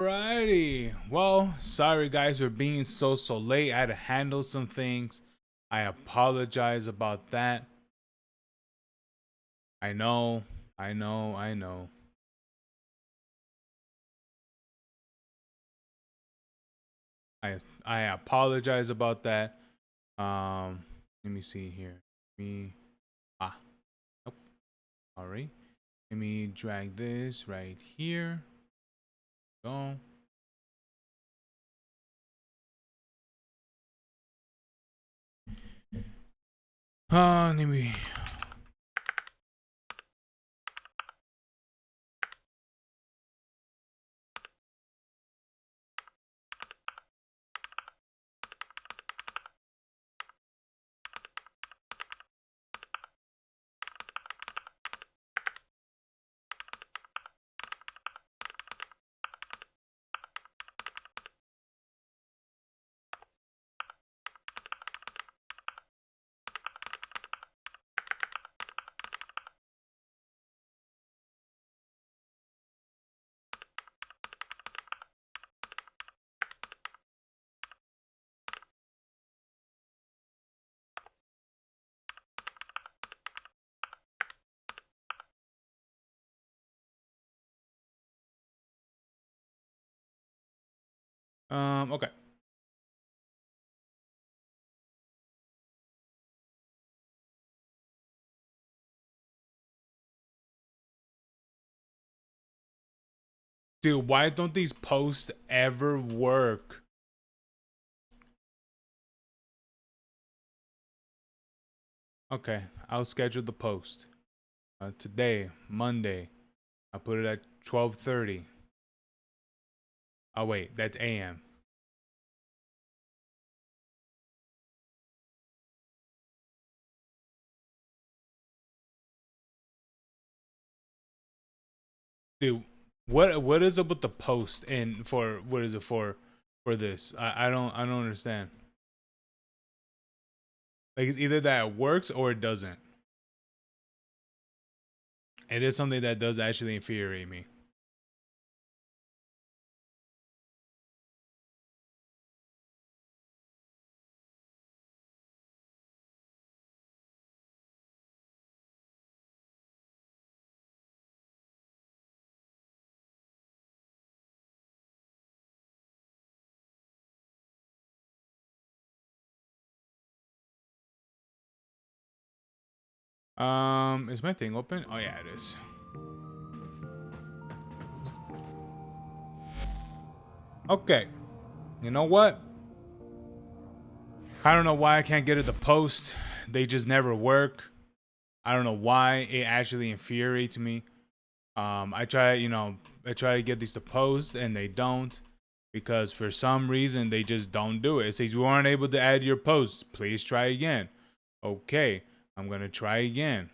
Alrighty. Well, sorry guys for being so late. I had to handle some things. I apologize about that. I know. I know. I know. I I apologize about that. Let me see here. Me nope. Alright. Let me drag this right here. Go. Let me okay. Dude, why don't these posts ever work? Okay, I'll schedule the post. Today, Monday. I put it at 12:30. Oh wait, that's AM. Dude, what is up with the post and for what is it for this? I don't understand. Like it's either that it works or it doesn't. It is something that does actually infuriate me. Is my thing open? Oh yeah, it is. Okay. You know what? I don't know why I can't get it to post. They just never work. I don't know why. It actually infuriates me. I try, I try to get these to post and they don't because for some reason they just don't do it. It says you weren't able to add your posts. Please try again. Okay, I'm gonna try again.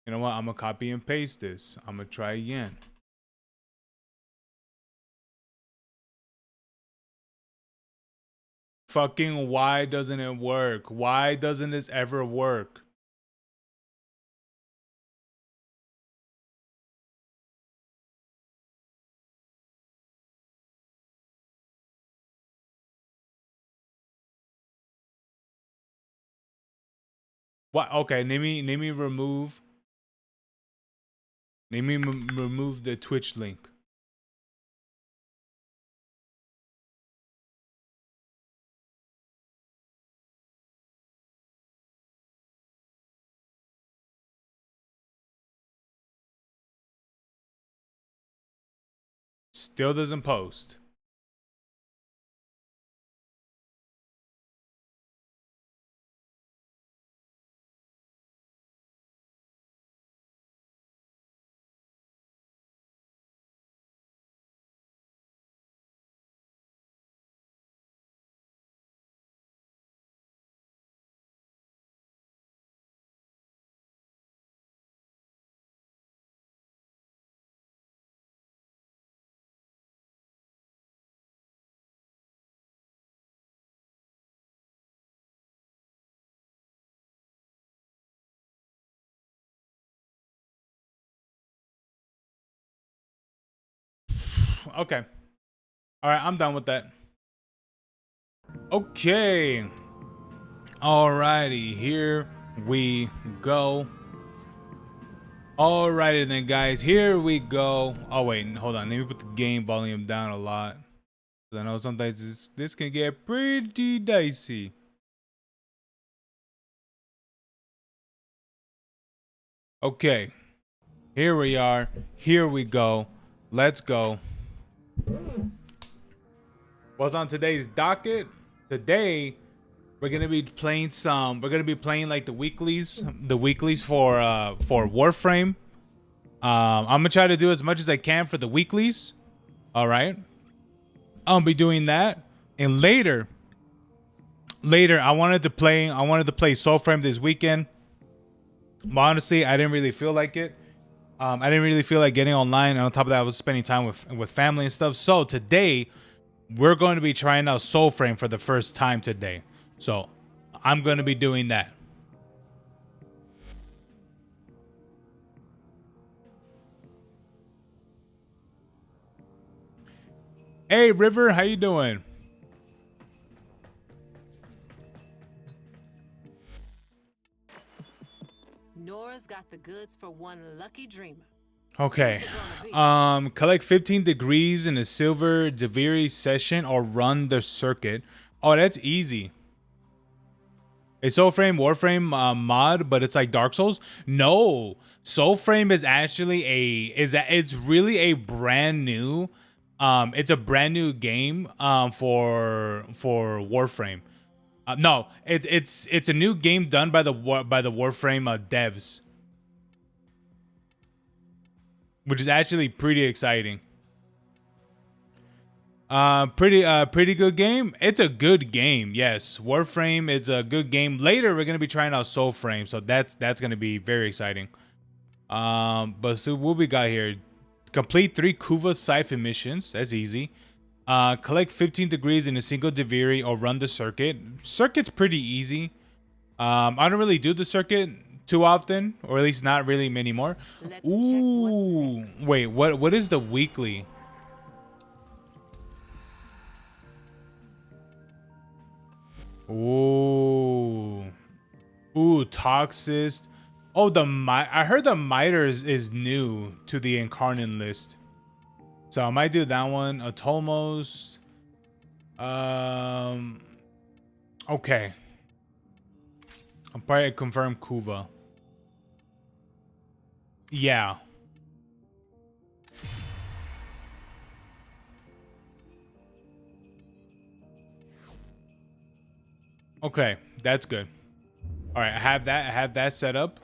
You know what? I'm gonna copy and paste this. I'm gonna try again. Fucking why doesn't it work? Why doesn't this ever work? What? Okay, let me remove. Let me remove the Twitch link. Still doesn't post. Okay. All right, I'm done with that. Okay. Alrighty, here we go. Alrighty then, guys, here we go. Oh wait, hold on. Let me put the game volume down a lot. I know sometimes this can get pretty dicey. Okay, here we are. Here we go. Let's go. What's on today's docket? Today we're gonna be playing some. We're gonna be playing like the weeklies for Warframe. I'm gonna try to do as much as I can for the weeklies. All right. I'll be doing that, and later, I wanted to play Soulframe this weekend. But honestly, I didn't really feel like it. I didn't really feel like getting online, and on top of that, I was spending time with family and stuff. So today, we're going to be trying out Soulframe for the first time today. So I'm going to be doing that. Hey, River, how you doing? Nora's got the goods for one lucky dreamer. Okay. Collect 15 degrees in a silver Deviri session or run the circuit. Oh, that's easy. A Soulframe Warframe mod, but it's like Dark Souls. No, Soulframe is actually it's really a brand new, it's a brand new game for Warframe. No, it's a new game done by the Warframe devs, which is actually pretty exciting. Pretty good game. It's a good game. Yes, Warframe is a good game. Later, we're gonna be trying out Soulframe, so that's gonna be very exciting. But so what we got here? Complete 3 Kuva siphon missions. That's easy. Collect 15 degrees in a single Deviri or run the circuit. Circuit's pretty easy. I don't really do the circuit too often, or at least not really many more. Ooh, wait, what is the weekly? Ooh. Ooh, Toxist. Oh, I heard the Miter is new to the Incarnate list. So I might do that one. Atomos. Okay. I'm probably confirm Kuva. Yeah. Okay, that's good. All right, I have that set up.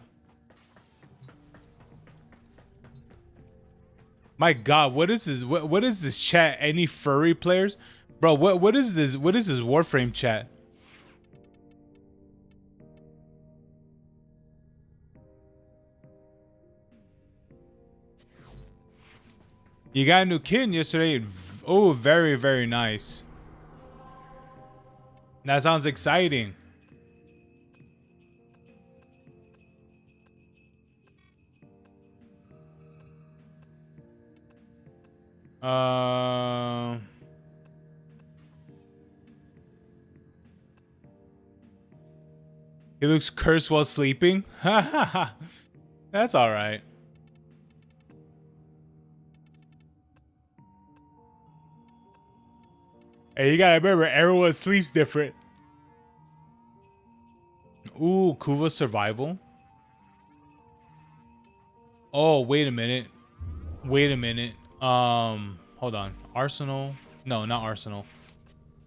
My God, what is this? What is this chat? Any furry players, bro? What is this? What is this Warframe chat? You got a new kid yesterday. Oh, very nice. That sounds exciting. He looks cursed while sleeping. That's all right. Hey, you gotta remember, everyone sleeps different. Ooh, Kuva survival. Oh, wait a minute. Wait a minute. Hold on. Arsenal. No, not Arsenal.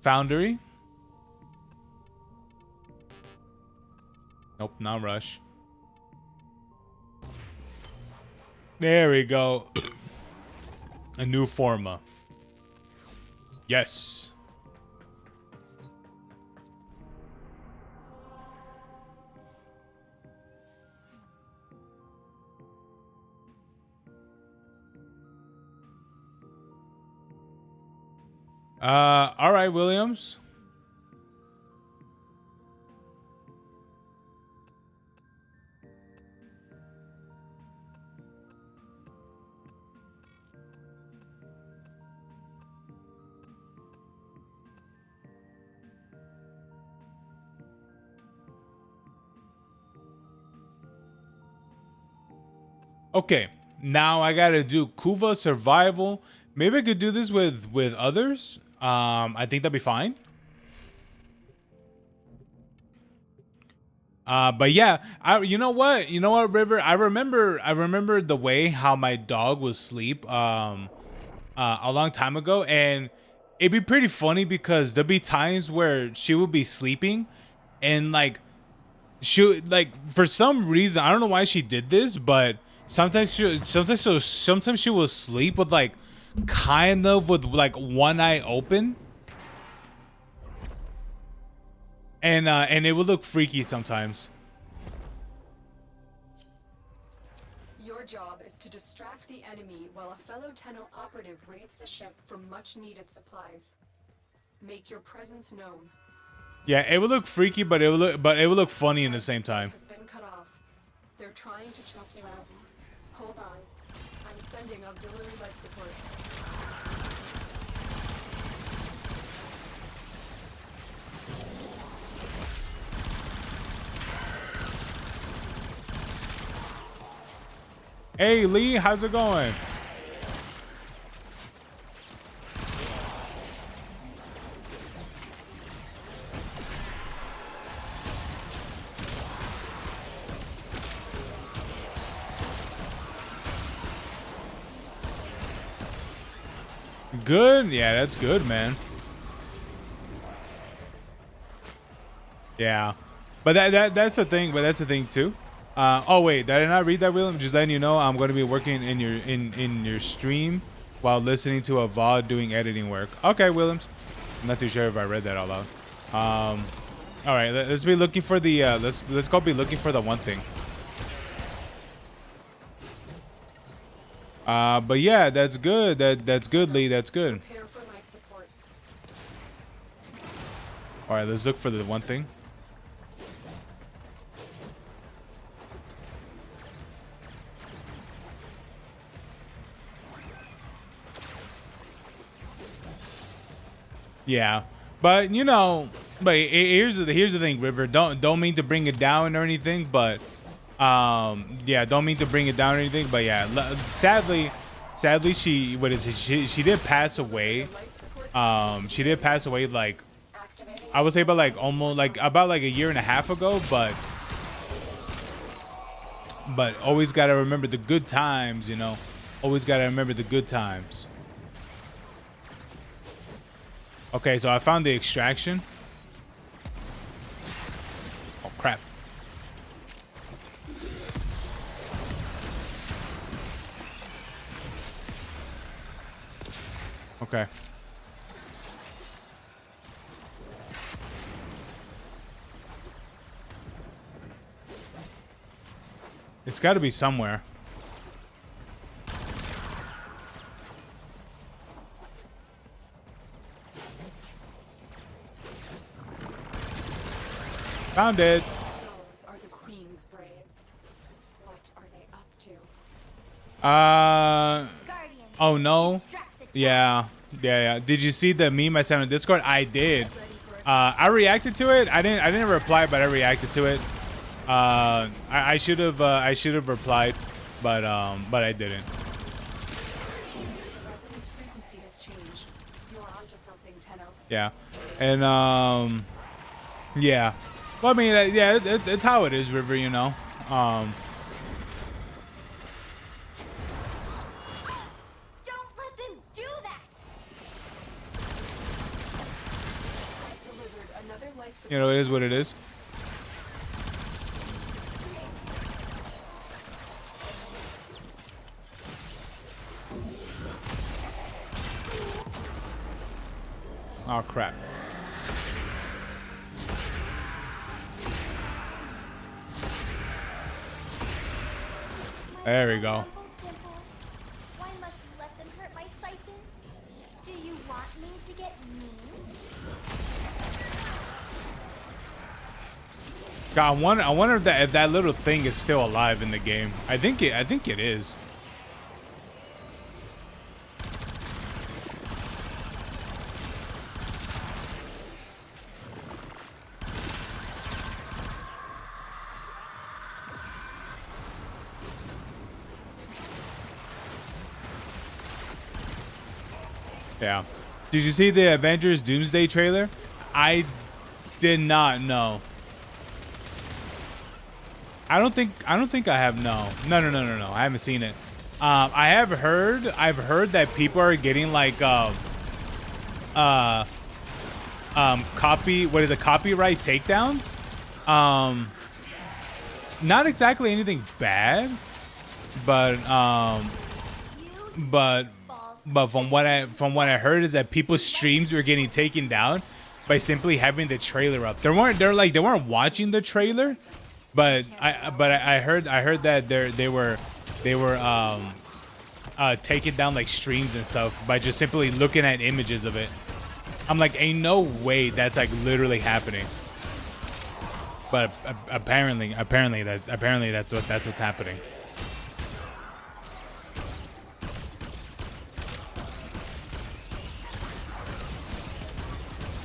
Foundry. Nope, not Rush. There we go. A new Forma. Yes. All right, Williams. Okay, now I gotta do Kuva survival. Maybe I could do this with others. I think that'd be fine. But yeah, you know what? You know what, River? I remember the way how my dog would sleep a long time ago, and it'd be pretty funny because there'd be times where she would be sleeping and like she like for some reason I don't know why she did this, but sometimes she will sleep with like kind of with like one eye open, and it would look freaky sometimes. Your job is to distract the enemy while a fellow Tenno operative raids the ship for much-needed supplies. Make your presence known. Yeah, it would look freaky, but it would look funny in the same time. Has been cut off. They're trying to choke you out. Hold on. I'm sending auxiliary life support. Hey Lee, how's it going? Good? Yeah, that's good, man. Yeah. But that's the thing, too. Oh wait, did I not read that, William? Just letting you know I'm going to be working in your stream while listening to a VOD doing editing work. Okay, Williams. I'm not too sure if I read that out loud. All right, let's be looking for the let's go be looking for the one thing. But yeah, that's good. That's good, Lee. That's good. Prepare for life support. All right, let's look for the one thing. Yeah, but you know, but here's the thing, River. Don't mean to bring it down or anything, but yeah, don't mean to bring it down or anything, but yeah, sadly, she what is it? She did pass away. She did pass away like I would say about like almost like about like a year and a half ago, but always gotta remember the good times, you know. Always gotta remember the good times. Okay, so I found the extraction. Oh crap. Okay. It's got to be somewhere. Found it. Those are the Queen's braids. What are they up to? Oh no. Yeah. Did you see the meme I sent on Discord? I did. I reacted to it. I didn't reply, but I reacted to it. I should have replied, but I didn't. Resonance frequency has changed. You're onto something, Tenno. Yeah. And yeah. Well, I mean, yeah, it's how it is, River, you know. Don't let them do that. Delivered another life support. You know, it is what it is. Oh crap. There we go. Why must you let them hurt my siphon? Do you want me to get mean? God, I wonder if that little thing is still alive in the game. I think it is. Yeah. Did you see the Avengers Doomsday trailer? I did not know. I don't think I have. No. I haven't seen it. I've heard that people are getting like copyright takedowns. Not exactly anything bad, but from what I heard is that people's streams were getting taken down by simply having the trailer up. They weren't watching the trailer, but I heard that they were taking down like streams and stuff by just simply looking at images of it. I'm like, ain't no way that's like literally happening. But apparently that's what's happening.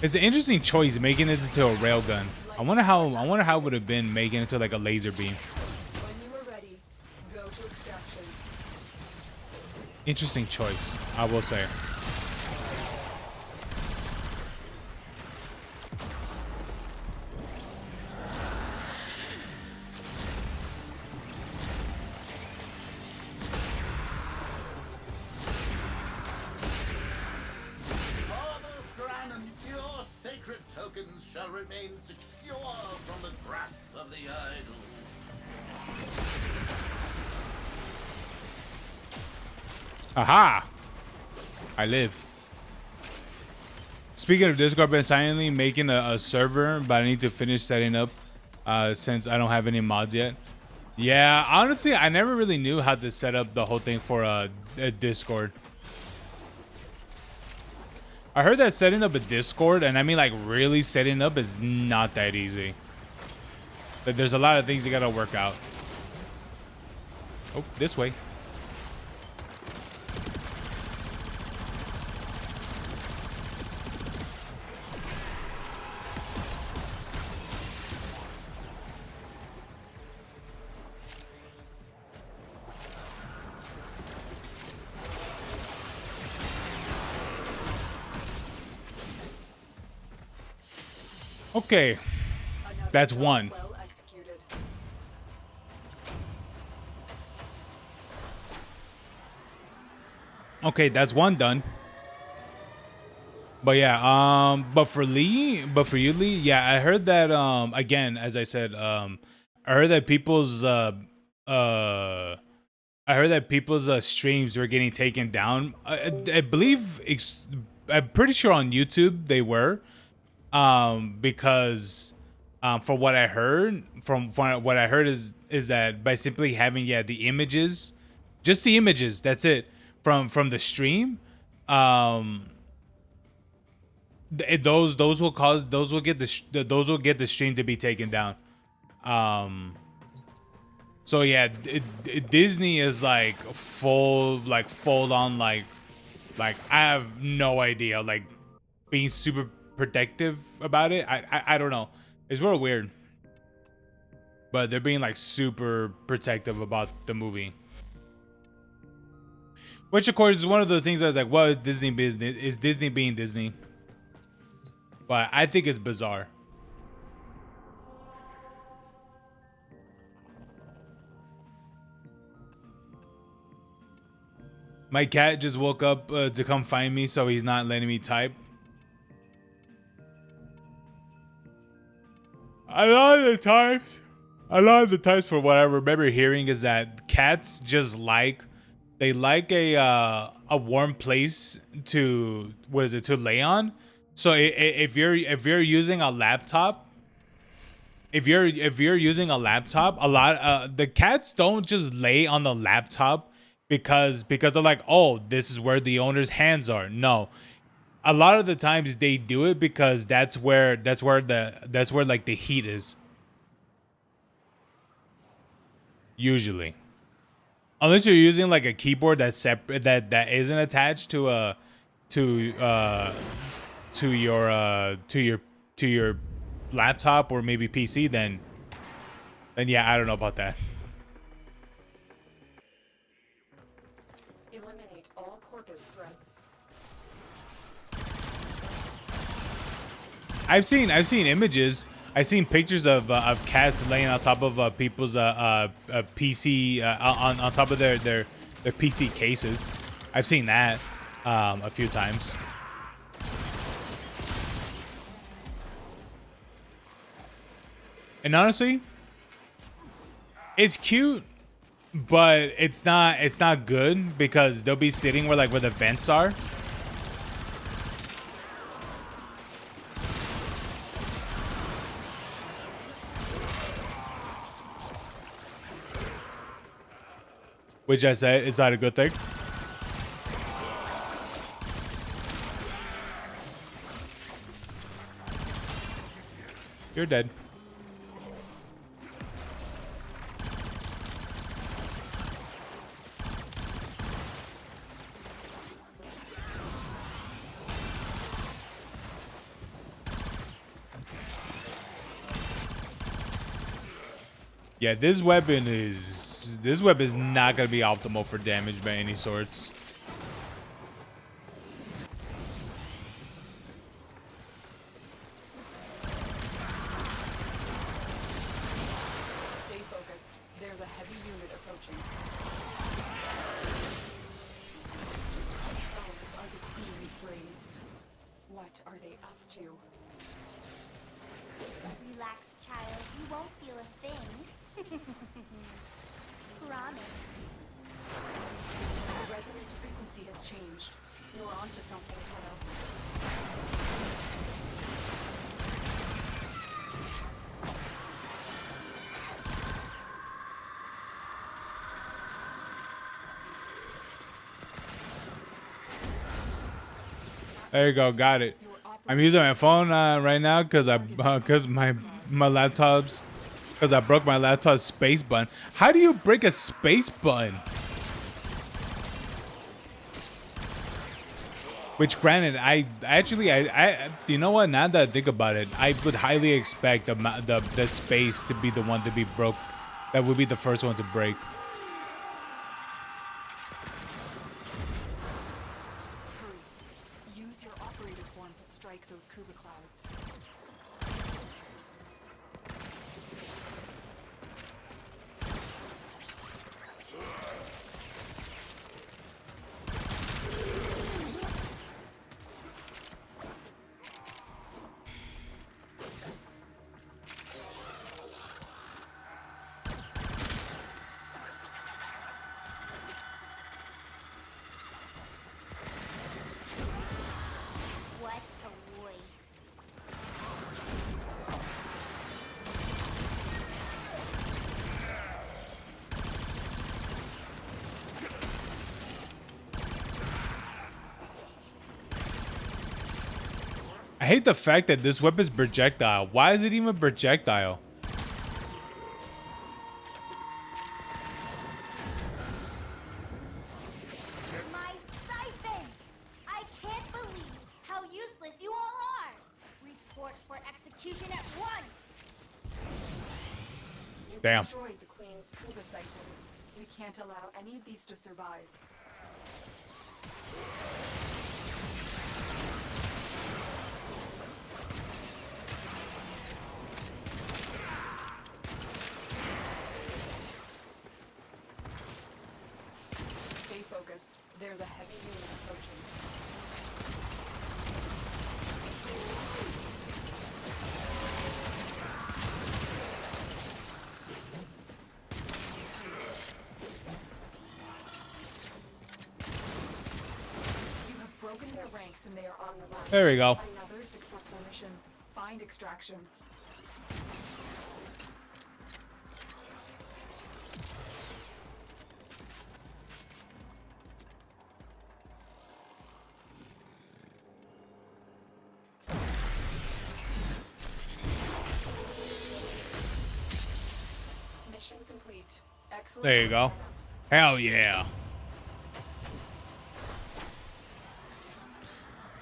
It's an interesting choice making this into a railgun. I wonder how it would have been making it into like a laser beam. When you are ready, go to extraction. Interesting choice, I will say. Shall remain secure from the grasp of the idol. Aha! I live. Speaking of Discord, I've been silently making a server, but I need to finish setting up since I don't have any mods yet. Yeah, honestly, I never really knew how to set up the whole thing for a Discord. I heard that setting up a Discord, and I mean like really setting up, is not that easy. But there's a lot of things you gotta work out. Oh, this way. Okay, that's one. Well executed. Okay, that's one done. But yeah, but for you, Lee, yeah, I heard that again, as I said, I heard that people's streams were getting taken down. I believe I'm pretty sure on YouTube they were. Because from what I heard, is that by simply having the images, just the images, that's it, from the stream, those will get the stream to be taken down. So yeah, Disney is like full on like I have no idea, like being super protective about it. I don't know, it's real weird, but they're being like super protective about the movie, which of course is one of those things I was like, well, is Disney being Disney? But I think it's bizarre. My cat just woke up to come find me, so he's not letting me type. A lot of the times for what I remember hearing is that cats just like a warm place to lay on. So if you're using a laptop, a lot the cats don't just lay on the laptop because they're like, oh, this is where the owner's hands are. No. A lot of the times they do it because that's where like the heat is. Usually, unless you're using like a keyboard that's separate, that isn't attached to your laptop or maybe PC, then yeah, I don't know about that. Eliminate all Corpus threats. I've seen images. I've seen pictures of cats laying on top of people's PC on top of their PC cases. I've seen that a few times. And honestly, it's cute, but it's not good because they'll be sitting where the vents are. Which I said is not a good thing. You're dead. Yeah, this weapon is not gonna be optimal for damage by any sorts. Stay focused. There's a heavy unit approaching. Those are the Queen's braids. What are they up to? Relax, child. You won't feel a thing. Promise. The resonance frequency has changed. You're onto something, Toto. There you go, got it. I'm using my phone right now because I broke my laptop's space button. How do you break a space button? Which, granted, I you know what? Now that I think about it, I would highly expect the space to be the one to be broke. That would be the first one to break. Hurry. Use your operator form to strike those Kuba clouds. What a waste. I hate the fact that this weapon's projectile. Why is it even projectile? My siphon! I can't believe how useless you all are! Report for execution at once! You Damn. destroyed the Queen's Kuba siphon. We can't allow any of these to survive. Stay focused. There's a heavy unit approaching. You have broken their ranks and they are on the run. There we go. Another successful mission. Find extraction. Mission complete. Excellent. There you go. Hell yeah.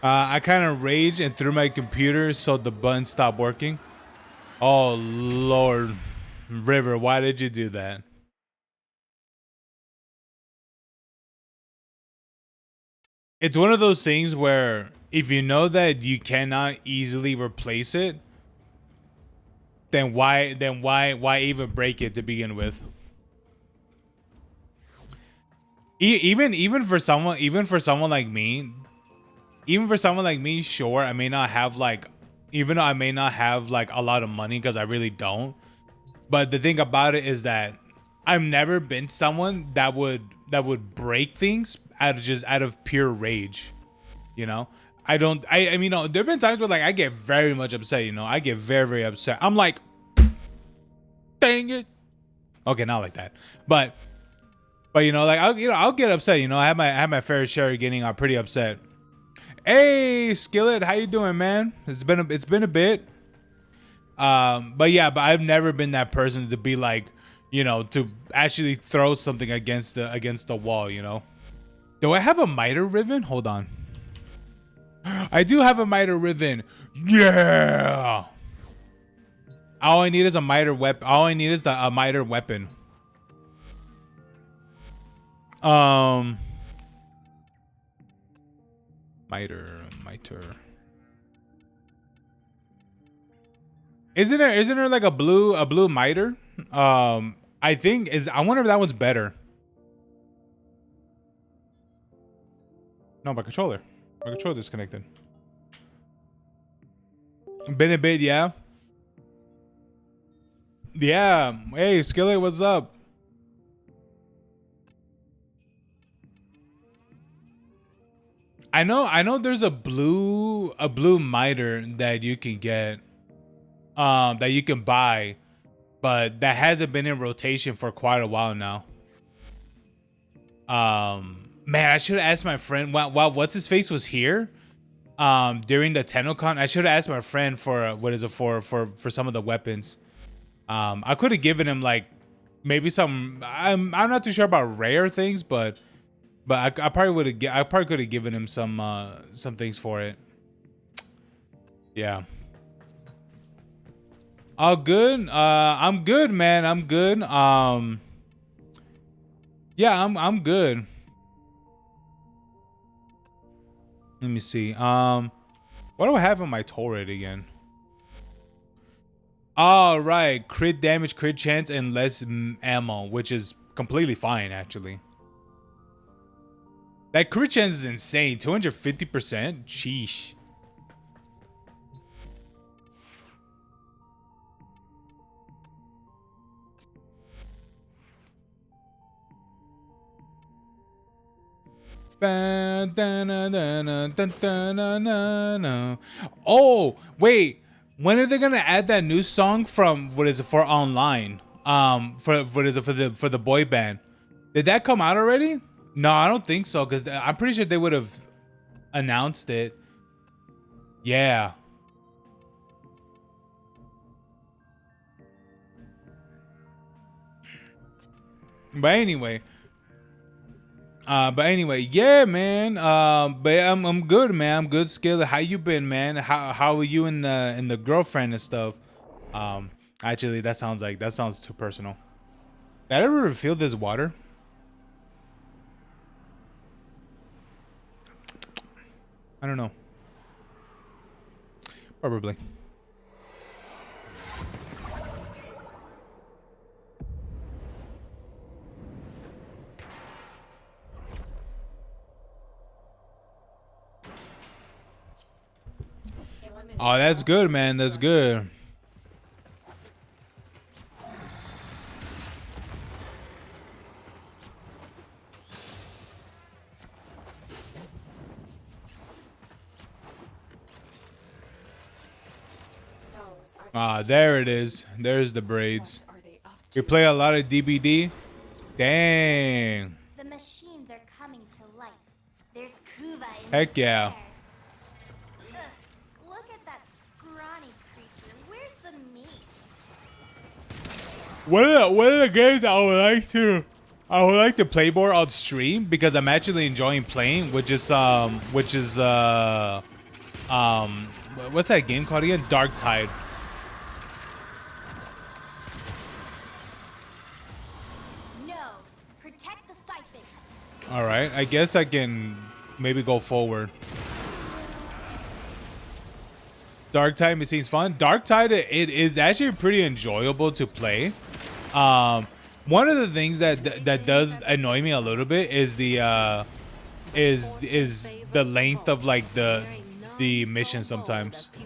I kind of raged and threw my computer so the button stopped working. Oh, Lord. River, why did you do that? it's one of those things where if you know that you cannot easily replace it, then why even break it to begin with? Even for someone like me, sure, I may not have like, even though I may not have like a lot of money, because I really don't. But the thing about it is that I've never been someone that would break things out of pure rage, you know. I mean, you know, there've been times where like I get very much upset, you know. I get very upset. I'm like, dang it. Okay, not like that, but you know, like I'll get upset, you know. I have my fair share of getting pretty upset. Hey, Skillet, how you doing, man? It's been a bit. But yeah, but I've never been that person to be like, you know, to actually throw something against the wall, you know. Do I have a miter riven? Hold on. I do have a miter riven. Yeah. All I need is a miter weapon. All I need is a miter weapon. Miter. Isn't there like a blue miter? I think I wonder if that one's better. No, my controller disconnected. Been a bit, yeah. Yeah. Hey, Skillet, what's up? I know there's a blue miter that you can get, that you can buy, but that hasn't been in rotation for quite a while now. Man, I should have asked my friend while what's his face was here during the TennoCon. I should have asked my friend for for some of the weapons. I could have given him like maybe some, I'm not too sure about rare things, but I probably could have given him some things for it. Yeah. All good. I'm good, man. I'm good. Yeah, I'm good. Let me see. What do I have on my turret again? All right, crit damage, crit chance, and less ammo, which is completely fine actually. That crit chance is insane. 250%. Sheesh. Oh, wait. When are they gonna add that new song from what is it for online? For what is it for the boy band? Did that come out already? No, I don't think so, because I'm pretty sure they would have announced it. Yeah. But anyway, yeah, man. But I'm good, man. I'm good, Skill. How you been, man? How are you and the girlfriend and stuff? Actually, that sounds too personal. Did I ever refill this water? I don't know. Probably. Oh, that's good, man. That's good. Ah, there it is. There's the braids. We play a lot of DBD. Dang. The machines are coming to life. There's Kuva in Heck the yeah. air. Ugh, look at that scrawny creature. Where's the meat? One of the games I would like to play more on stream, because I'm actually enjoying playing, which is what's that game called again? Dark Tide. No, protect the siphon. All right, I guess I can maybe go forward. Dark Tide, it seems fun. Dark Tide, it is actually pretty enjoyable to play. One of the things that does annoy me a little bit is the length of like the mission sometimes. Stay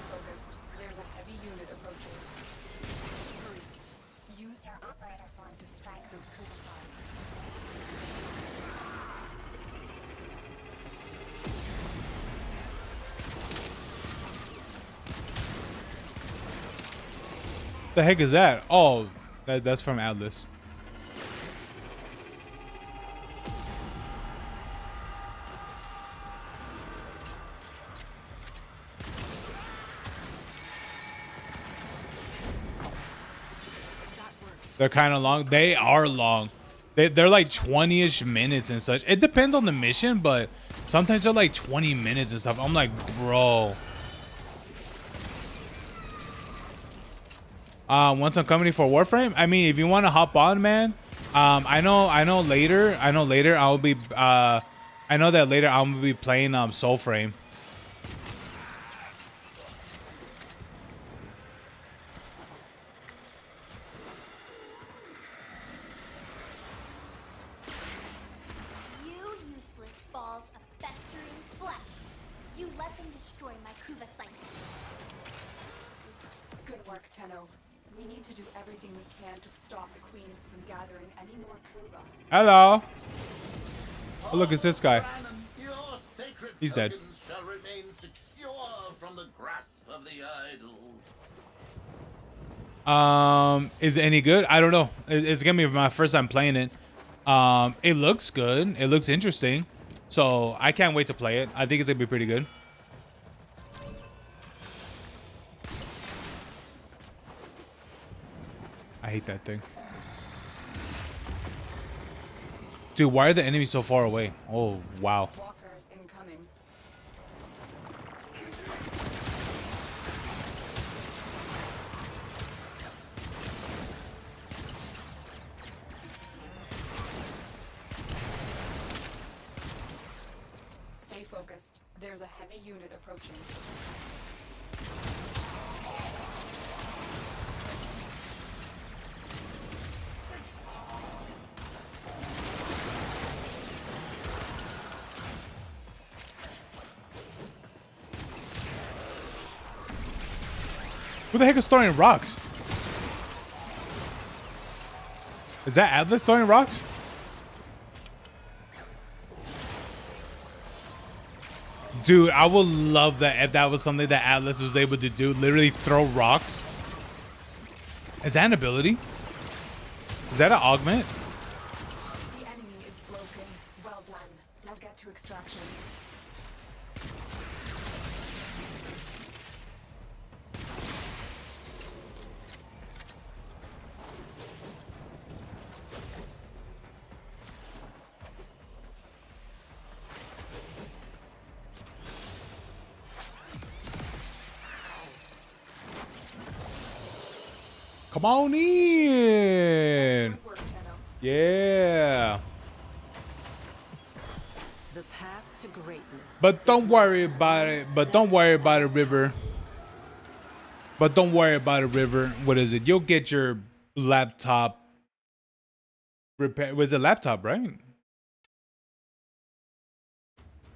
focused. There's a heavy unit approaching. Hurry. Use our operator farm to strike those Kuba farms. The heck is that? Oh, that's from Atlas. They're kind of long. They are long. They're like 20-ish minutes and such. It depends on the mission, but sometimes they're like 20 minutes and stuff. I'm like, bro. Once I'm coming for Warframe, I mean, if you want to hop on, man. I know later I'll be I know that later I'm gonna be playing Soulframe. You useless balls of festering flesh. You let them destroy my Kuva site. Good work, Tenno. We need to do everything we can to stop the queens from gathering any more Kuba. Hello. Oh, look, it's this guy. Your sacred He's dead. tokens shall remain secure from the grasp of the idol. Is it any good? I don't know. It's gonna be my first time playing it. It looks good. It looks interesting. So I can't wait to play it. I think it's gonna be pretty good. I hate that thing. Dude, why are the enemies so far away? Oh, wow. Walkers incoming. Stay focused. There's a heavy unit approaching. Who the heck is throwing rocks? Is that Atlas throwing rocks? Dude, I would love that if that was something that Atlas was able to do. Literally throw rocks. Is that an ability? Is that an augment? The enemy is broken. Well done. Now get to extraction. Come on in. Good work, Tenno. Yeah. The path to greatness. But don't worry about it. But don't worry about it, River. But don't worry about it, River. What is it? You'll get your laptop repair. Was it laptop, right?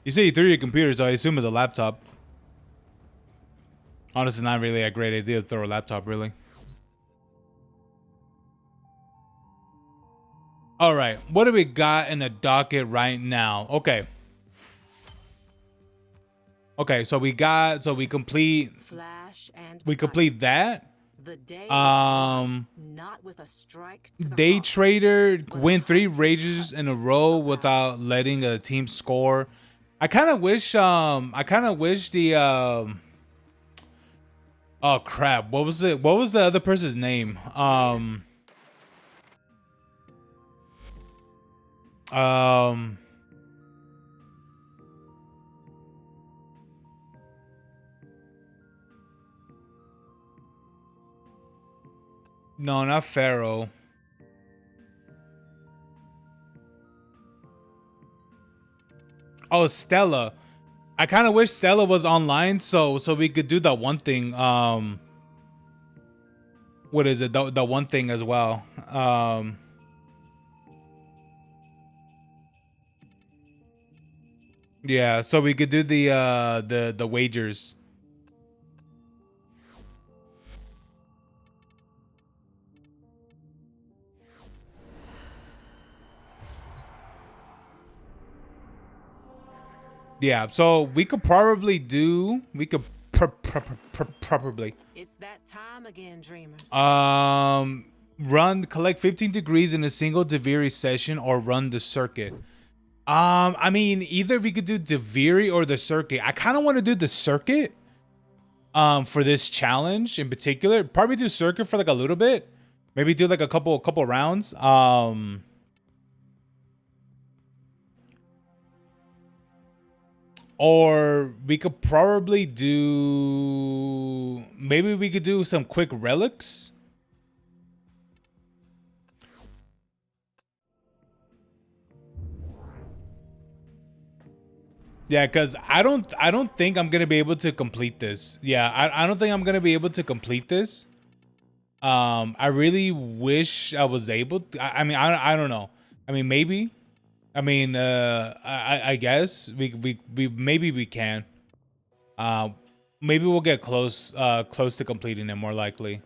You say you threw your computer, so I assume it's a laptop. Honestly, not really a great idea to throw a laptop, really. All right, what do we got in the docket right now? Okay. So we complete Flash and we complete that. the day Um, not with a strike to the Day heart. Trader win 3 rages in a row without letting a team score. I kind of wish the oh crap, what was it? What was the other person's name? No, not Pharaoh. Oh, Stella. I kind of wish Stella was online so we could do that one thing. What is it? The one thing as well. Yeah, so we could do the wagers. Yeah, so we could probably do. We could probably. It's that time again, dreamers. Collect 15 degrees in a single Deviri session or run the circuit. I mean, either we could do Deviri or the circuit. I kind of want to do the circuit. For this challenge in particular, probably do circuit for like a little bit. Maybe do like a couple rounds. Or we could probably do. Maybe we could do some quick relics. Yeah, because I don't think I'm gonna be able to complete this. Yeah, I don't think I'm gonna be able to complete this. I really wish I was able to. I mean, I don't know. I mean, maybe. I mean, I guess we maybe we can. Maybe we'll get close to completing it more likely.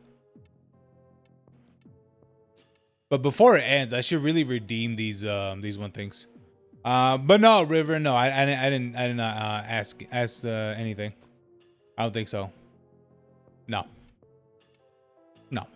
But before it ends, I should really redeem these one things. But no, River, no, I did not ask anything. I don't think so. No. No.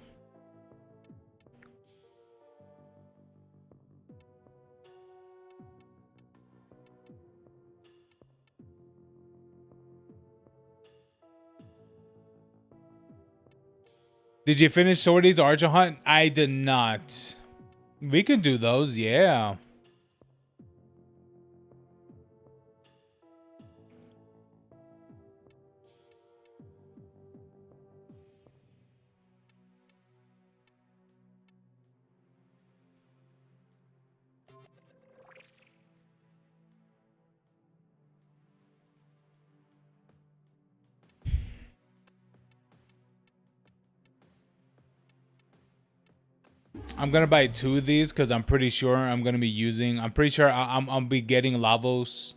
Did you finish Sorties or Archer Hunt? I did not. We can do those, yeah. I'm gonna buy 2 of these because I'm pretty sure I'm gonna be using. I'm pretty sure I'll be getting Lavos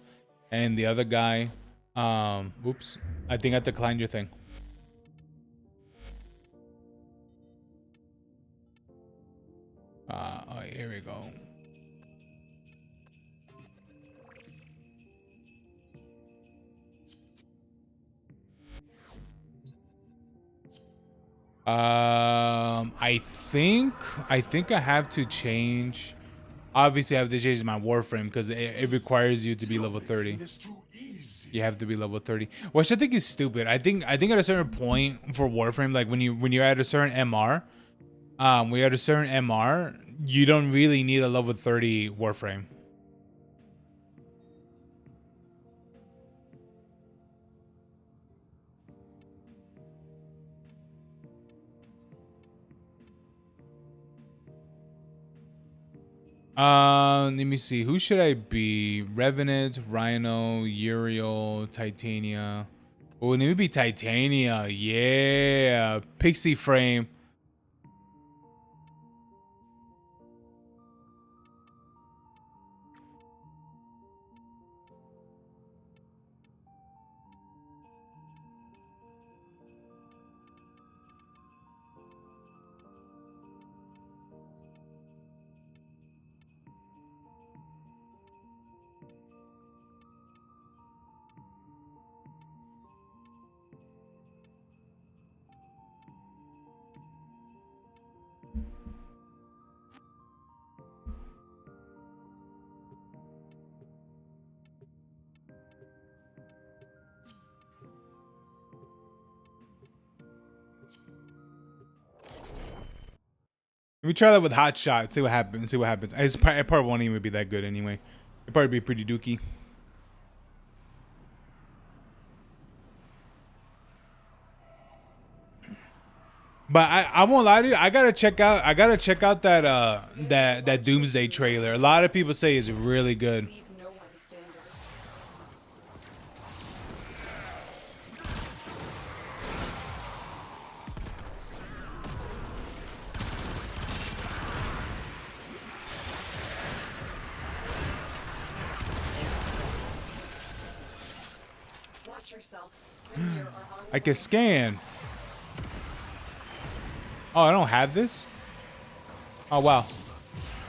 and the other guy. Oops, I think I declined your thing. Oh, here we go. I think I have to change. Obviously, I have to change my Warframe because it requires you to be level 30. You have to be level 30, which I think is stupid. I think at a certain point for Warframe, like when you're at a certain MR, when you're at a certain MR, you don't really need a level 30 Warframe. Let me see. Who should I be? Revenant, Rhino, Uriel, Titania. Oh, let me be Titania. Yeah. Pixie Frame. Let me try that with Hot Shot. See what happens. See what happens. It probably won't even be that good anyway. It'll probably be pretty dookie. But I won't lie to you. I gotta check out that that Doomsday trailer. A lot of people say it's really good. Leave no one standing. Watch yourself. Rainier are on the I can way. scan. Oh, I don't have this? Oh, wow.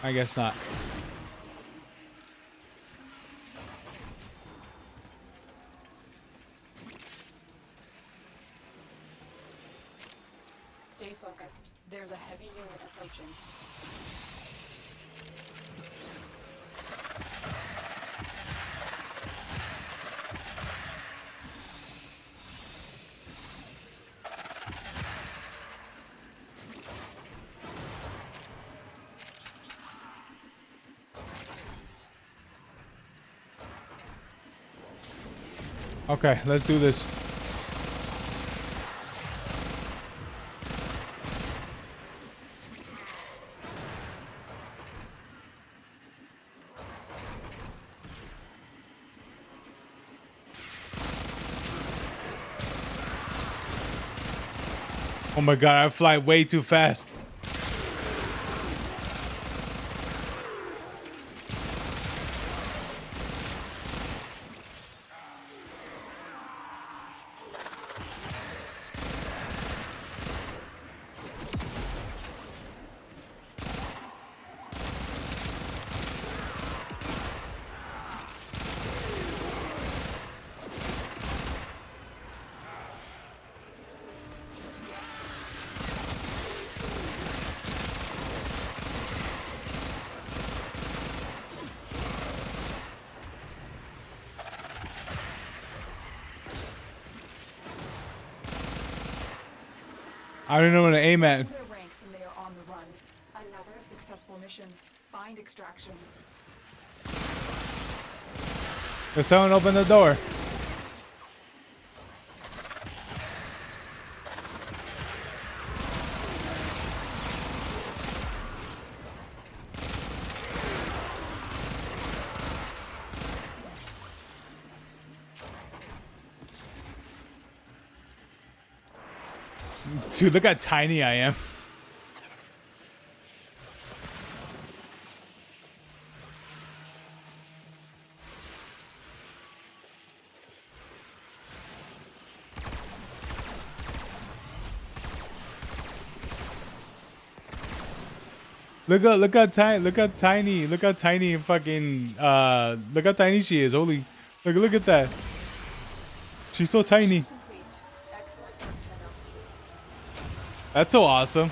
I guess not. Stay focused. There's a heavy unit approaching. Okay, let's do this. Oh my god, I fly way too fast. I don't know what to aim at. Their ranks and they are on the run. Another successful mission. Find extraction. Did someone open the door? Dude, look how tiny I am. Look how tiny fucking look how tiny she is. Holy, look at that. She's so tiny. Complete. Excellent work, Tenno. That's so awesome.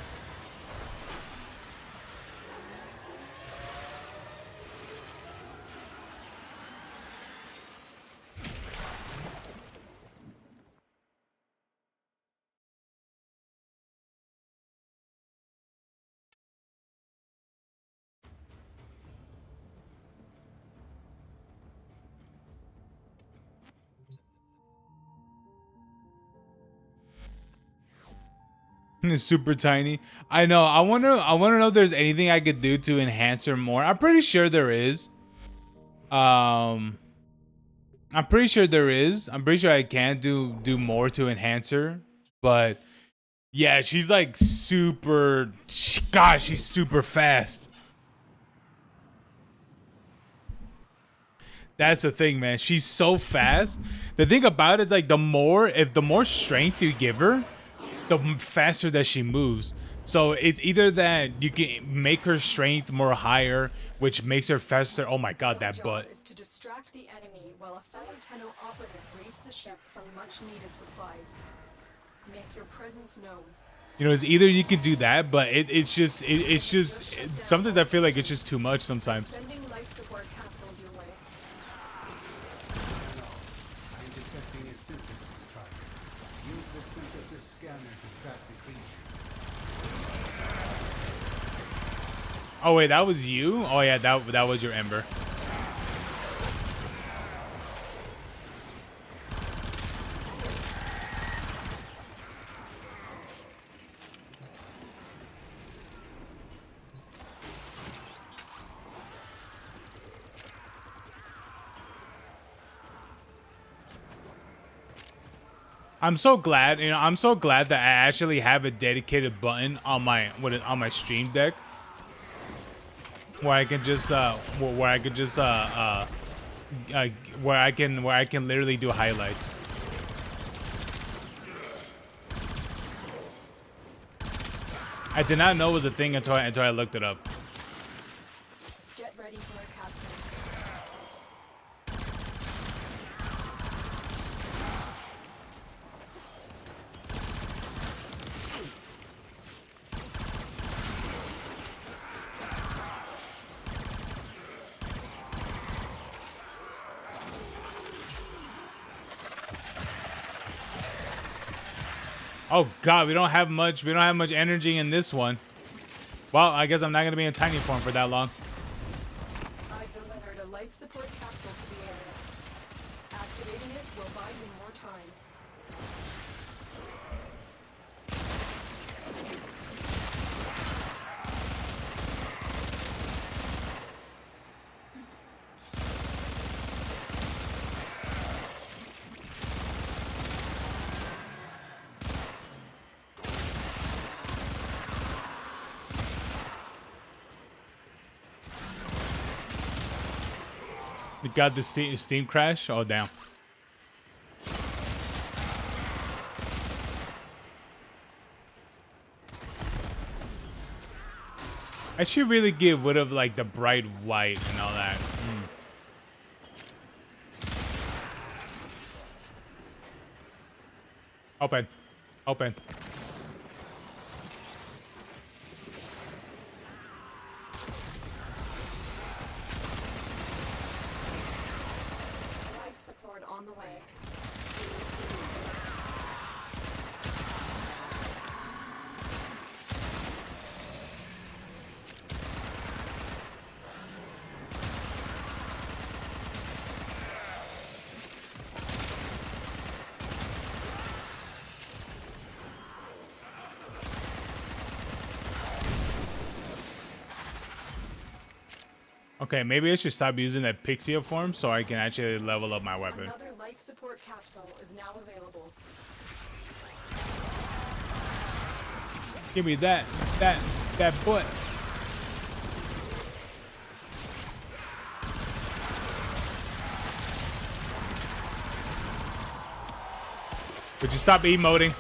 It's super tiny. I know. I wanna know if there's anything I could do to enhance her more. I'm pretty sure there is. I'm pretty sure there is. I'm pretty sure I can do more to enhance her. But yeah, she's like super. Gosh, she's super fast. That's the thing, man. She's so fast. The thing about it is like the more strength you give her, the faster that she moves. So it's either that you can make her strength more higher, which makes her faster. Oh my god, that Your butt. job is to distract the enemy while a fellow Tenno operative raids the ship for much-needed supplies. Make your presence known. You know, it's either you can do that, but sometimes I feel like it's just too much sometimes. Sending life support capsules your way. I'm detecting a synthesis target. Use the synthesis scanner to track the creature. Oh wait, that was you? Oh yeah, that was your Ember. I'm so glad, you know, I'm so glad that I actually have a dedicated button on my on my stream deck where I can just where I could just where I can literally do highlights. I did not know it was a thing until I looked it up. Get ready for a capsule. Oh God, we don't have much energy in this one. Well, I guess I'm not gonna be in tiny form for that long. I've delivered a life support capsule to the area. Activating it will buy you more time. We got the steam crash. Oh damn. I should really get rid of like the bright white and all that. Open. Open. Life support on the way. Okay, maybe I should stop using that pixie form so I can actually level up my weapon. Another life support capsule is now available. Give me that butt. Would you stop emoting?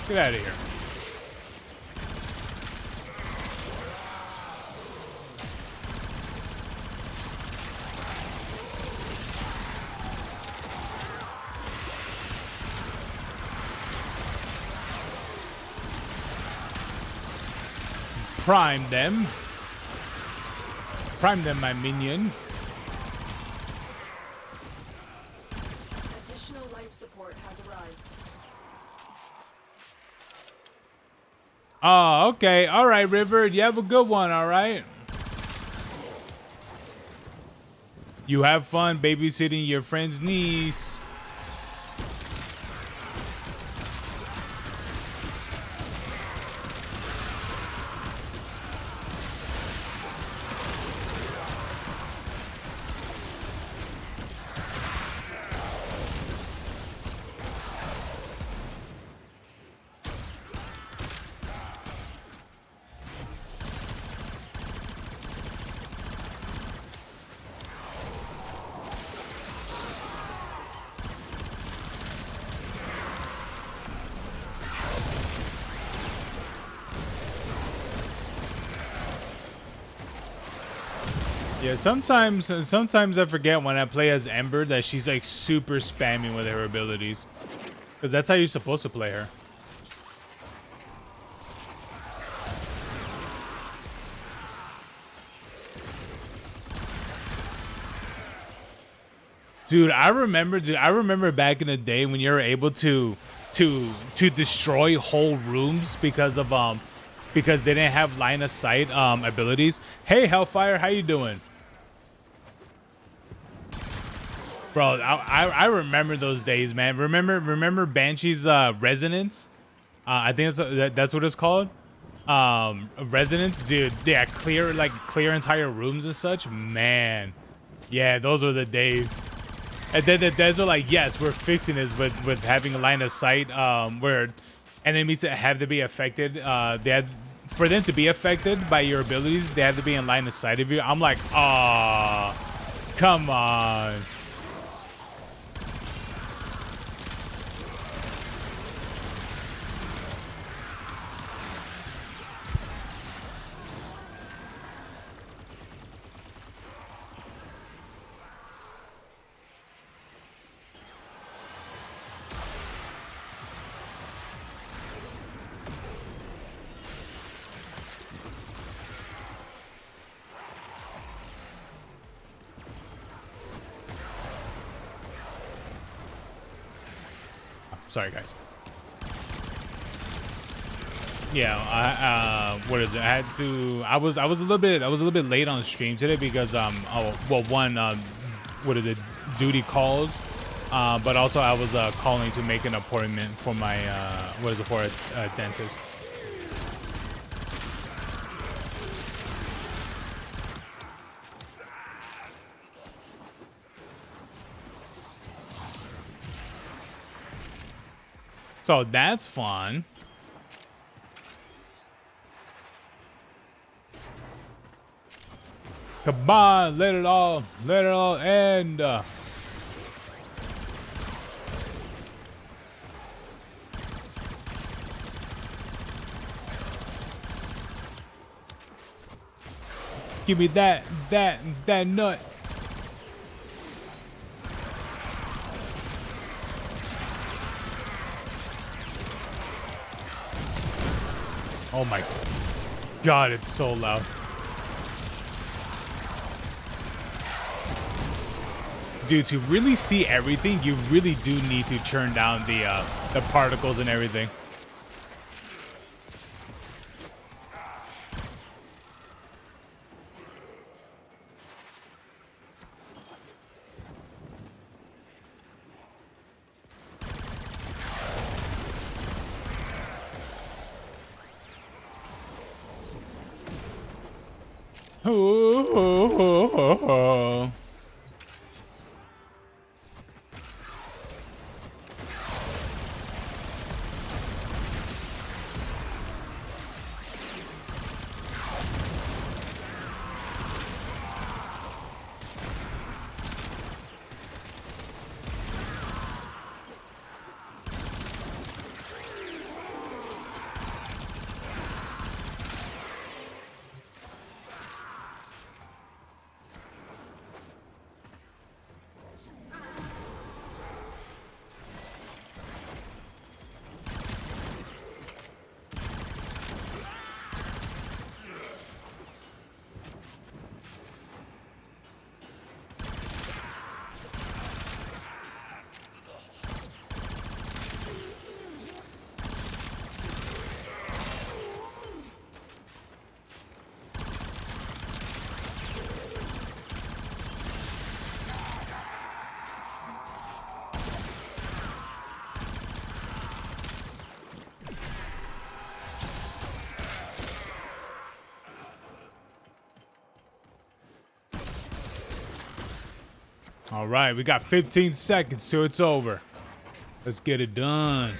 Get out of here. Prime them. Prime them, my minion. Additional life support has arrived. Oh, okay. All right, River. You have a good one, all right? You have fun babysitting your friend's niece. Yeah, sometimes I forget when I play as Ember that she's like super spammy with her abilities. Because that's how you're supposed to play her. Dude, I remember back in the day when you were able to destroy whole rooms because they didn't have line of sight abilities. Hey Hellfire, how you doing? Bro, I remember those days, man. Remember Banshee's Resonance? I think that's what it's called. Resonance, dude. Yeah, clear entire rooms and such. Man, yeah, those were the days. And then the devs are like, yes, we're fixing this with having a line of sight. Where enemies that have to be affected, for them to be affected by your abilities, they have to be in line of sight of you. I'm like, ah, come on. Sorry, guys. Yeah, what is it? I had to. I was a little bit late on stream today because what is it? Duty calls. But also I was calling to make an appointment for my for a dentist. So that's fun. Come on, let it all end. Give me that nut. Oh my God, it's so loud. Dude, to really see everything, you really do need to turn down the particles and everything. Oh. All right, we got 15 seconds till it's over. Let's get it done.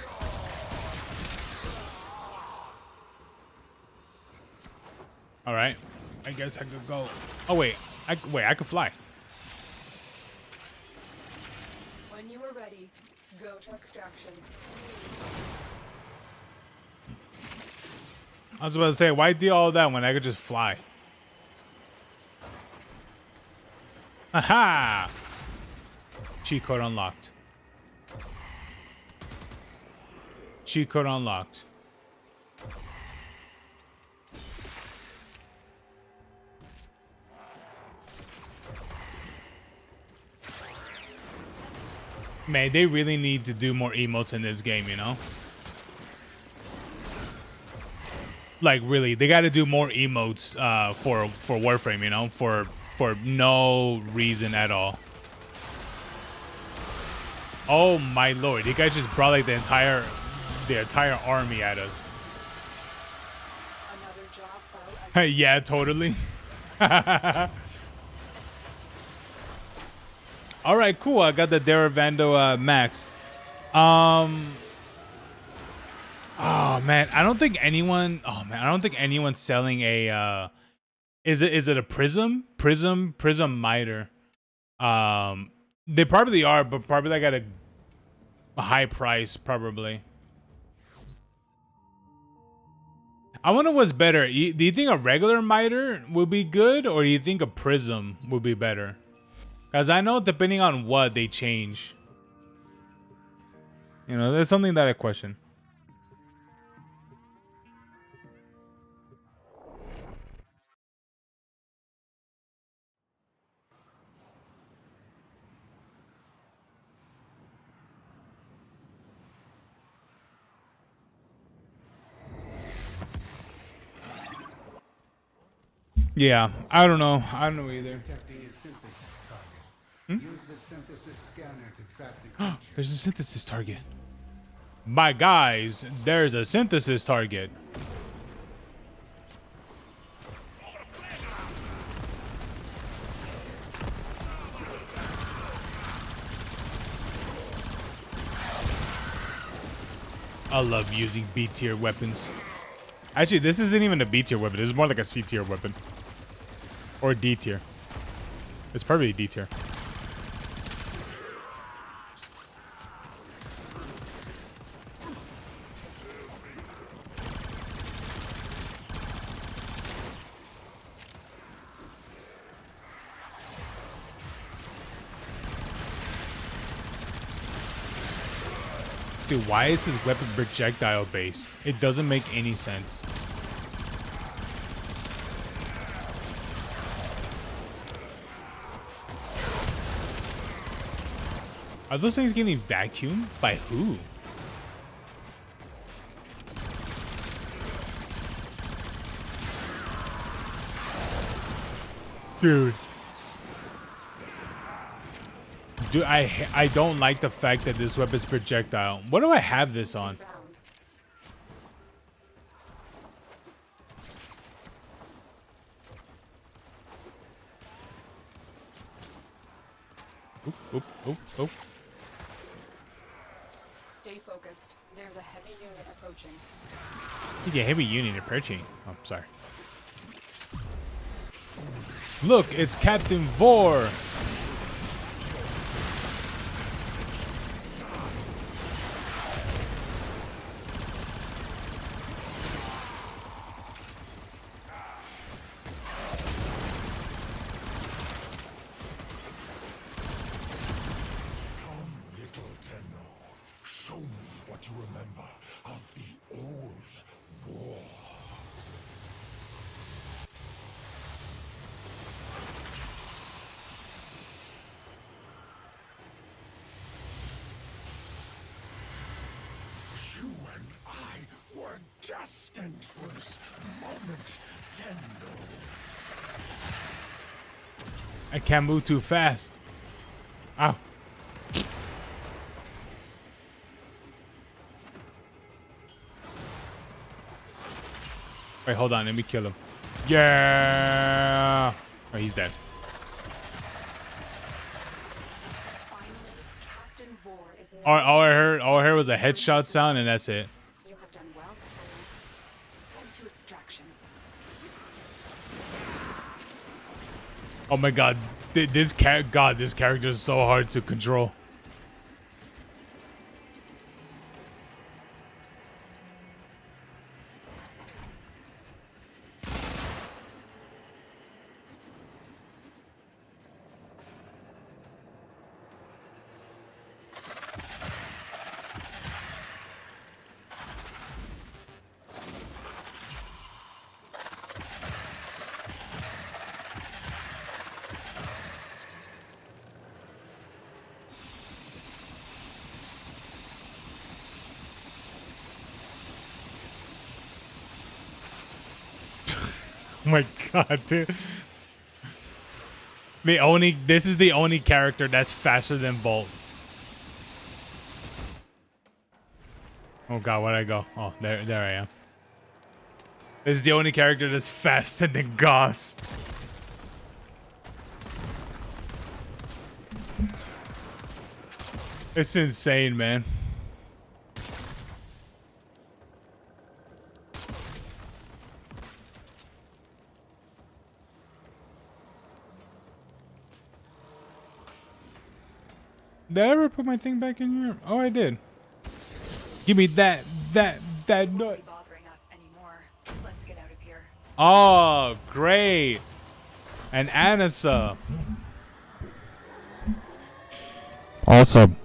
All right, I guess I could go. Oh wait, I could fly. When you are ready, go to extraction. I was about to say, why do all that when I could just fly? Aha! Cheat code unlocked. Cheat code unlocked. Man, they really need to do more emotes in this game, you know? Like, really, they got to do more emotes for Warframe, you know? For no reason at all. Oh my lord, you guys just brought like the entire army at us. Another job well Yeah, totally. All right, cool. I got the Deravando max. Oh man, I don't think anyone. Oh man, I don't think anyone's selling a. Is it a prism miter? They probably are, but probably like at a high price, probably. I wonder what's better. Do you think a regular miter would be good, or do you think a prism would be better? Because I know depending on what they change. You know, there's something that I question. Yeah, I don't know. I don't know either. Detecting a synthesis target. Use the synthesis scanner to trap the creature. There's a synthesis target. My guys, there's a synthesis target. I love using B tier weapons. Actually, this isn't even a B tier weapon. This is more like a C tier weapon. Or D tier. It's probably a D tier. Dude, why is this weapon projectile based? It doesn't make any sense. Are those things getting vacuumed? By who? Dude. Dude, I don't like the fact that this weapon's projectile. What do I have this on? round. Oop, oop, oop, oop. Stay focused. There's a heavy unit approaching. Yeah, heavy unit approaching. Oh, sorry. Look, it's Captain Vor. Show me what you remember of the old war. You and I were destined for this moment, Tenno. I can't move too fast. Ow. Wait, hold on. Let me kill him. Yeah. Oh, he's dead. Finally, Captain Vor is now. All I heard was a headshot sound, and that's it. You have done well, Captain. Head to extraction. Oh my god, this character is so hard to control. my god, dude. This is the only character that's faster than Bolt. Oh god, where'd I go? Oh, there I am. This is the only character that's faster than Goss. It's insane, man. Did I ever put my thing back in here? Oh, I did. Give me that nut. Bothering us anymore. Let's get out of here. Oh, great. And Anissa. Awesome.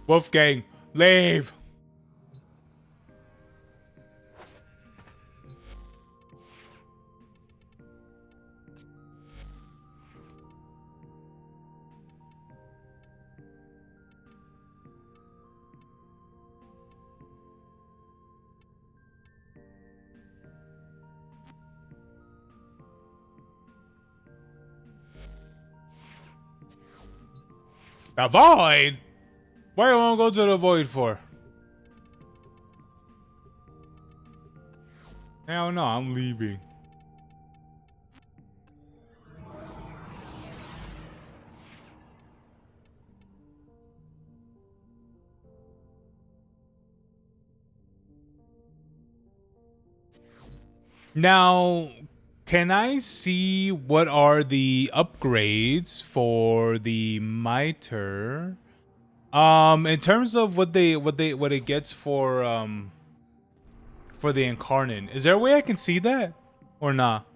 Wolfgang, leave. The void? Why do you want to go to the void for? Hell no, I'm leaving. Now, can I see what are the upgrades for the Mitre? In terms of what it gets for the Incarnate, is there a way I can see that or not?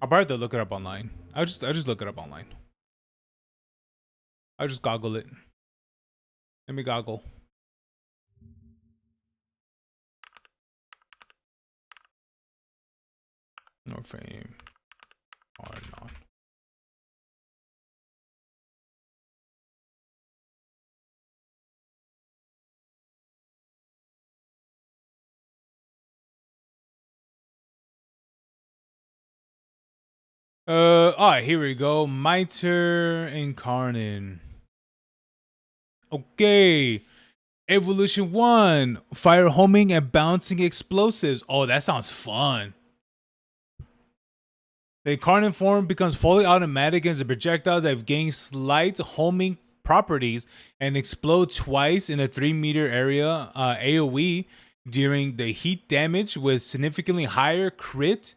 I'll probably have to look it up online. I'll just look it up online. I'll just goggle it. Let me goggle. Warframe. On and on. Alright, here we go. Mitre Incarnate. Okay. Evolution 1. Fire homing and bouncing explosives. Oh, that sounds fun. The Incarnate form becomes fully automatic against the projectiles that have gained slight homing properties and explode twice in a 3-meter area AoE during the heat damage with significantly higher crit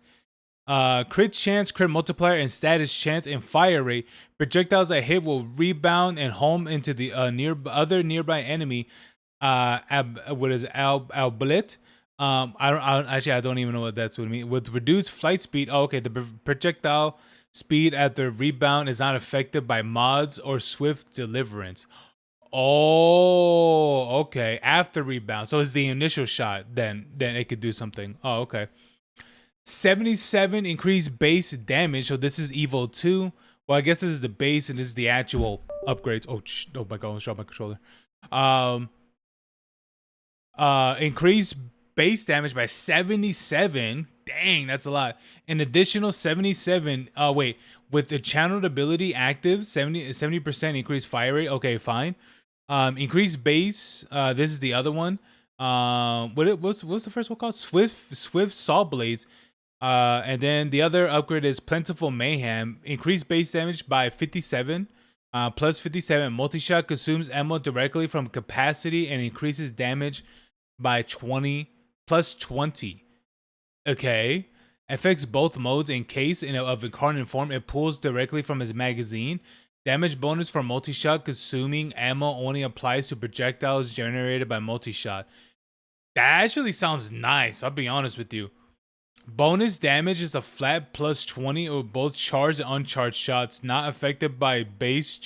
chance, crit multiplier, and status chance and fire rate. Projectiles that hit will rebound and home into the other nearby enemy. Alblet? I don't even know what that's what I mean. With reduced flight speed. Oh, okay. The projectile speed at the rebound is not affected by mods or swift deliverance. Oh, okay. After rebound, so it's the initial shot. Then it could do something. Oh, okay. 77 increased base damage. So this is Evo 2. Well, I guess this is the base and this is the actual upgrades. Oh my god, I almost dropped my controller. Increased base damage by 77. Dang, that's a lot. An additional 77. With the channeled ability active, 70% increased fire rate. Okay, fine. Increased base. This is the other one. What's the first one called? Swift saw blades. And then the other upgrade is Plentiful Mayhem. Increased base damage by 57. Plus 57. Multi-shot consumes ammo directly from capacity and increases damage by 20%. plus 20. Okay. Affects both modes in case of incarnate form. It pulls directly from his magazine. Damage bonus for multi-shot consuming ammo only applies to projectiles generated by multi-shot. That actually sounds nice, I'll be honest with you. Bonus damage is a flat plus 20 of both charged and uncharged shots, not affected by base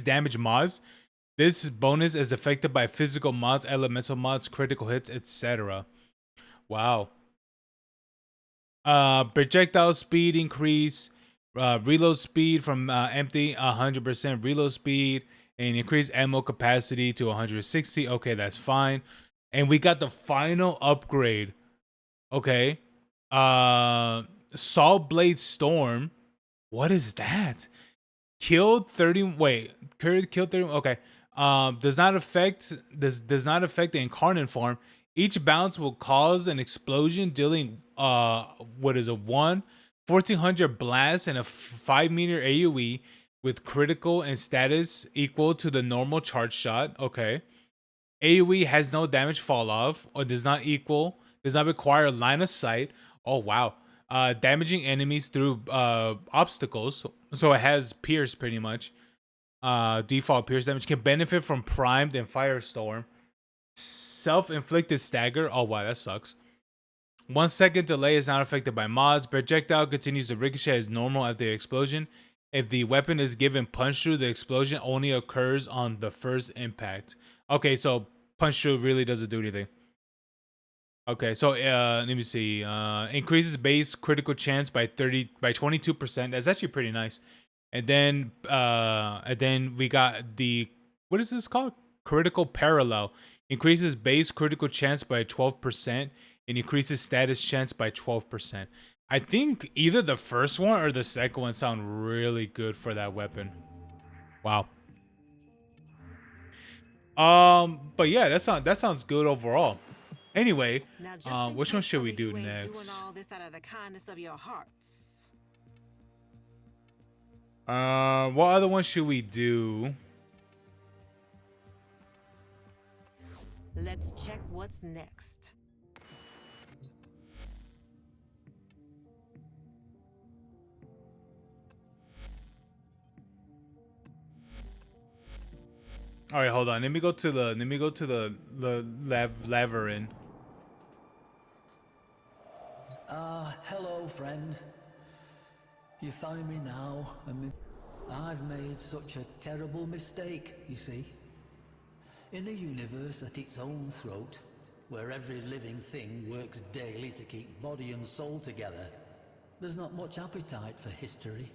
damage mods. This bonus is affected by physical mods, elemental mods, critical hits, etc. Wow. Projectile speed increase, reload speed from empty 100% reload speed, and increase ammo capacity to 160. Okay, that's fine. And we got the final upgrade. Okay. Salt Blade Storm. What is that? Killed 30. Wait, killed 30. Okay. Does not affect the incarnate form. Each bounce will cause an explosion, dealing what is a 1400 blast and a 5-meter AoE with critical and status equal to the normal charge shot. Okay. AoE has no damage fall off or does not require line of sight. Oh wow. Damaging enemies through obstacles. So it has pierce pretty much. Default pierce damage. Can benefit from primed and firestorm. Self-inflicted stagger. Oh wow, that sucks. 1 second delay is not affected by mods. Projectile continues to ricochet as normal after the explosion. If the weapon is given punch through, the explosion only occurs on the first impact. Okay, so punch through really doesn't do anything. Okay, so let me see. Increases base critical chance by 22%. That's actually pretty nice. And then we got the, what is this called? Critical parallel. Increases base critical chance by 12% and increases status chance by 12%. I think either the first one or the second one sound really good for that weapon. Wow. But yeah, that sounds good overall. Anyway, which one should we do next? Doing all this out of the kindness of your hearts. What other one should we do? Let's check what's next. All right, hold on. Let me go to the labyrinth. Hello, friend. You find me now. I've made such a terrible mistake, you see. In a universe at its own throat, where every living thing works daily to keep body and soul together, there's not much appetite for history.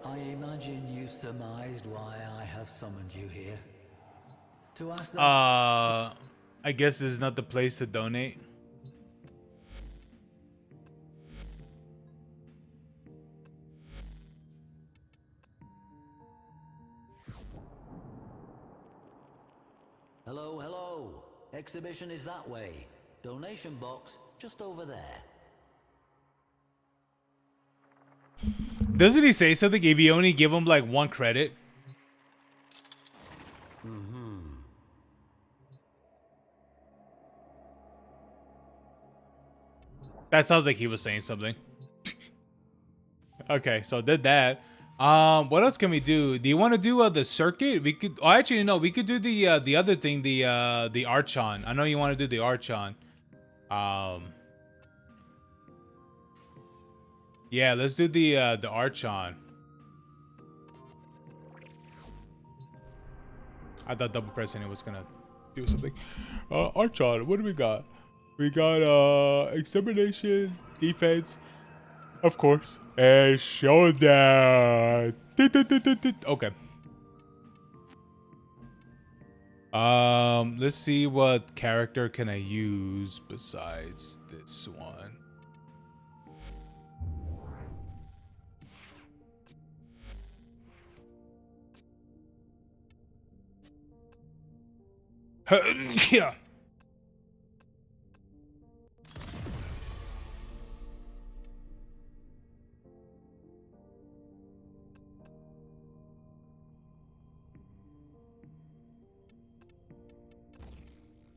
I imagine you surmised why I have summoned you here. To ask that... I guess this is not the place to donate. Hello, hello. Exhibition is that way. Donation box just over there. Doesn't he say something if you only give him like 1 credit? That sounds like he was saying something. Okay, so did that. What else can we do? Do you want to do the circuit? We could. Oh, actually, no. We could do the other thing, the Archon. I know you want to do the Archon. Yeah, let's do the Archon. I thought double pressing it was gonna do something. Archon, what do we got? We got extermination, defense, of course, and showdown. Okay. Let's see what character can I use besides this one. Yeah.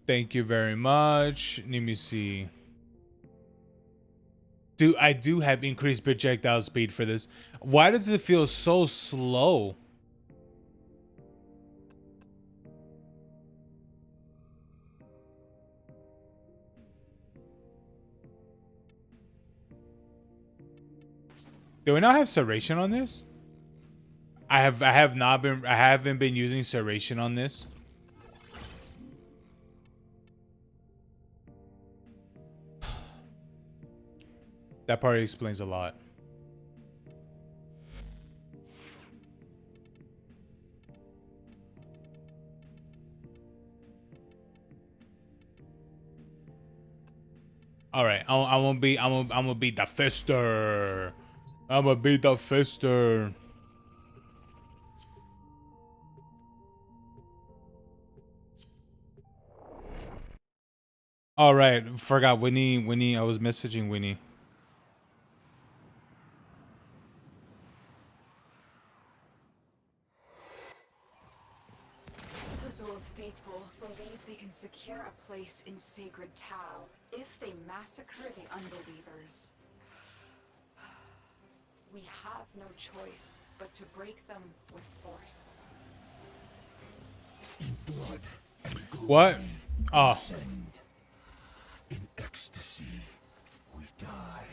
Thank you very much. Let me see. I do have increased projectile speed for this. Why does it feel so slow? Do we not have serration on this? I haven't been using serration on this. That part explains a lot. All right, I'm gonna beat the fister. I'm gonna beat the fister. All right, forgot Winnie. I was messaging Winnie. The Zul's faithful believe they can secure a place in Sacred Tau if they massacre the unbelievers. We have no choice but to break them with force. In blood and glory, What? Oh. we ascend. In ecstasy, we die.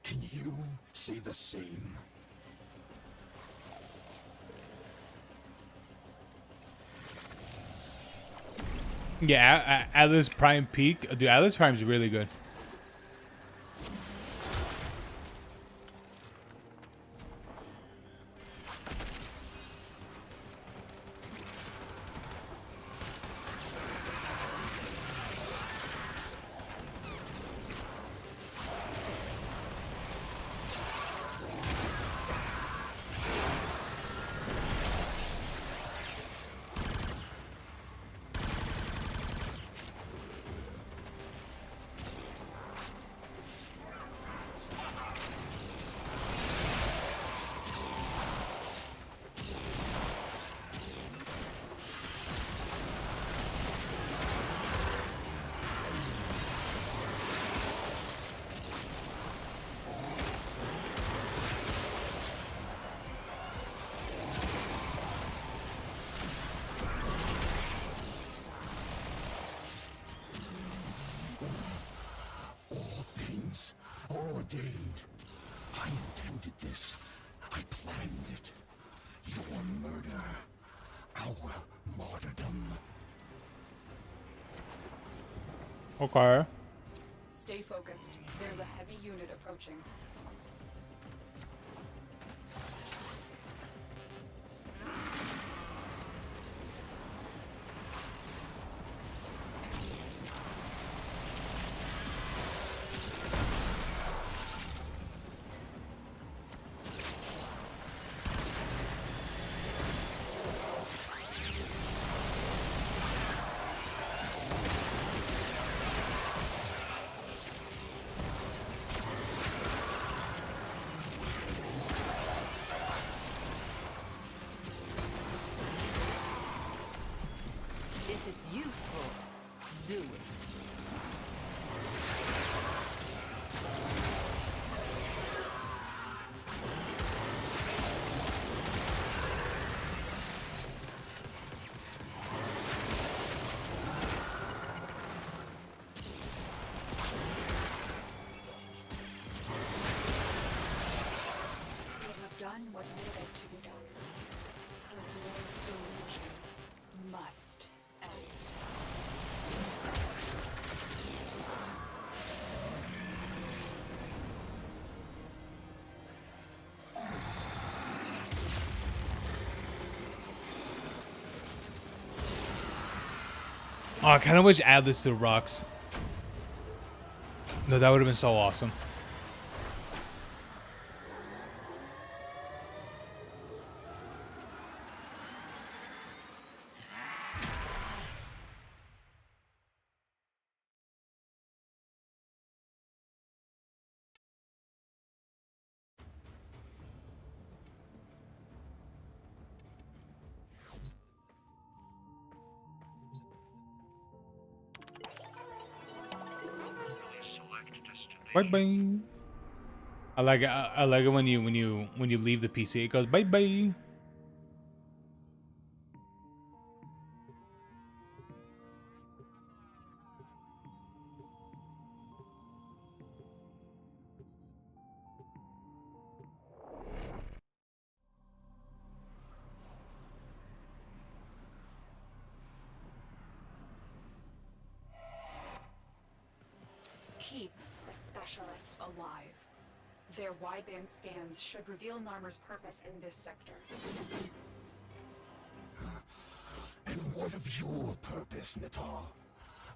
Can you say the same? Yeah, Atlas Prime peak. Dude, Atlas Prime's really good. Ordained. I intended this. I planned it. Your murder. Our martyrdom. Okay. Stay focused. There's a heavy unit approaching. If it's useful, do it. We have done what needed to be done. Azul's delusion must end. Oh, I kind of wish Atlas still rocks. No, that would have been so awesome. Bye bye. I like it. I like it when you leave the PC. It goes bye bye. Keep the specialist alive. Their wideband scans should reveal Narmer's purpose in this sector. And what of your purpose, Natal?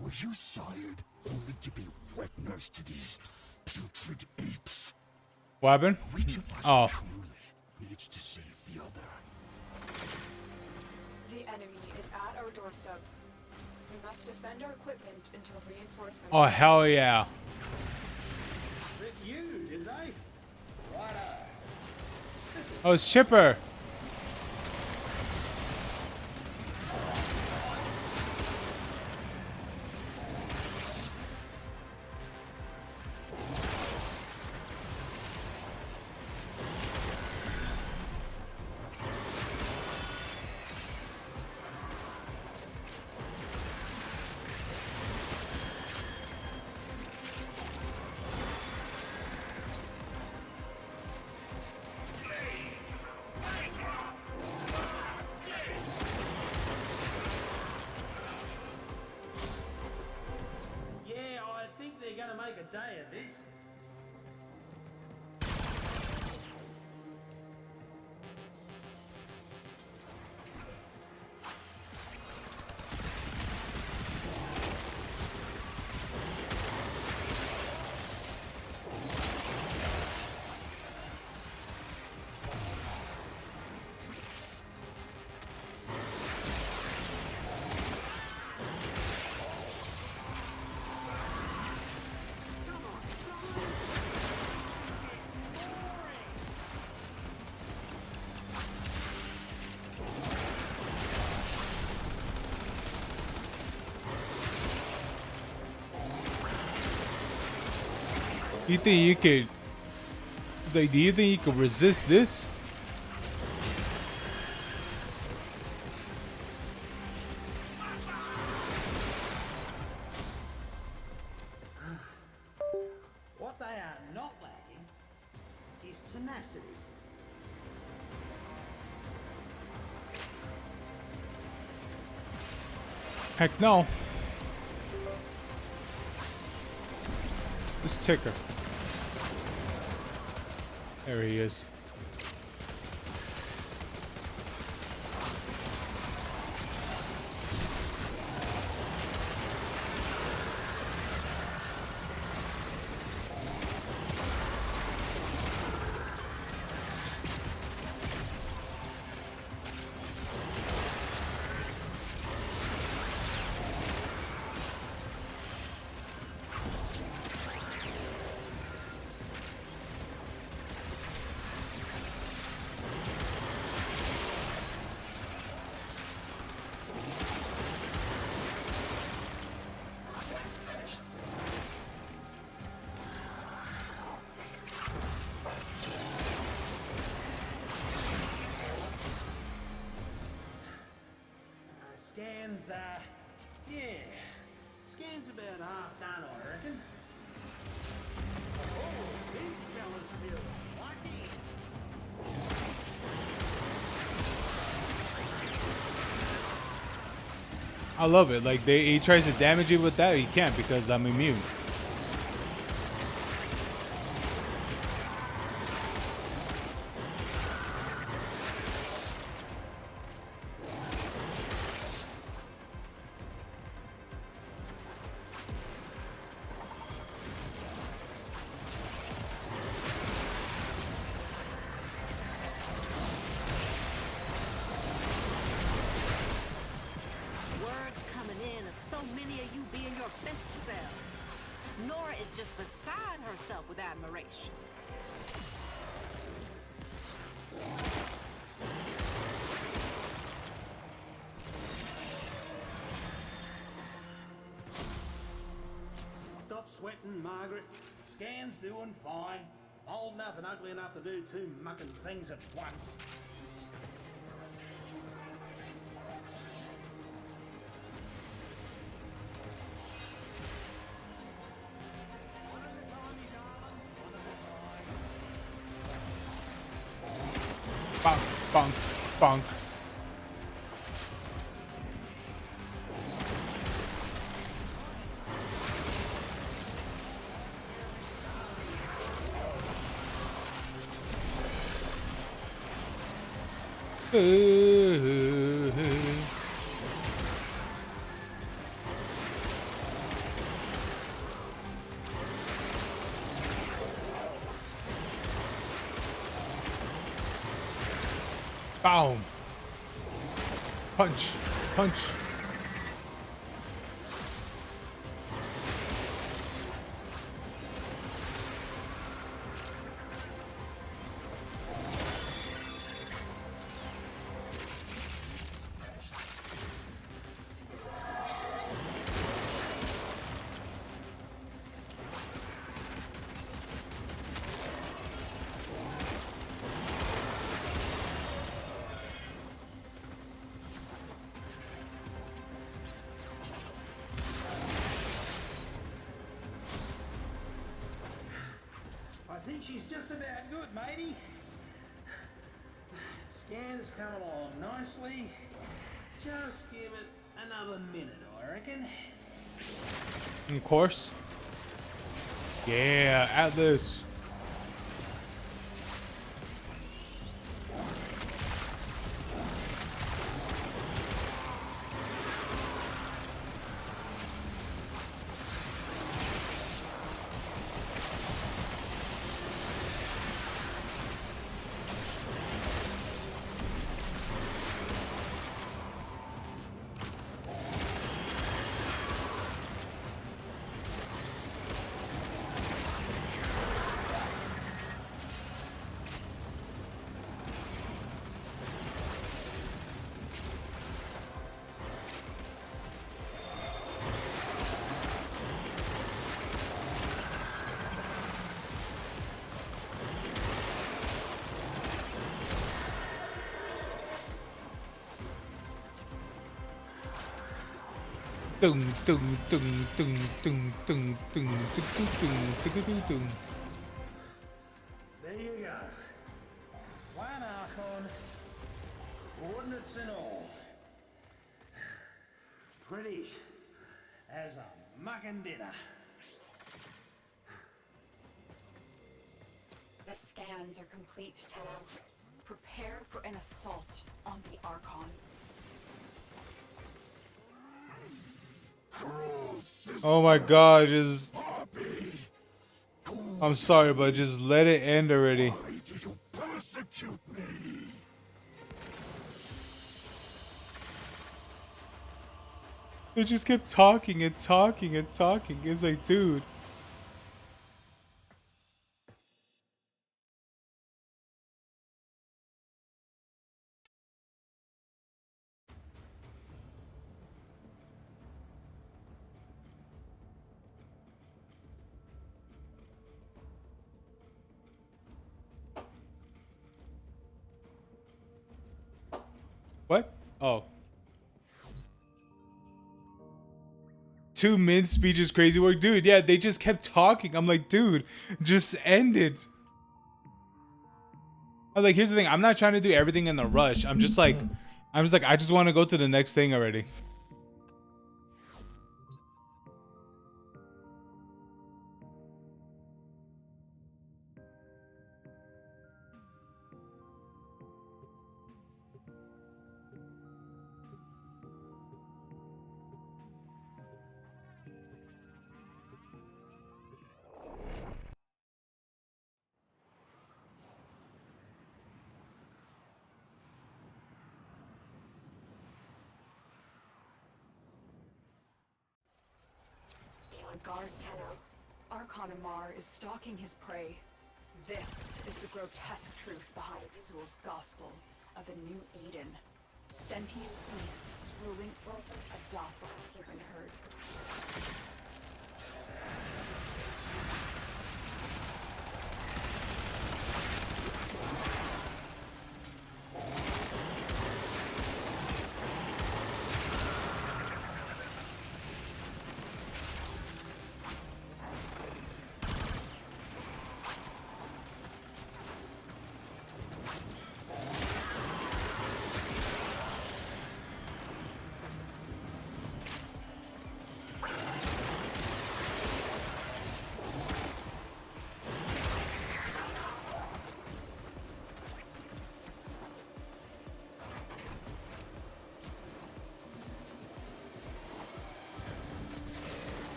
Were you sired only to be wet nurse to these putrid apes? What happened? Which of us Oh. truly needs to save the other? The enemy is at our doorstep. We must defend our equipment until reinforcements. Oh hell yeah. Was it you, did they? Righto. Oh, it's Chipper. Yeah, I think they're gonna make a day of this. You think you could? It's like, do you think you could resist this? What they are not lacking is tenacity. Heck no. This ticker. There he is. Scans, yeah. Scans about half done, I reckon. Oh, these fellas feel lucky. I love it. Like he tries to damage you with that, he can't because I'm immune. Words coming in of so many of you being your best selves. Nora is just beside herself with admiration. Stop sweating, Margaret. Scan's doing fine. Old enough and ugly enough to do two mucking things at once. Bonk, bonk, bonk. Boom. Punch, punch. I think she's just about good, matey. Scan's coming along nicely. Just give it another minute, I reckon. Of course. Yeah, Atlas. Dum dum dum dum dum dum dum dum dum. There you go. One Archon, coordinates and all. Pretty as a mucking dinner. The scans are complete, Tenno. Prepare for an assault on the Archon. Oh my god, just... I'm sorry, but just let it end already. Why do you persecute me? They just kept talking and talking and talking. It's like, dude. What? Oh. 2 mid speeches, crazy work. Dude, yeah, they just kept talking. I'm like, dude, just end it. I'm like, here's the thing. I'm not trying to do everything in a rush. I'm just like, I just want to go to the next thing already. Be on guard, Tenno. Archon Amar is stalking his prey. This is the grotesque truth behind Azul's gospel of a new Eden. Sentient beasts ruling over a docile human herd.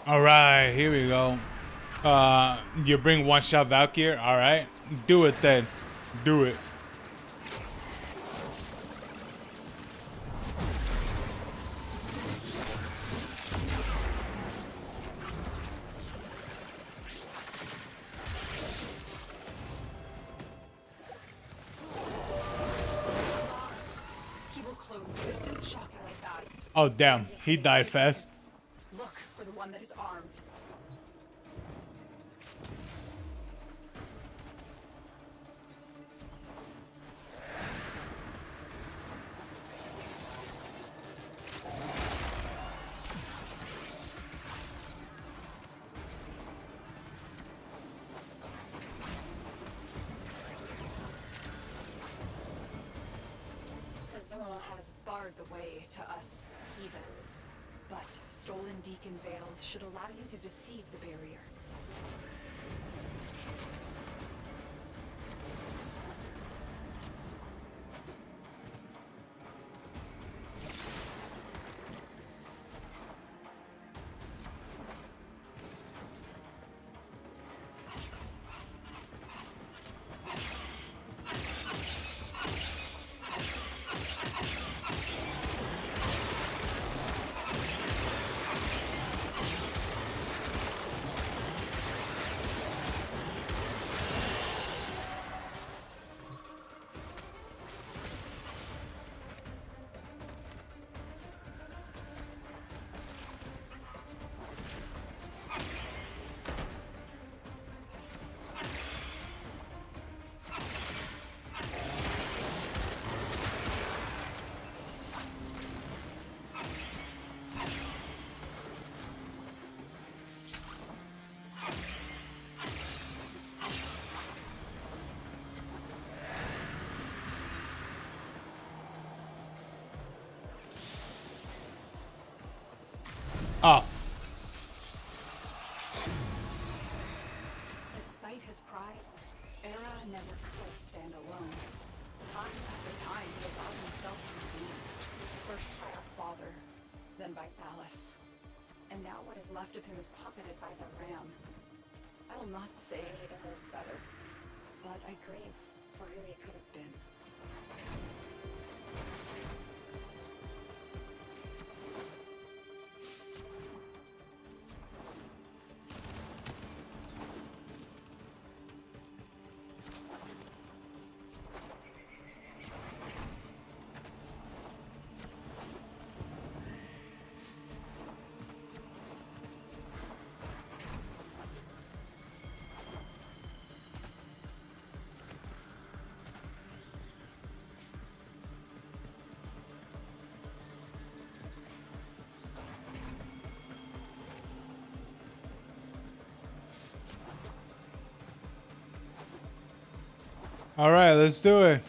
All right, here we go. You bring one shot Valkyrie. All right, do it then. Do it. He will close the distance shockingly fast. Oh damn, he died fast. Look for the one that is armed. Azul has barred the way to us heathens, but stolen deacon veils should allow you to deceive the barrier. Oh, Despite his pride, Era never could stand alone. Time after time, he allowed himself to be used. First by our father, then by Ballas. And now what is left of him is puppeted by the Ram. I will not say he deserved better, but I grieve for who he could have been. all right, let's do it.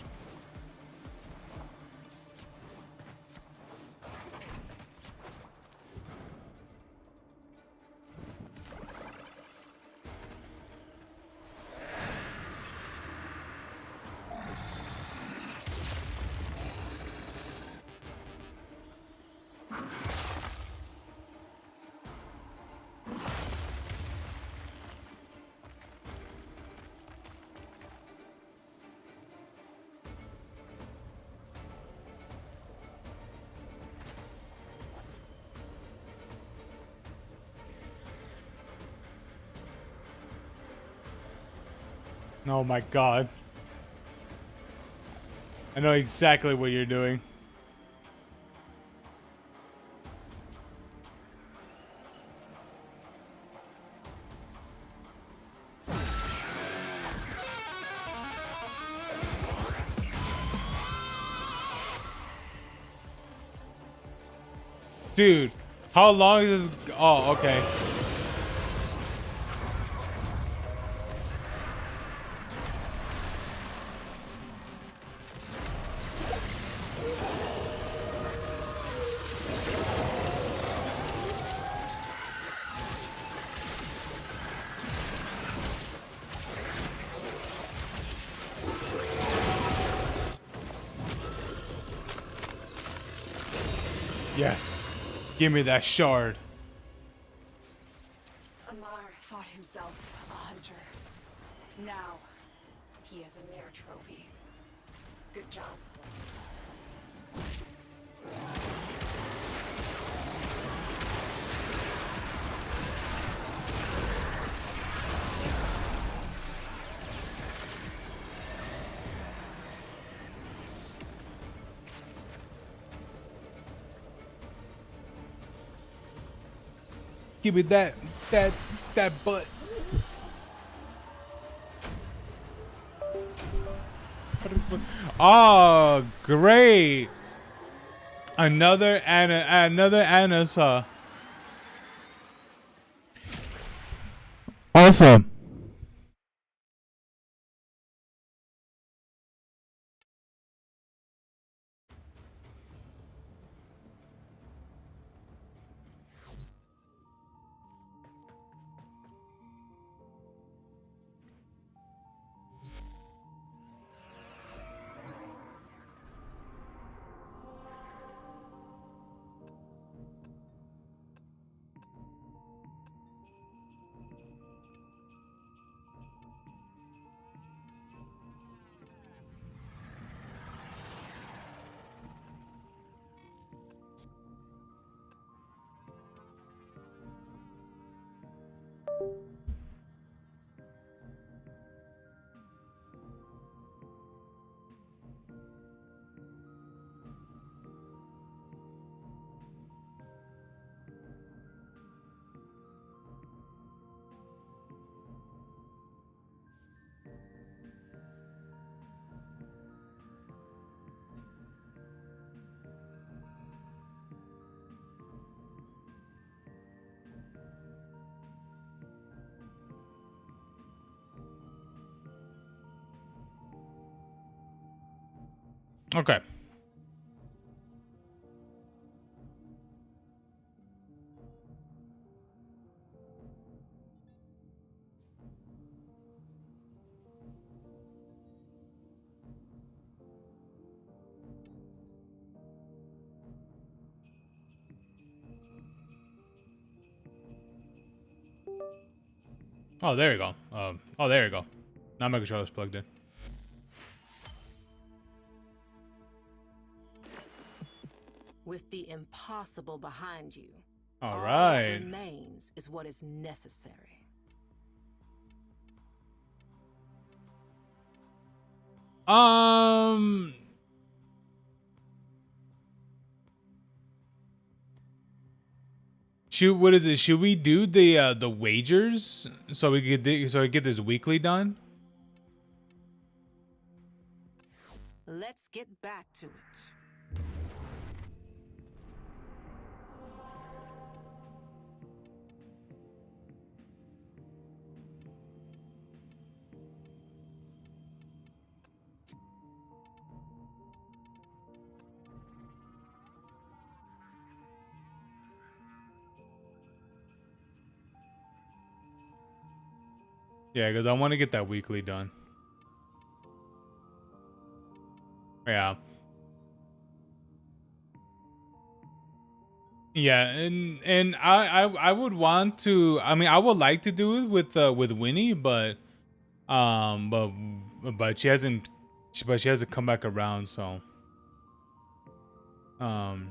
Oh my god. I know exactly what you're doing. Dude, how long is this? Oh, okay. Yes. Give me that shard. Now, he is a mere trophy. Good job. Give me that butt. Oh, great! Another Anasa. Awesome. Okay. Oh, there you go. Oh, there you go. Now my controller's plugged in. With the impossible behind you, All all right. that remains is what is necessary. Shoot, what is it? Should we do the wagers so we get this weekly done? Let's get back to it. Yeah, because I want to get that weekly done. Yeah. Yeah, and I would want to. I mean, I would like to do it with Winnie, but she hasn't, she hasn't come back around. So um,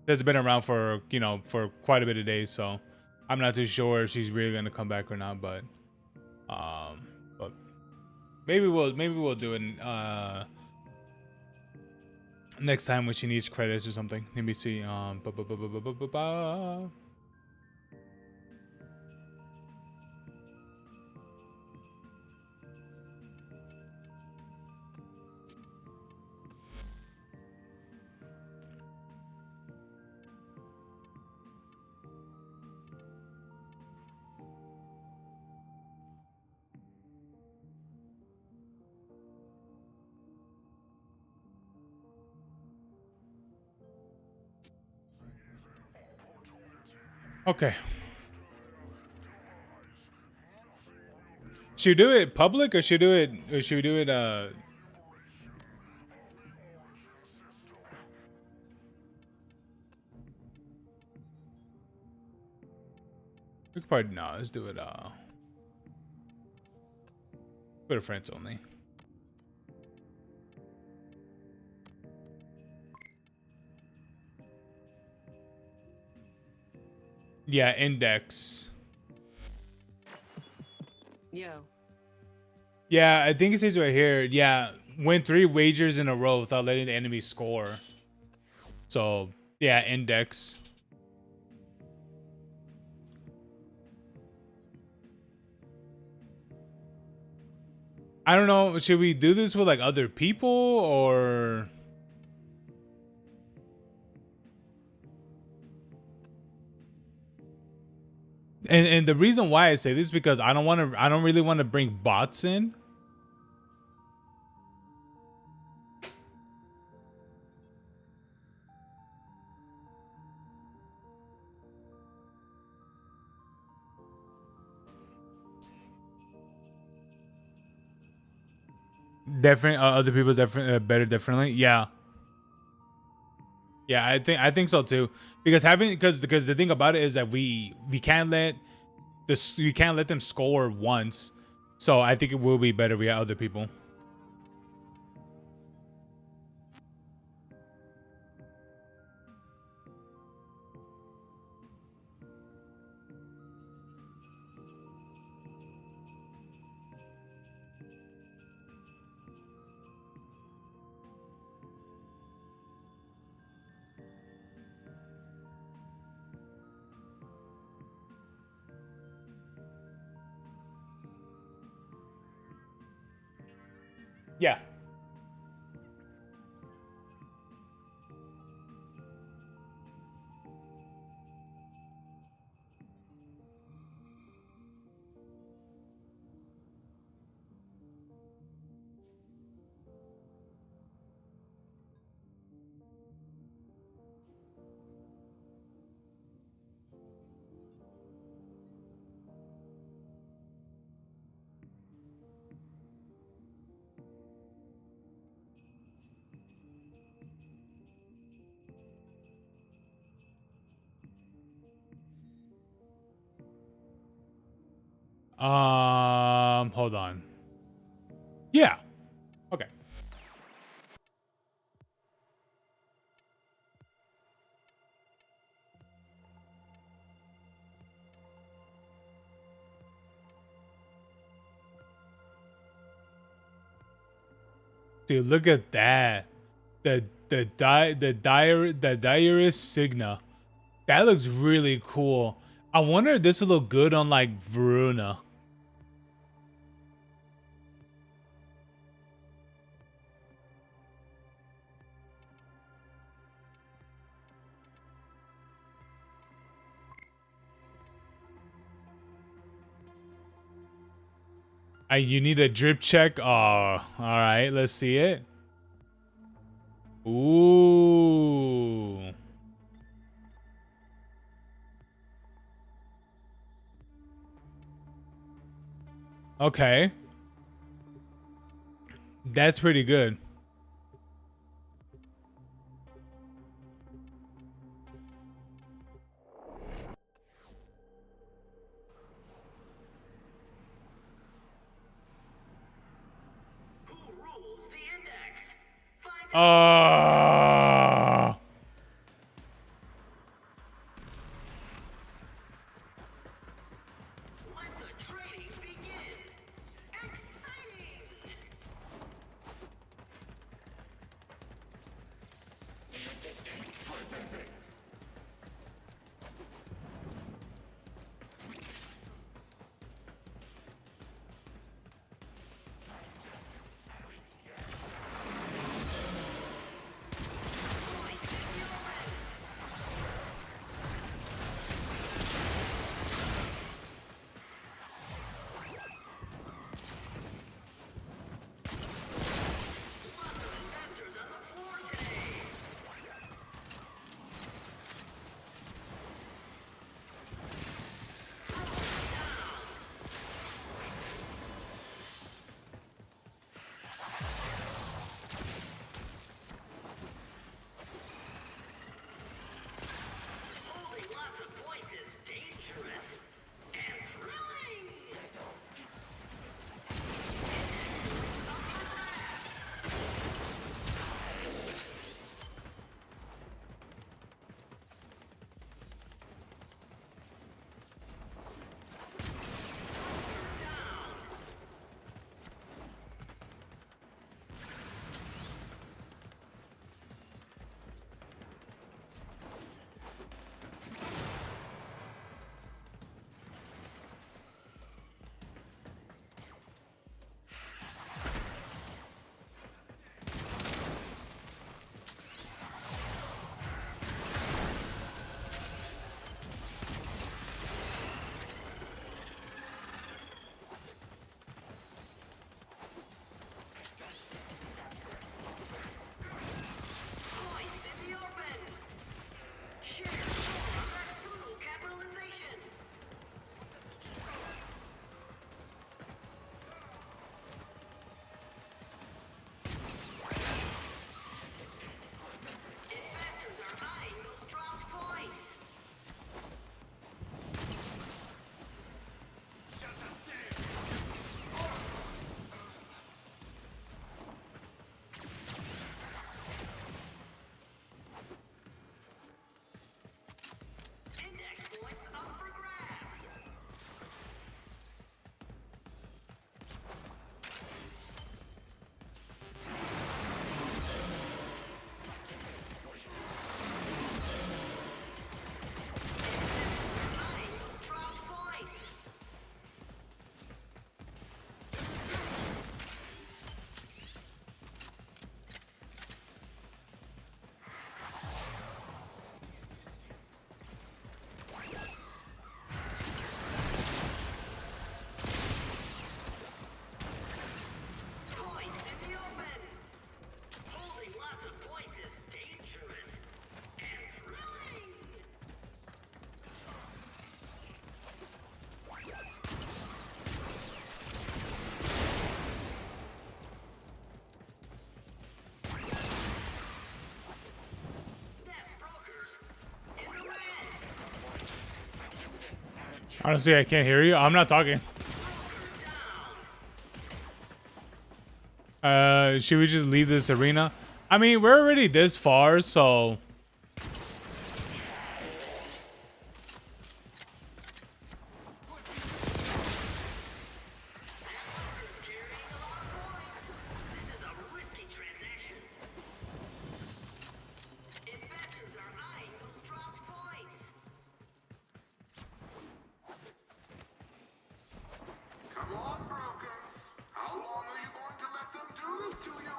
she has been around for for quite a bit of days. So I'm not too sure if she's really gonna come back or not. But maybe we'll do it next time when she needs credits or something. Let me see. Okay. Should we do it public or should we do it we could probably no, let's do it Go to friends only. Yeah, index. Yo. Yeah, I think it says right here. Yeah, win 3 wagers in a row without letting the enemy score. So, yeah, index. I don't know. Should we do this with like other people or? And the reason why I say this is because I don't really want to bring bots in. Different other people's different better differently. Yeah. Yeah, I think so too. Because because the thing about it is that we can't let we can't let them score once. So I think it will be better if we have other people. Yeah. Hold on. Yeah. Okay. Dude, look at that. The Diarist Signa. That looks really cool. I wonder if this will look good on like Veruna. You need a drip check. Oh, all right. Let's see it. Ooh. Okay. That's pretty good. Uh Honestly, I can't hear you. I'm not talking. Should we just leave this arena? I mean, we're already this far, so... Come on, brokers. How long are you going to let them do this to you?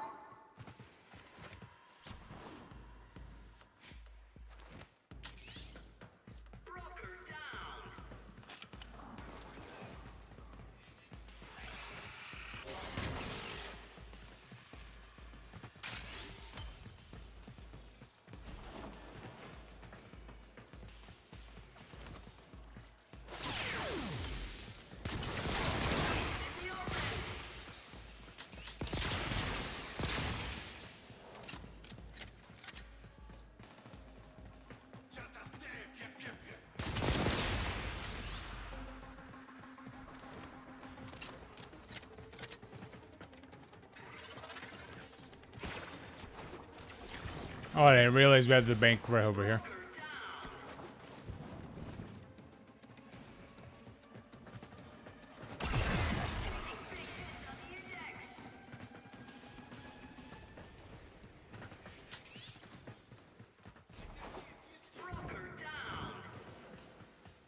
Oh, I didn't realize we had the bank right over here.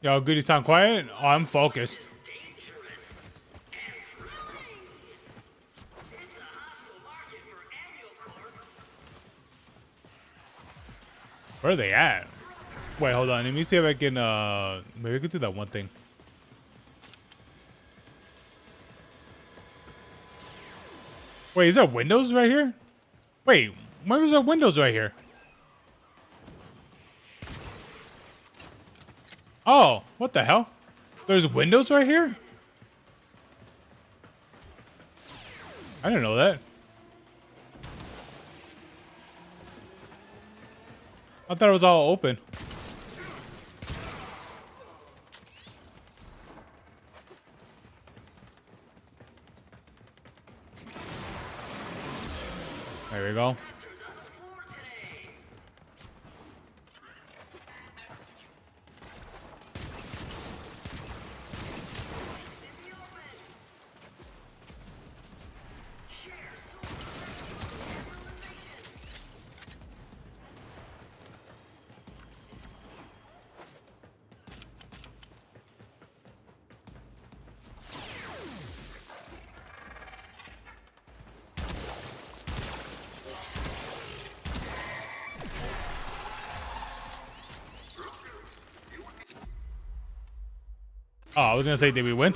Yo, good, you sound quiet? Oh, I'm focused. Where are they at? Wait, hold on. Let me see if I can, maybe I can do that one thing. Wait, is there windows right here? Wait, where is there windows right here? Oh, what the hell? There's windows right here? I didn't know that. I thought it was all open. There we go. Oh, I was gonna say, did we win?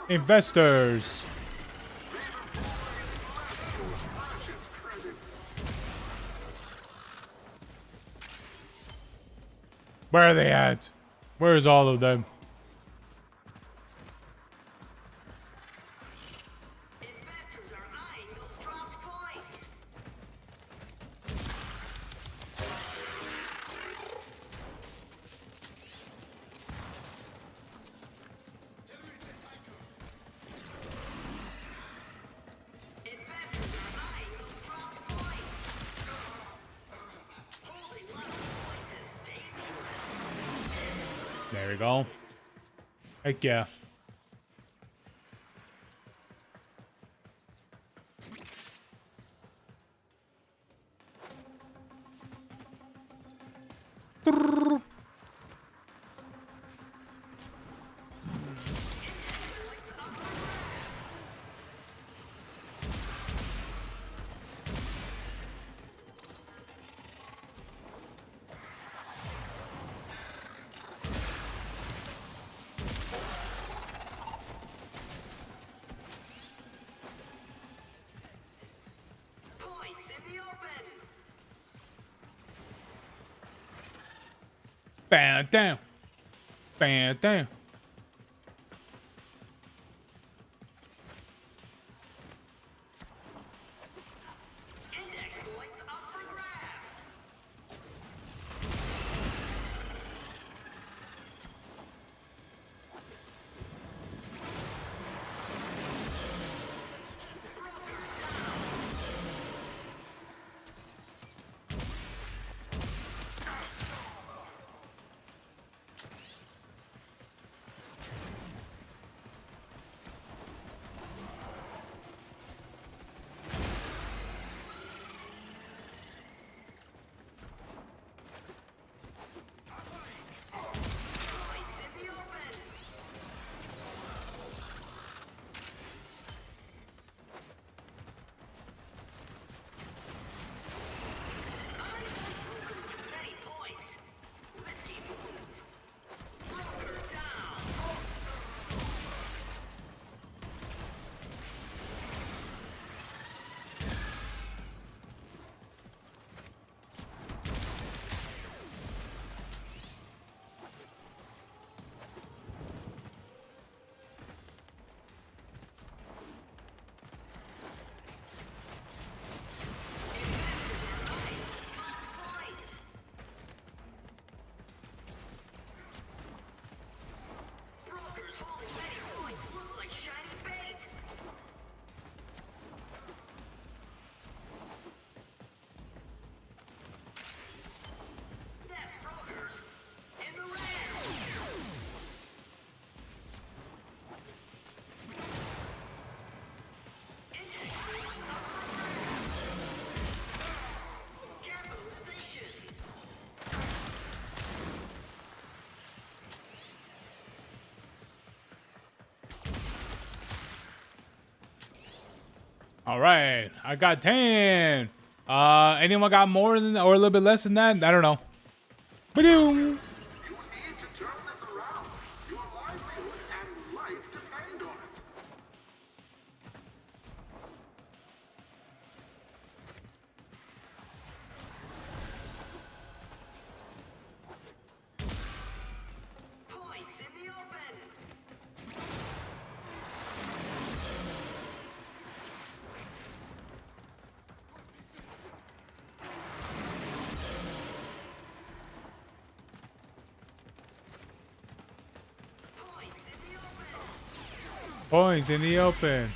Investors. Where are they at? Where's all of them? There we go. Heck yeah. Bam, down. Bam, down. All right, I got 10. Anyone got more than or a little bit less than that? I don't know. Ba-doom. Points in the open.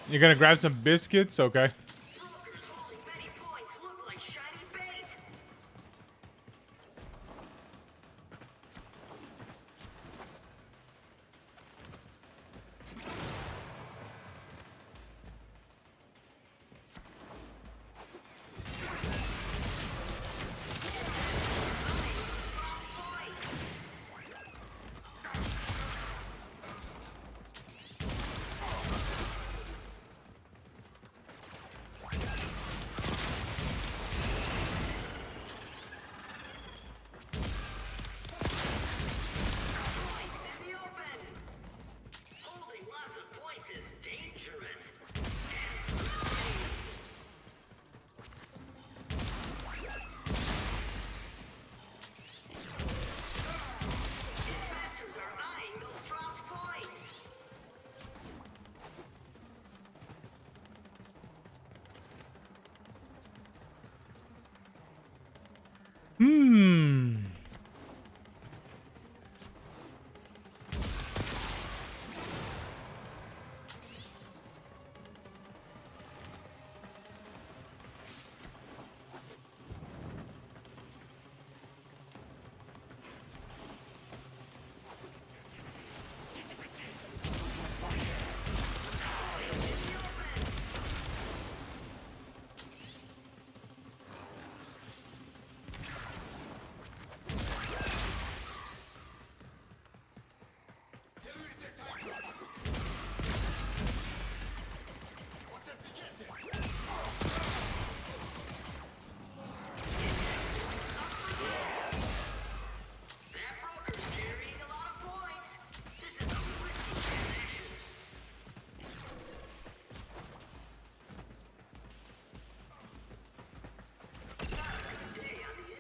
You're gonna grab some biscuits? Okay.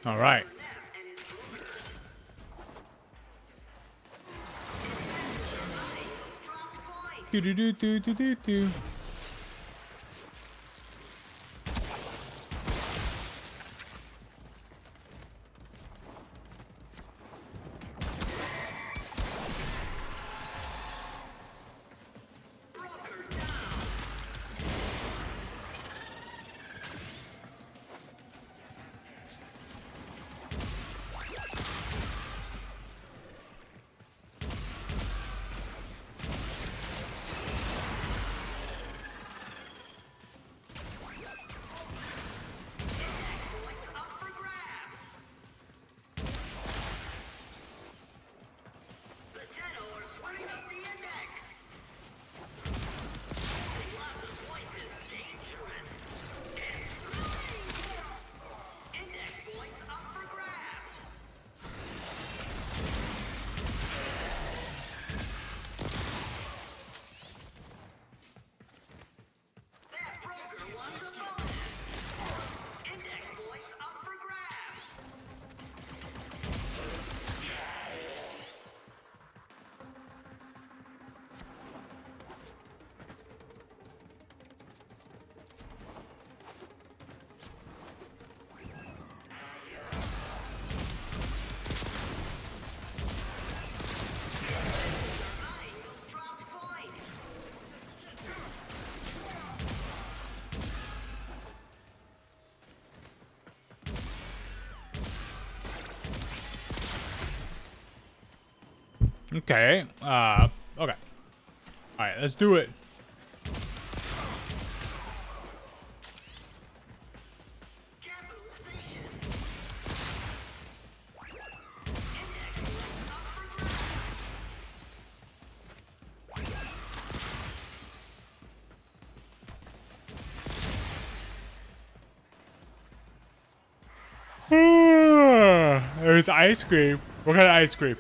All right. Do do do do do do do. Okay. Okay. All right. Let's do it. There's ice cream. What kind of ice cream?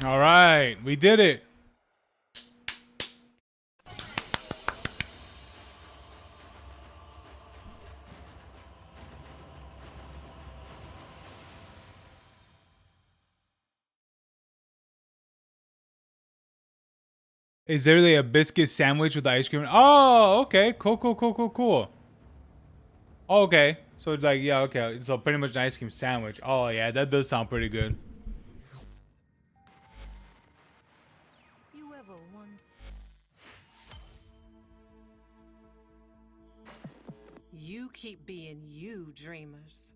All right, we did it. Is there really a biscuit sandwich with ice cream? Oh, okay. Cool, cool, cool, cool, cool. Okay. So like, yeah, okay. So pretty much an ice cream sandwich. Oh yeah, that does sound pretty good. You ever won? You keep being you, dreamers.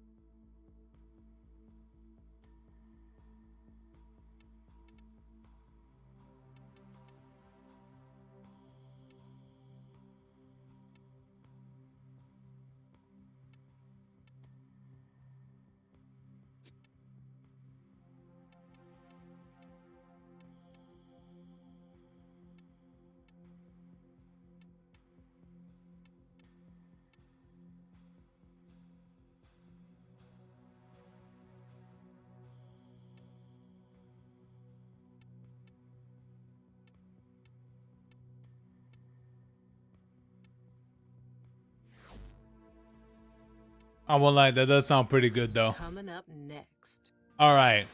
I won't lie, that does sound pretty good though. Coming up next. All right.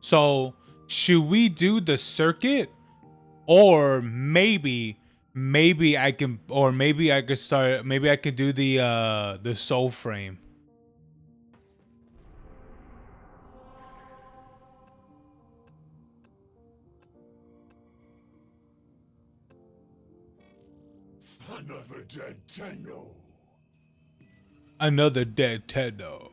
So should we do the circuit, or maybe maybe I could start, maybe I could do the Soulframe. Another dead Tenno. Another dead Tenno.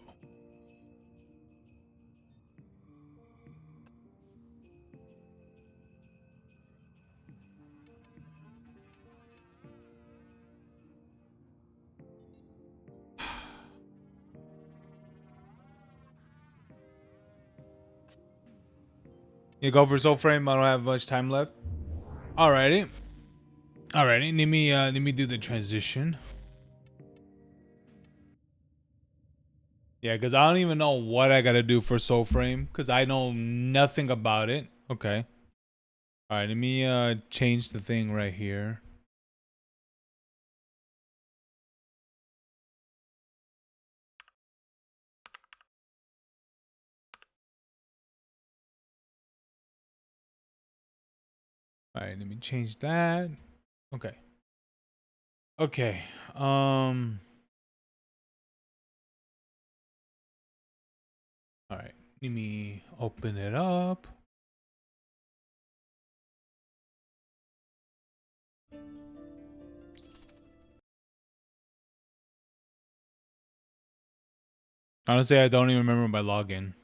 You go for Soulframe. I don't have much time left. Alrighty. Alrighty. Let me do the transition. Yeah, because I don't even know what I gotta do for Soulframe, because I know nothing about it. Okay. Alright, let me change the thing right here. Alright, let me change that. Okay. Okay. Alright. Let me open it up. Honestly, I don't even remember my login.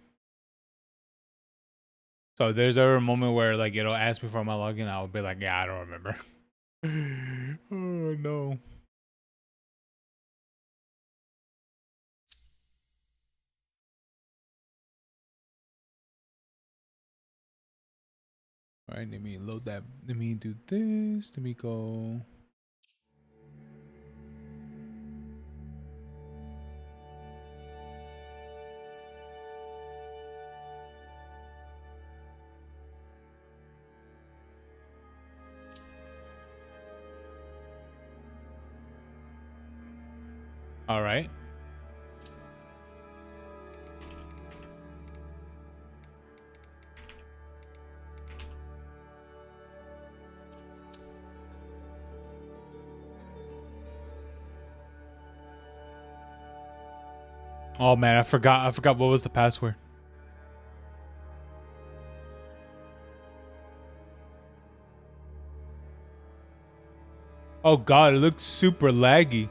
So if there's ever a moment where like it'll ask me for my login, I'll be like, yeah, I don't remember. Oh no. All right, let me load that. Let me do this. Let me go. All right. Oh man, I forgot. I forgot what was the password. Oh god, it looks super laggy.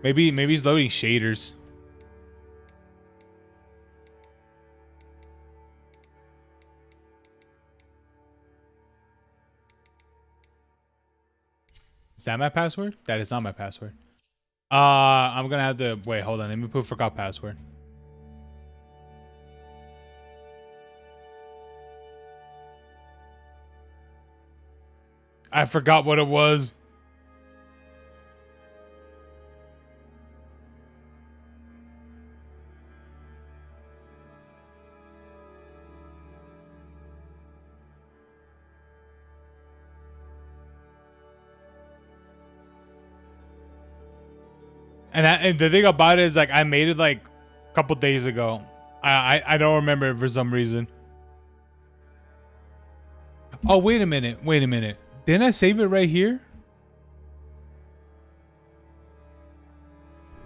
Maybe he's loading shaders. Is that my password? That is not my password. I'm gonna have to wait. Hold on. Let me put forgot password. I forgot what it was. And the thing about it is, like, I made it like a couple days ago. I don't remember it for some reason. Oh, wait a minute. Wait a minute. Didn't I save it right here?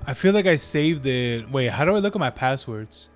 I feel like I saved it. Wait, how do I look at my passwords?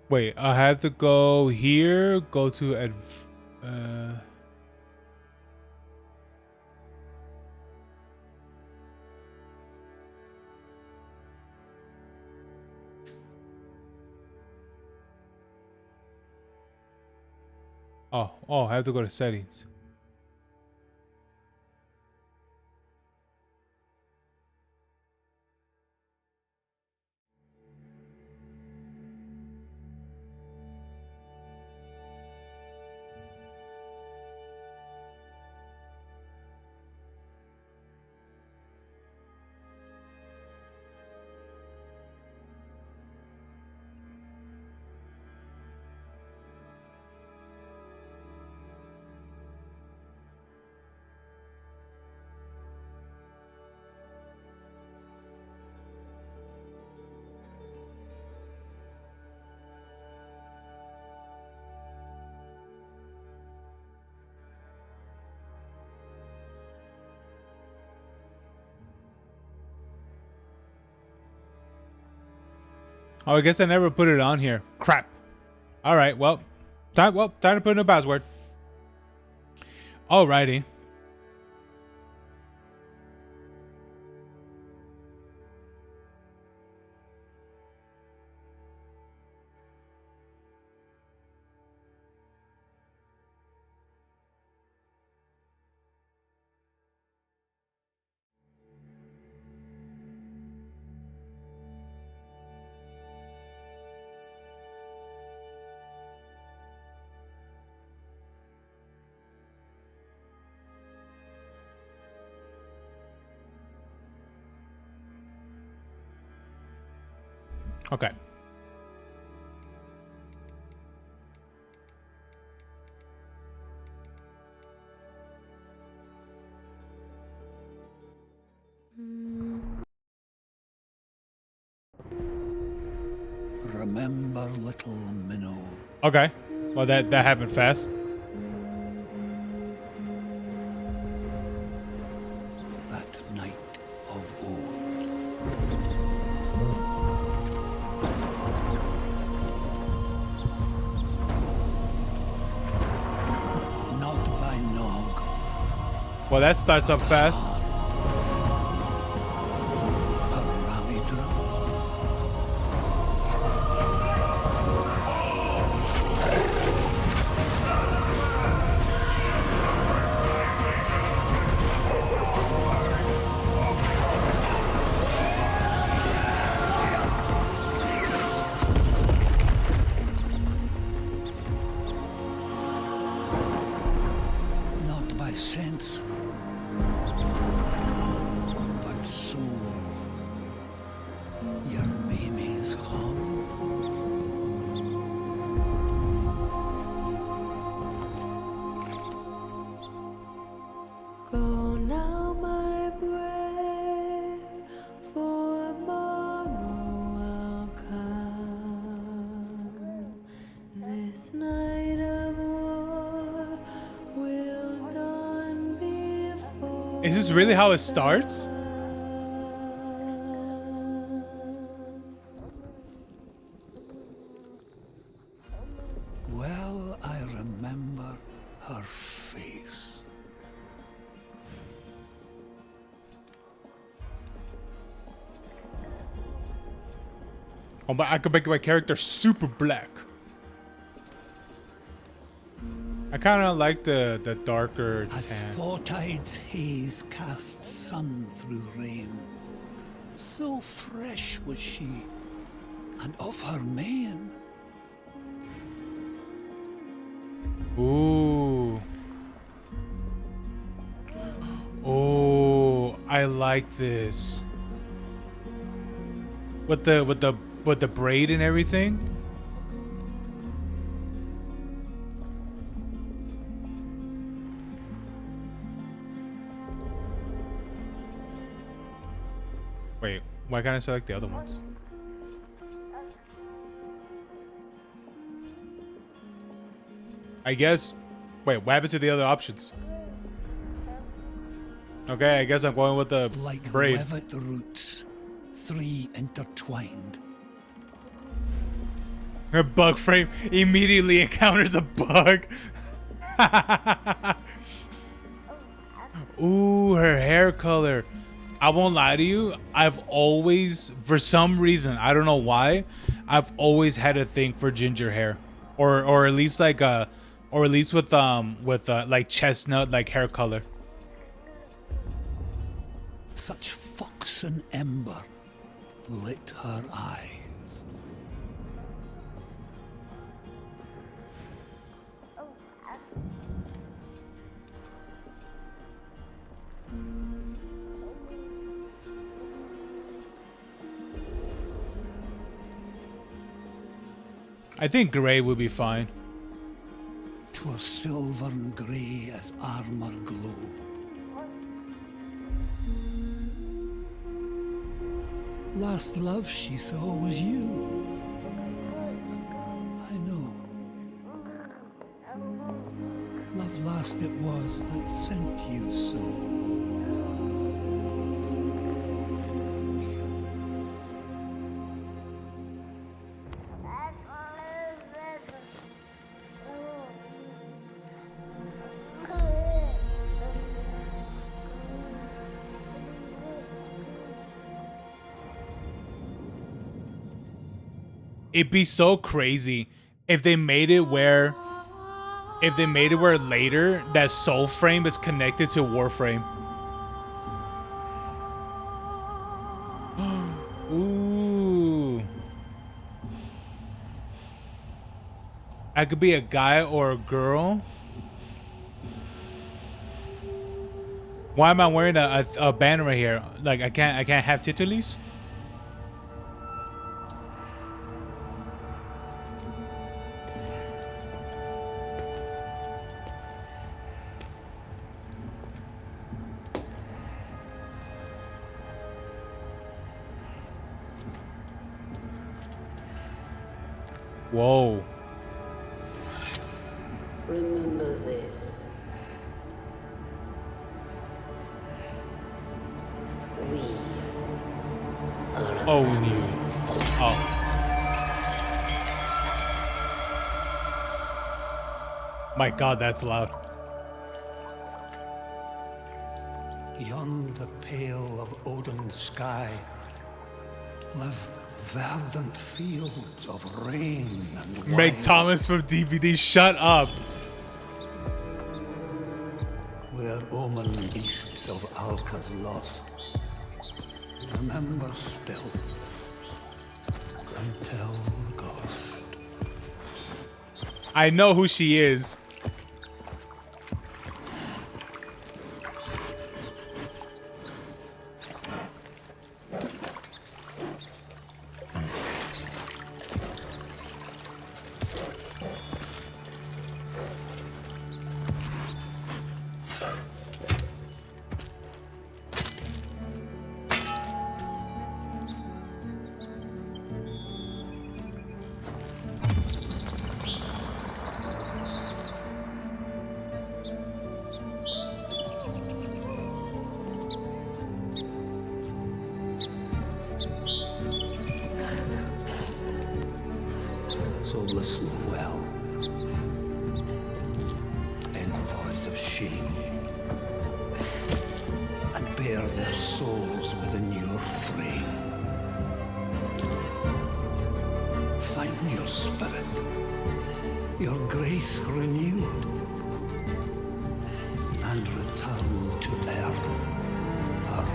Wait, I have to go here. Go to oh, I have to go to settings. Oh, I guess I never put it on here. Crap. All right. Well, time to put in a password. Alrighty. Okay. Remember little Minnow. Okay. Well, that happened fast. That night of old. Not by Nog. Well, that starts up fast. A rally drum. Not by sense, but soul. Your Mimi's hum. Go now, my brave, for tomorrow will come. This night of war will dawn before. Is this really how it starts? Well, I remember her face. Oh, but I could make my character super black. I kind of like the darker As tan. Fortide's haze cast sun through rain, so fresh was she, and of her mane. Ooh. Oh, I like this. With the braid and everything. Wait, why can't I select the other ones? I guess. Wait, what happened to the other options? Okay, I guess I'm going with the Like braid. rivet roots, three intertwined. Her bug frame immediately encounters a bug. Ooh, her hair color. I won't lie to you. I've always, for some reason, I don't know why, I've always had a thing for ginger hair, or at least like or at least with like chestnut like hair color. Such foxen ember lit her eyes. I think gray would be fine. 'Twas silver and grey as armor glow. Last love she saw was you. I know. Love last it was that sent you so. It'd be so crazy if they made it where later that Soulframe is connected to Warframe. Ooh. I could be a guy or a girl. Why am I wearing a band right here? Like I can't have titties? Whoa. Remember this. We are a family. Oh. My God, that's loud. Beyond the pale of Odin's sky live verdant fields of rain and wine. Meg Thomas from DVD, shut up. Where omen beasts of Alka's lost remember still and tell the ghost. I know who she is. So listen well, envoys of shame, and bear their souls within your frame. Find your spirit, your grace renewed, and return to earth her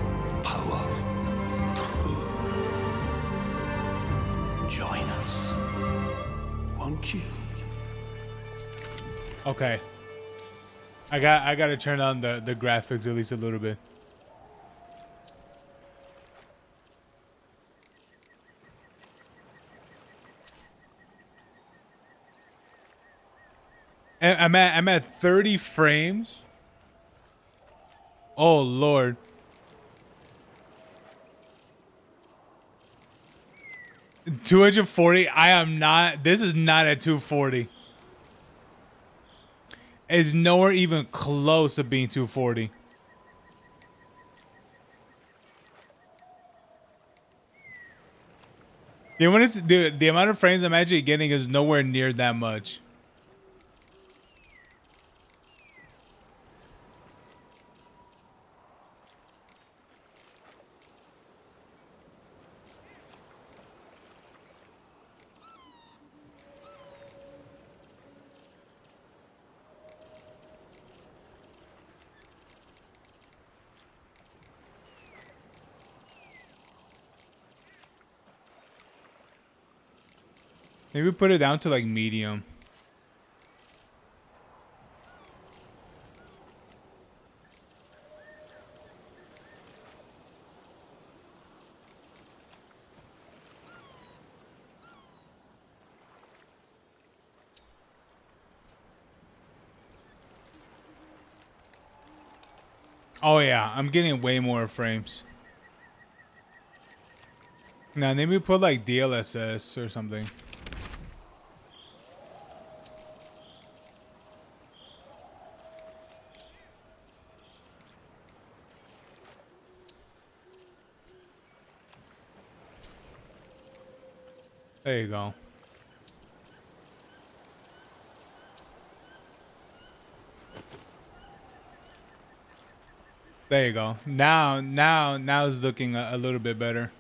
power true. Join us. Won't you? Okay. I gotta turn on the graphics at least a little bit. And I'm at 30 frames. Oh Lord. $240. I am not. This is not at 240. It's nowhere even close to being 240. The amount of, the amount of frames I'm actually getting is nowhere near that much. Maybe put it down to like medium. Oh yeah, I'm getting way more frames. Now maybe put like DLSS or something. There you go. There you go. Now it's looking a little bit better.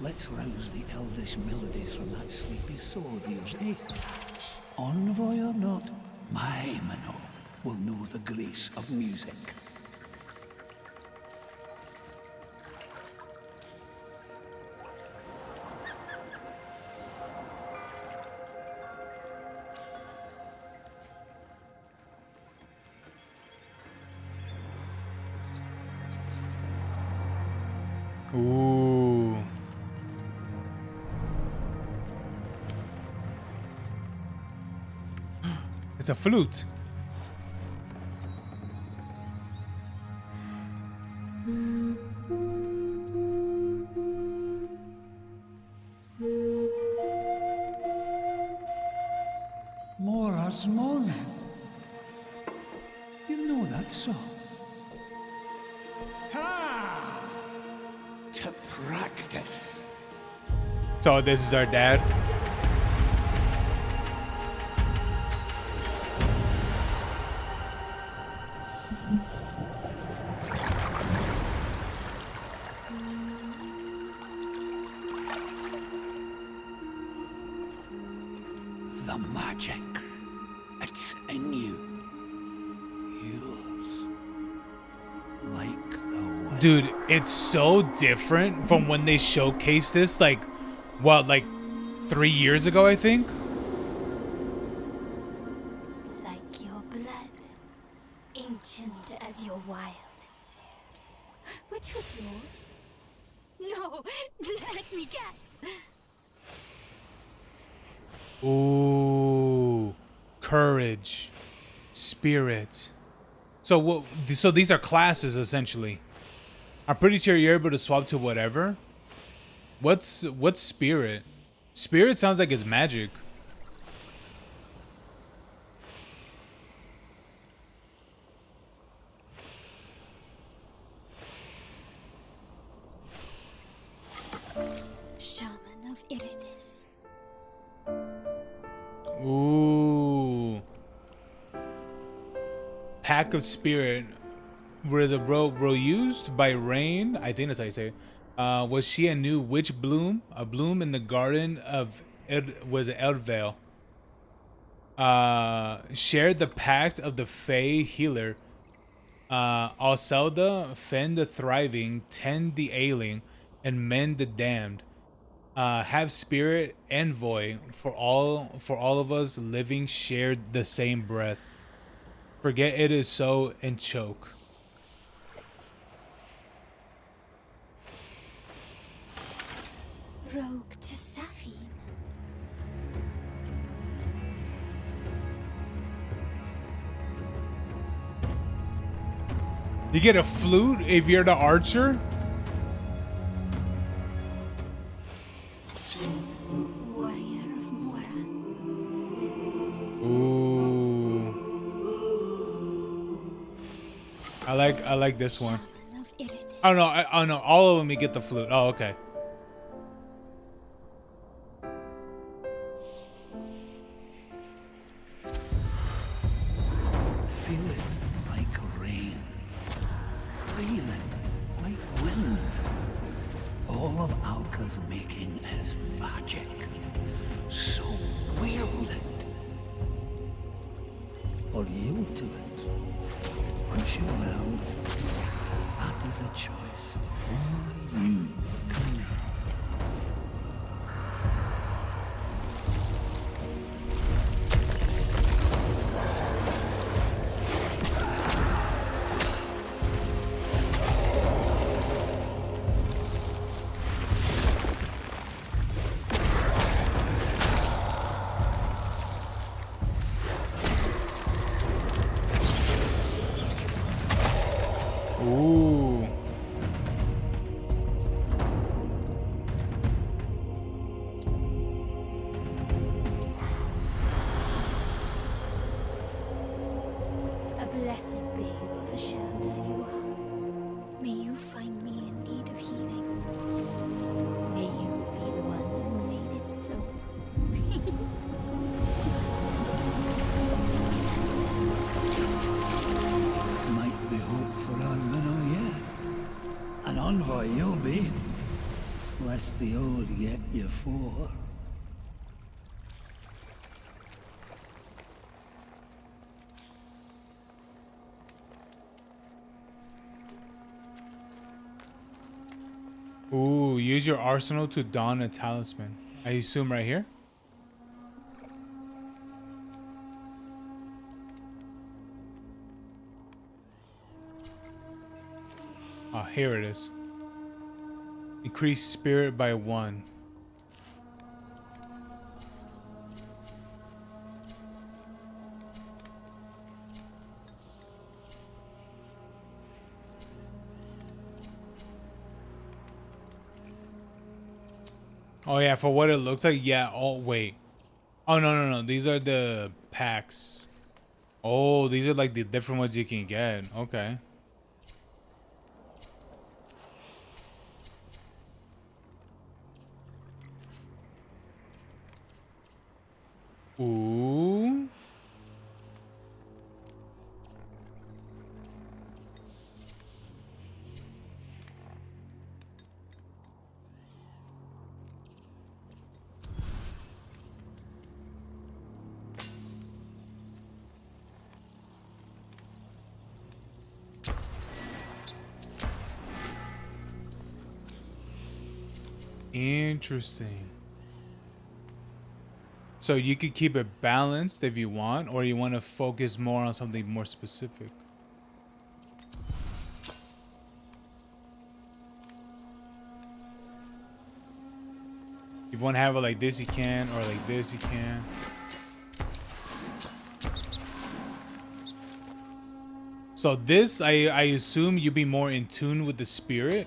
Let's rouse the elvish melodies from that sleepy soul of yours, eh? Envoy or not, my Minot will know the grace of music. Ooh. It's a flute. Mora's Morning. You know that song. Ha! To practice. So this is our dad. The magic. It's in you. Yours. Like the wind. Dude, it's so different from when they showcased this, like, what, like 3 years ago, I think? Like your blood, ancient as your wild. Which was yours? No, let me guess. Ooh, courage, spirit. So what? So these are classes essentially. I'm pretty sure you're able to swap to whatever. What's spirit? Spirit sounds like it's magic. Shaman of Iridis. Ooh. Pack of Spirit. Was a bro used by Rain? I think that's how you say it. Was she a new witch bloom? A bloom in the garden of was it Eldvale? Shared the pact of the Fey healer. Alcelda, fend the thriving, tend the ailing, and mend the damned. Have spirit envoy for all of us living shared the same breath. Forget it is so and choke. Rogue to Safine. You get a flute if you're the archer? Warrior of Mora. Ooh. I like this one. Shaman of Iridice. Oh no, oh no, all of them you get the flute. Oh, okay. Feel it like rain. Breathe it like wind. All of Alka's making is magic. So wield it. Or yield to it. Once you learn, that is a choice only you can make. Ooh. A blessed babe of a shelter you are. May you find me in need of healing. May you be the one who made it so. Might be hope for our minnow yet. An envoy you'll be. Lest the old get you for. Ooh, use your arsenal to don a talisman. I assume right here? Oh, here it is. Increase spirit by 1. Oh yeah, for what it looks like, yeah. Oh wait. Oh no. These are the packs. Oh, these are like the different ones you can get. Okay. Ooh. Interesting. So you could keep it balanced if you want, or you want to focus more on something more specific. If you want to have it like this, you can, or like this, you can. So this, I assume you'd be more in tune with the spirit.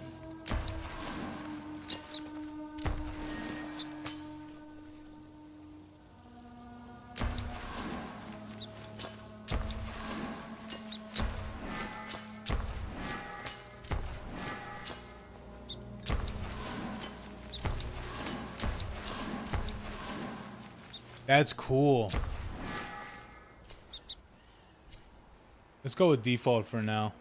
That's cool. Let's go with default for now.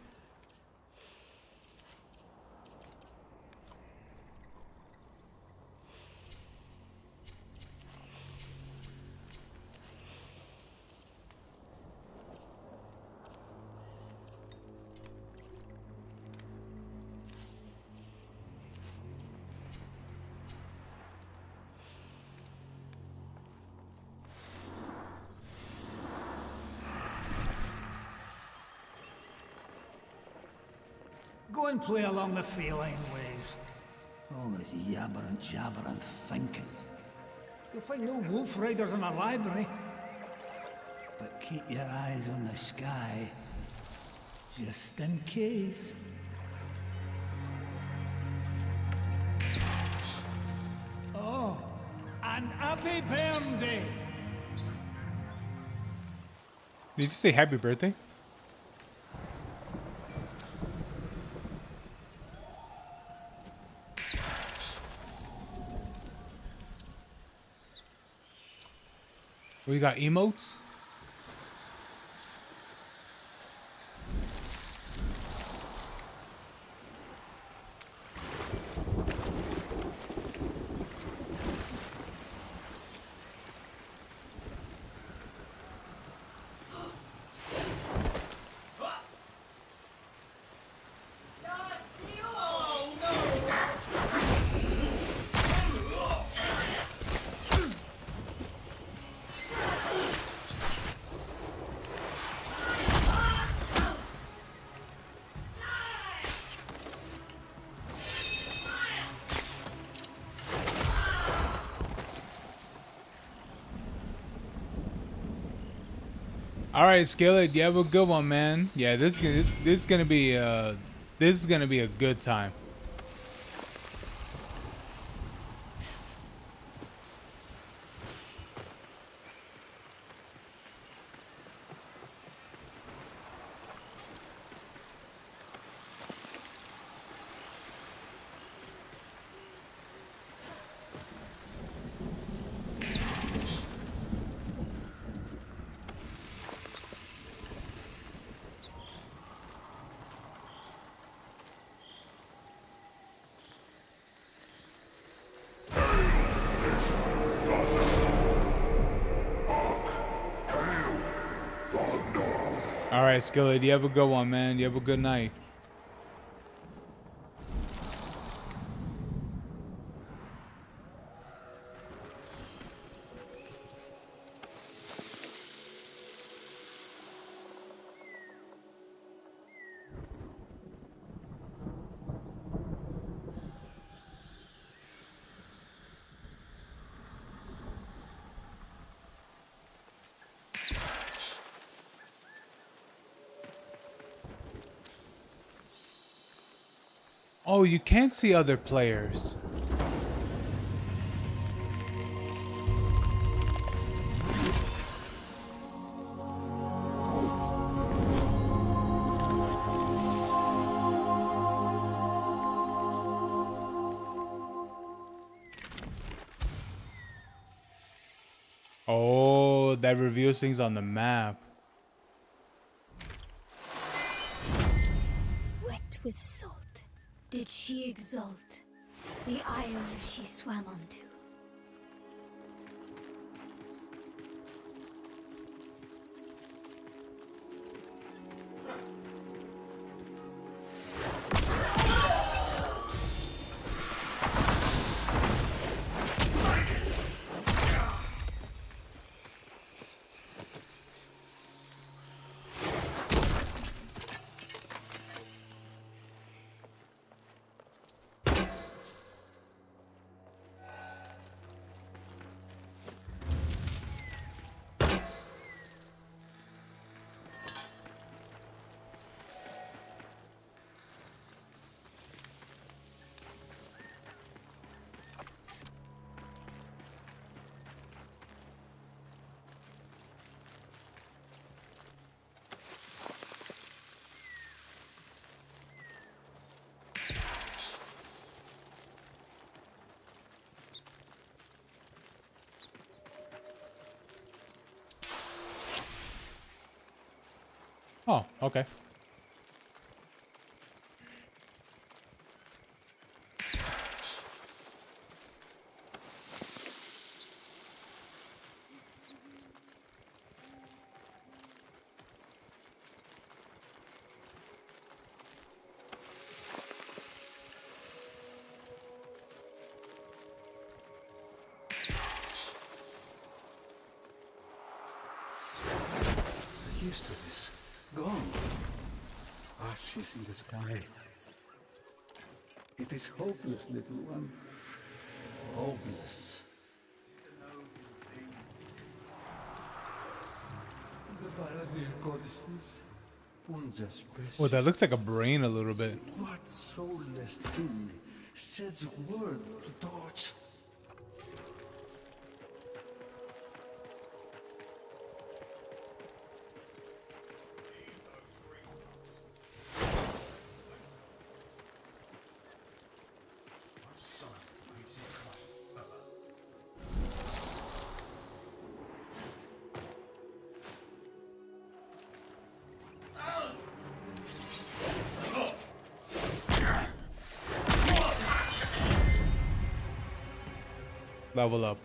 Go and play along the feline ways. All this yabbering, jabbering thinking. You'll find no wolf riders in a library. But keep your eyes on the sky. just in case. Oh, and happy birthday! Did you say happy birthday? We got emotes. All right, Skillet, you have a good one, man. Yeah, this is gonna be a good time. All right, Skillet, you have a good one, man. You have a good night. Oh, you can't see other players. Oh, that reveals things on the map. Wet with salt, did she exult the isle she swam onto? Oh, okay. Used to this. Gone. Ashes in the sky. It is hopeless, little one. Hopeless. The Faraday goddesses Oh, that looks like a brain a little bit. What soulless thing says a word to torch? Level up.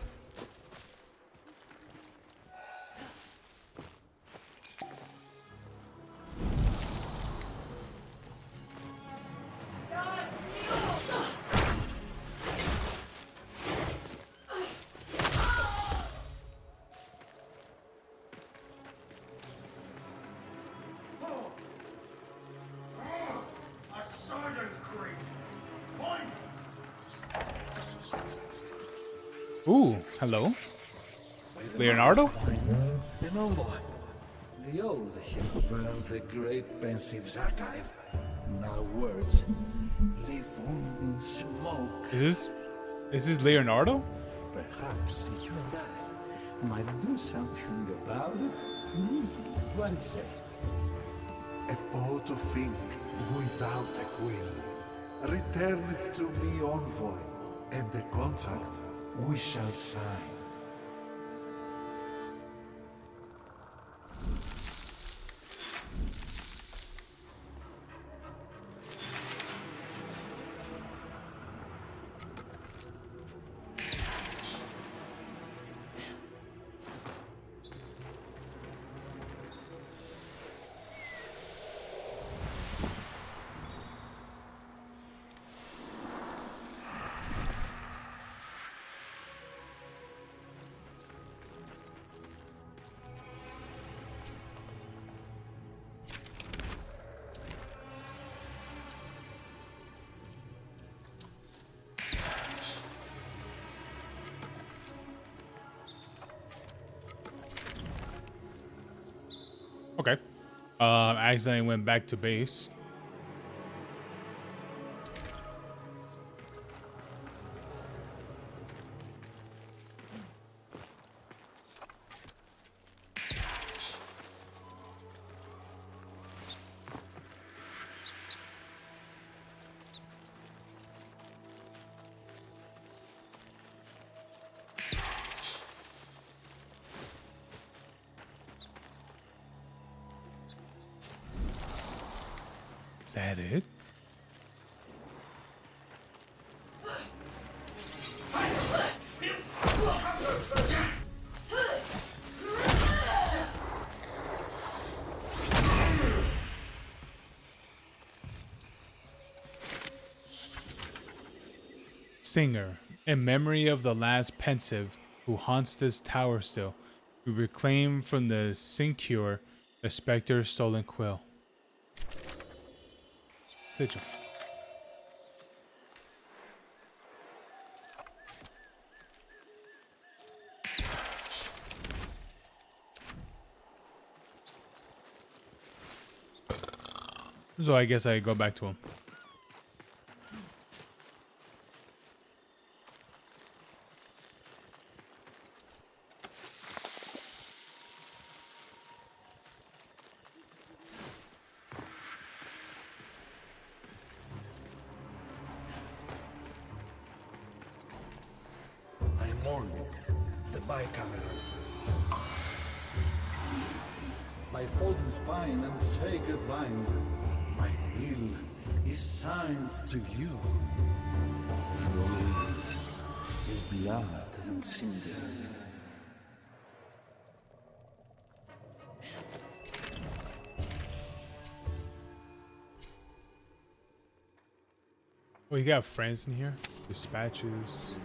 Ooh, hello. Leonardo? An envoy. The old ship burned the great pensive's archive. Now words live on in smoke. Is this Leonardo? Perhaps you and I might do something about it. What do you say? A pot of ink without a quill. Return it to me, envoy, and the contract we shall sign. Okay. I accidentally went back to base. Is that it? Singer, in memory of the last pensive who haunts this tower still, we reclaim from the Sincure the specter's stolen quill. Sigil. So I guess I go back to him. I'm mourning the bicameral. My folded spine and sacred bind. My will is signed to you. Your lips is blood and cinder. Oh, you got friends in here? Dispatches.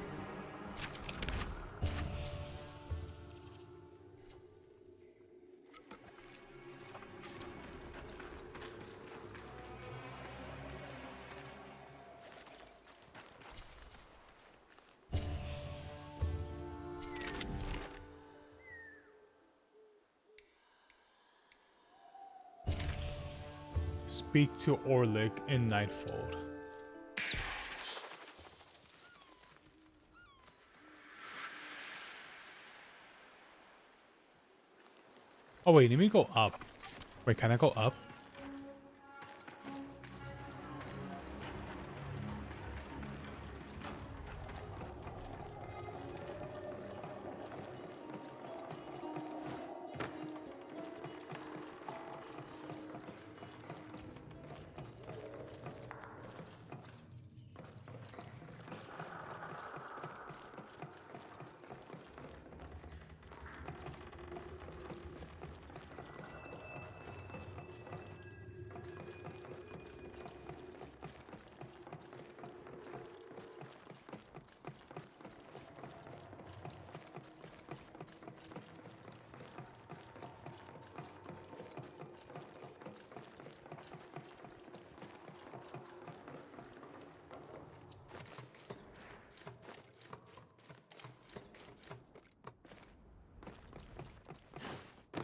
Speak to Orlick in Nightfold. Oh wait, let me go up. Wait, can I go up?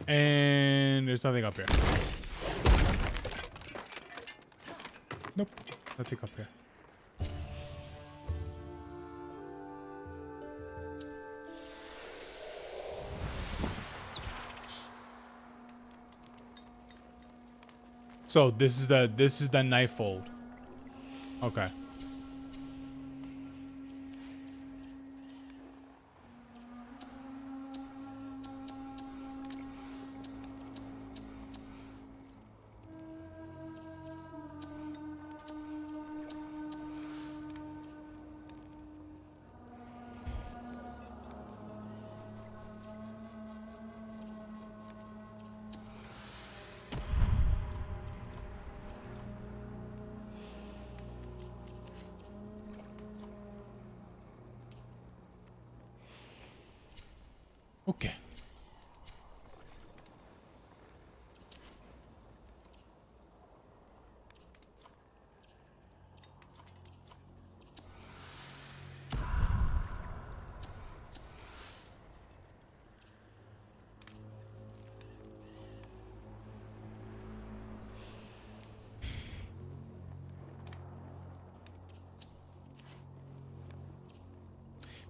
And there's nothing up here. Nope, nothing up here. So this is the Nightfold. Okay. Okay.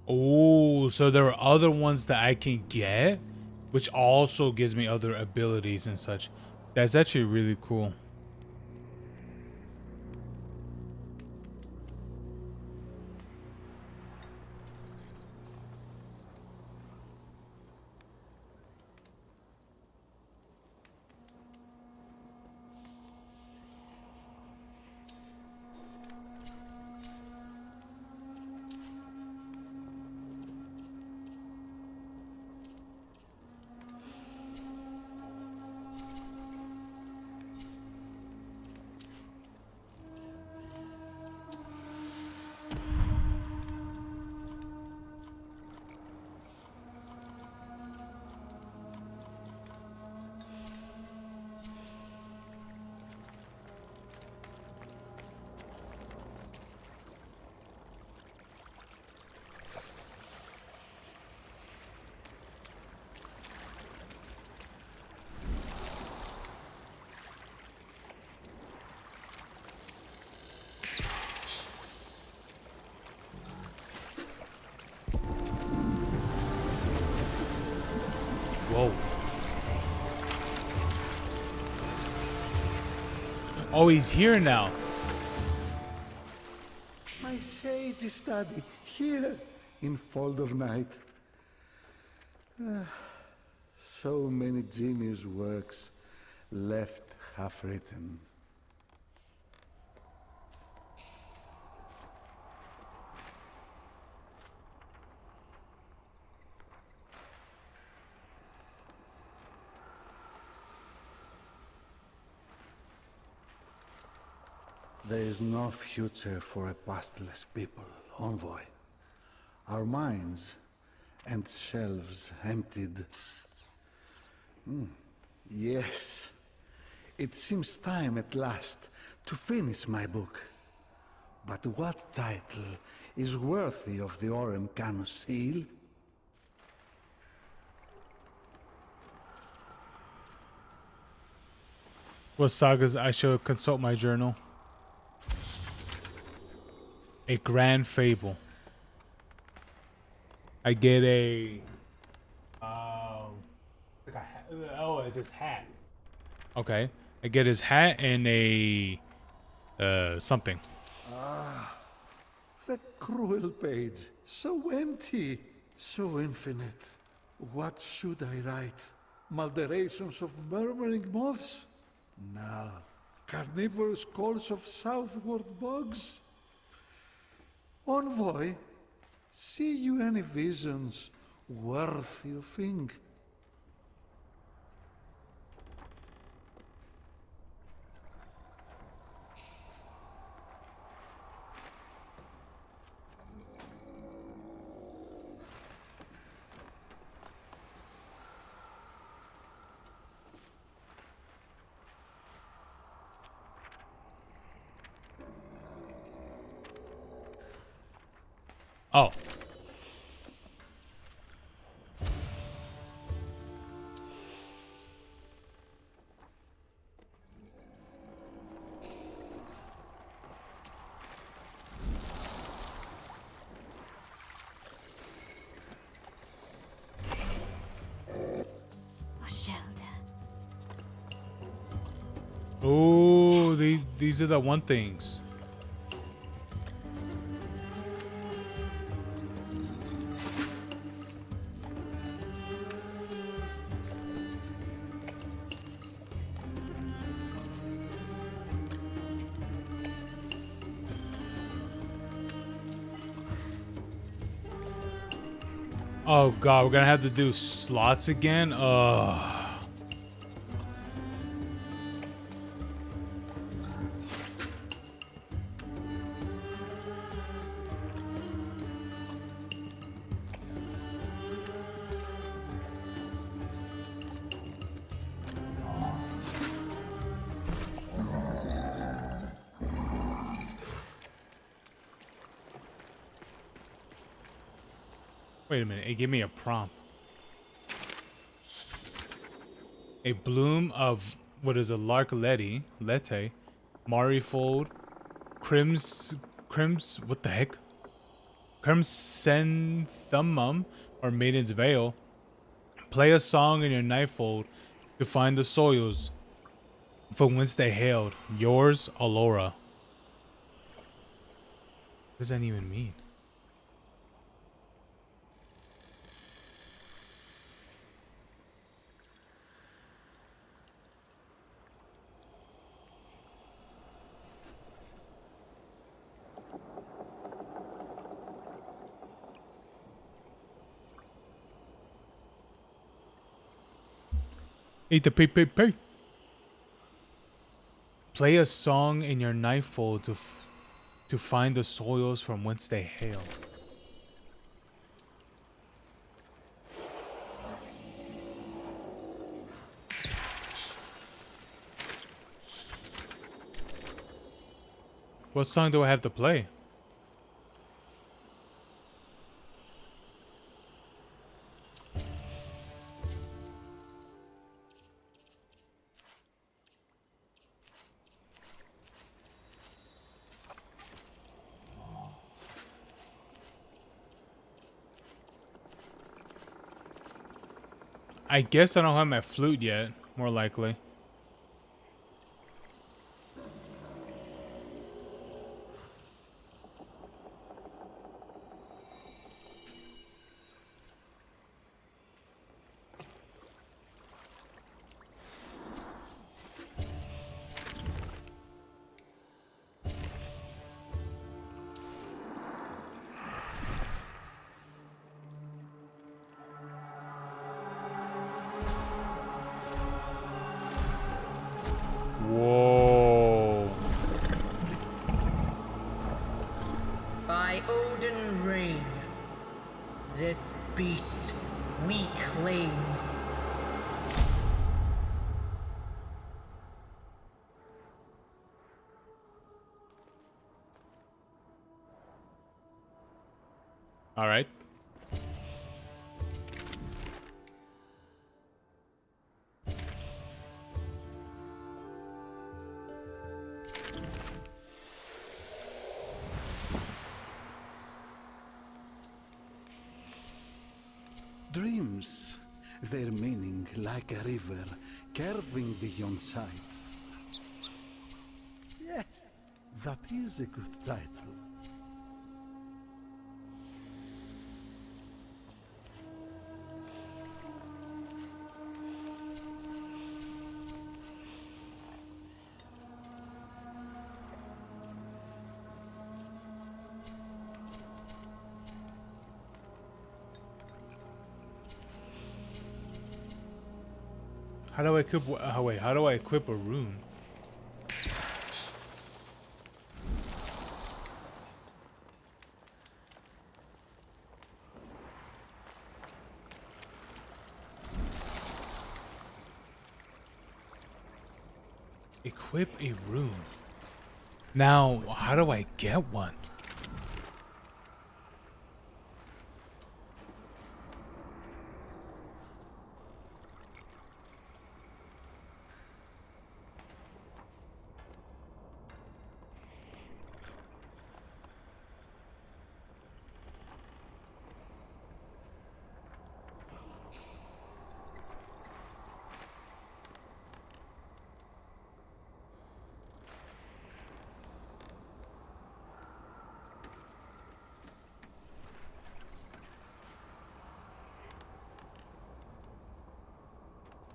Oh, so there are other ones that I can get, which also gives me other abilities and such. That's actually really cool. Whoa. Oh, he's here now. My sage study here in Fold of Night. So many genius works left half written. There is no future for a pastless people, Envoy. Our minds and shelves emptied. Yes, it seems time at last to finish my book. But what title is worthy of the Orem Canus seal? What sagas I should consult my journal? A grand fable. I get a like a oh, it's his hat. Okay. I get his hat and a something. The cruel page, so empty, so infinite. What should I write? Malderations of murmuring moths? No. Carnivorous calls of southward bugs? Envoy, see you any visions worthy of ink? Oh. A shelter. Oh, these are the one things. Oh god, we're gonna have to do slots again? Ugh. Wait a minute, it gave me a prompt. A bloom of what is a larkletty, lete, marifold, what the heck? Crimsanthemum, or Maiden's Veil. Play a song in your nightfold to find the soils from whence they hailed. Yours, Alora. What does that even mean? Eat the pee. Play a song in your nightfold to find the soils from whence they hail. What song do I have to play? I guess I don't have my flute yet, more likely. Whoa. By Odin Rain, this beast we claim. All right. dreams, their meaning like a river, curving beyond sight. Yes, that is a good title. How do I equip? Oh wait, how do I equip a rune? Equip a rune. Now, how do I get one?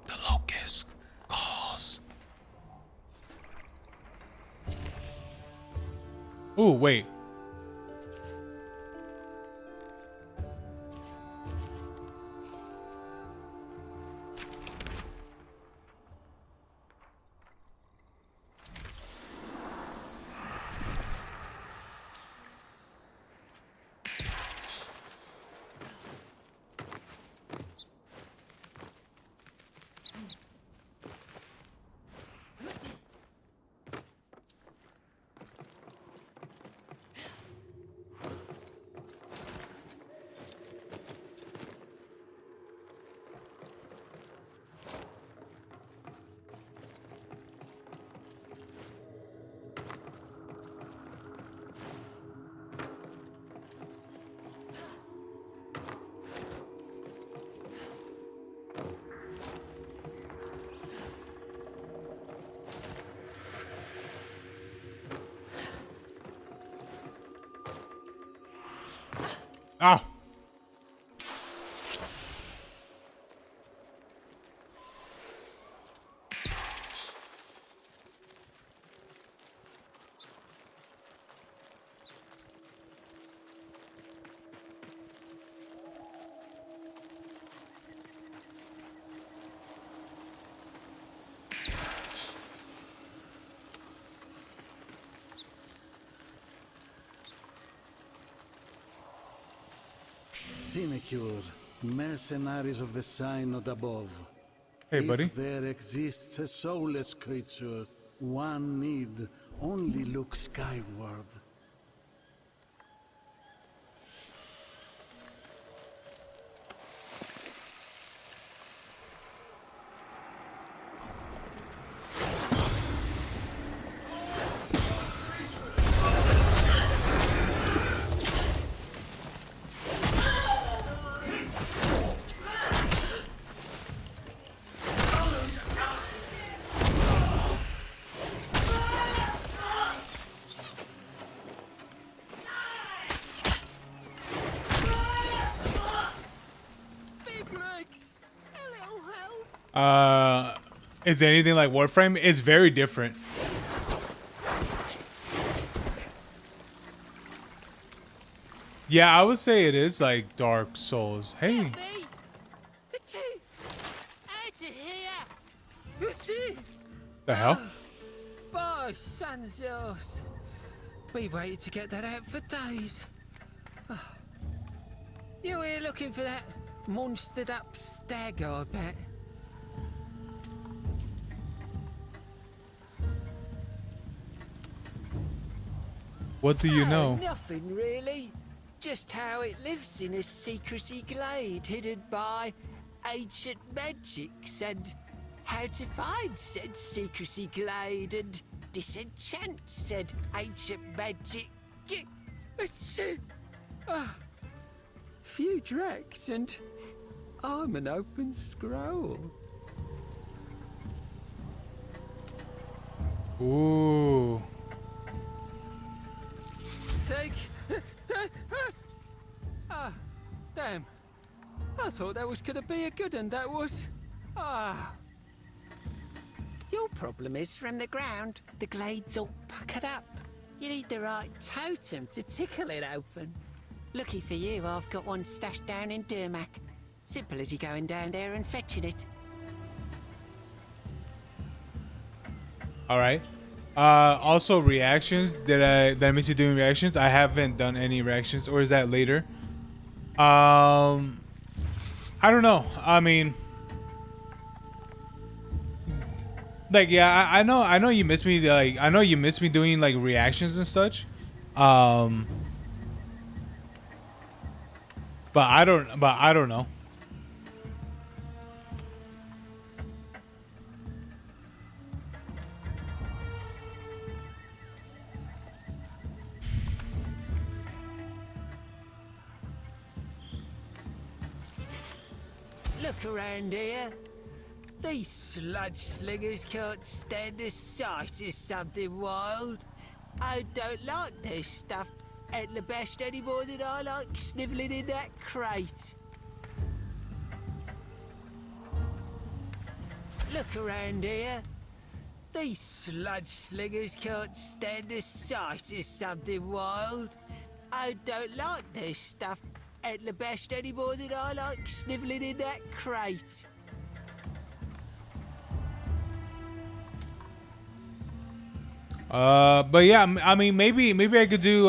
The locust calls. Oh, wait. Ah. Sinecure, mercenaries of the Synod above. Hey, buddy. If there exists a soulless creature, one need only look skyward. Is it anything like Warframe? It's very different. Yeah, I would say it is like Dark Souls. Hey. The hell? By sun's yours. We waited to get that out for days. You here looking for that monstered up stag, I bet? What do you know? Nothing really. Just how it lives in a secrecy glade hidden by ancient magics, and how to find said secrecy glade and disenchant said ancient magic. Few drakes, and I'm an open scroll. Ooh. Thank. Ah, damn. I thought that was gonna be a good one, that was. Ah. Your problem is from the ground, the glade's all puckered up. You need the right totem to tickle it open. Lucky for you, I've got one stashed down in Durmac. Simple as you going down there and fetching it. All right. Also reactions. Did I miss you doing reactions? I haven't done any reactions, or is that later? I don't know. I mean, like, yeah, I know you miss me. Like, I know you miss me doing like reactions and such. But I don't know. Look around here. These sludge slingers can't stand the sight of something wild. I don't like this stuff at the best any more than I like snivelling in that crate. Look around here. These sludge slingers can't stand the sight of something wild. I don't like this stuff at the best any more than I like snivelling in that crate. But yeah, I mean, maybe I could do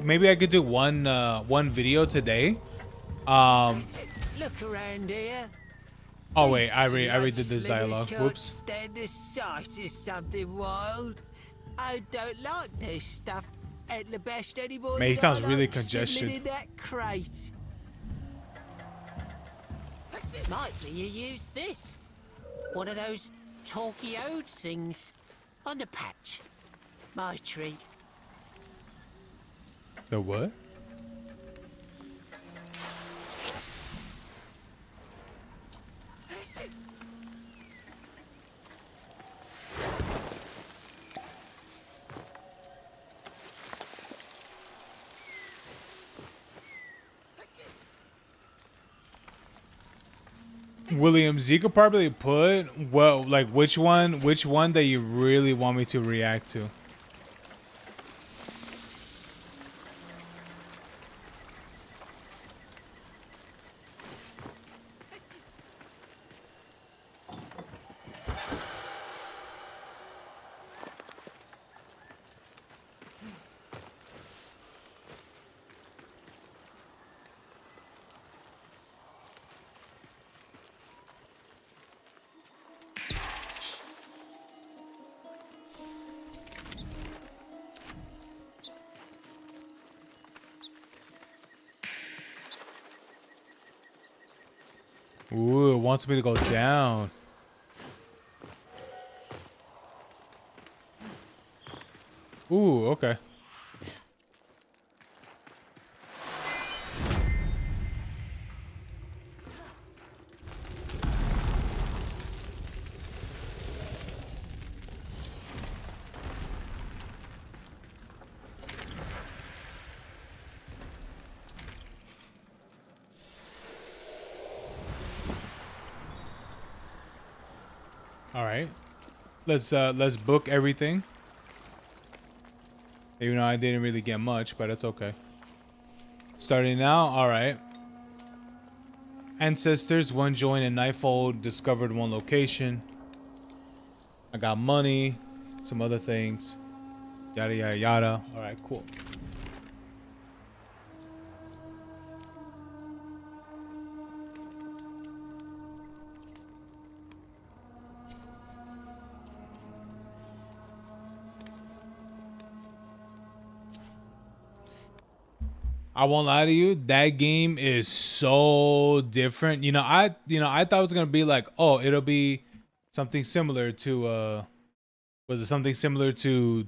maybe I could do one video today. Look around here. Oh wait, I redid this dialogue. Whoops. Stand the sight of something wild. I don't like this stuff at the best anymore. Man, he sounds really congested. In that crate. Might be you use this. One of those talky ode things on the patch. My treat. The what? Williams, you could probably put like which one that you really want me to react to. Ooh, it wants me to go down. Ooh, okay. All right, let's book everything. Even though I didn't really get much, but it's okay. Starting now. All right. Ancestors, one joined in Nightfall, discovered one location. I got money, some other things, yada yada yada. All right, cool. I won't lie to you, that game is so different. I thought it was gonna be like, oh, it'll be something similar to was it something similar to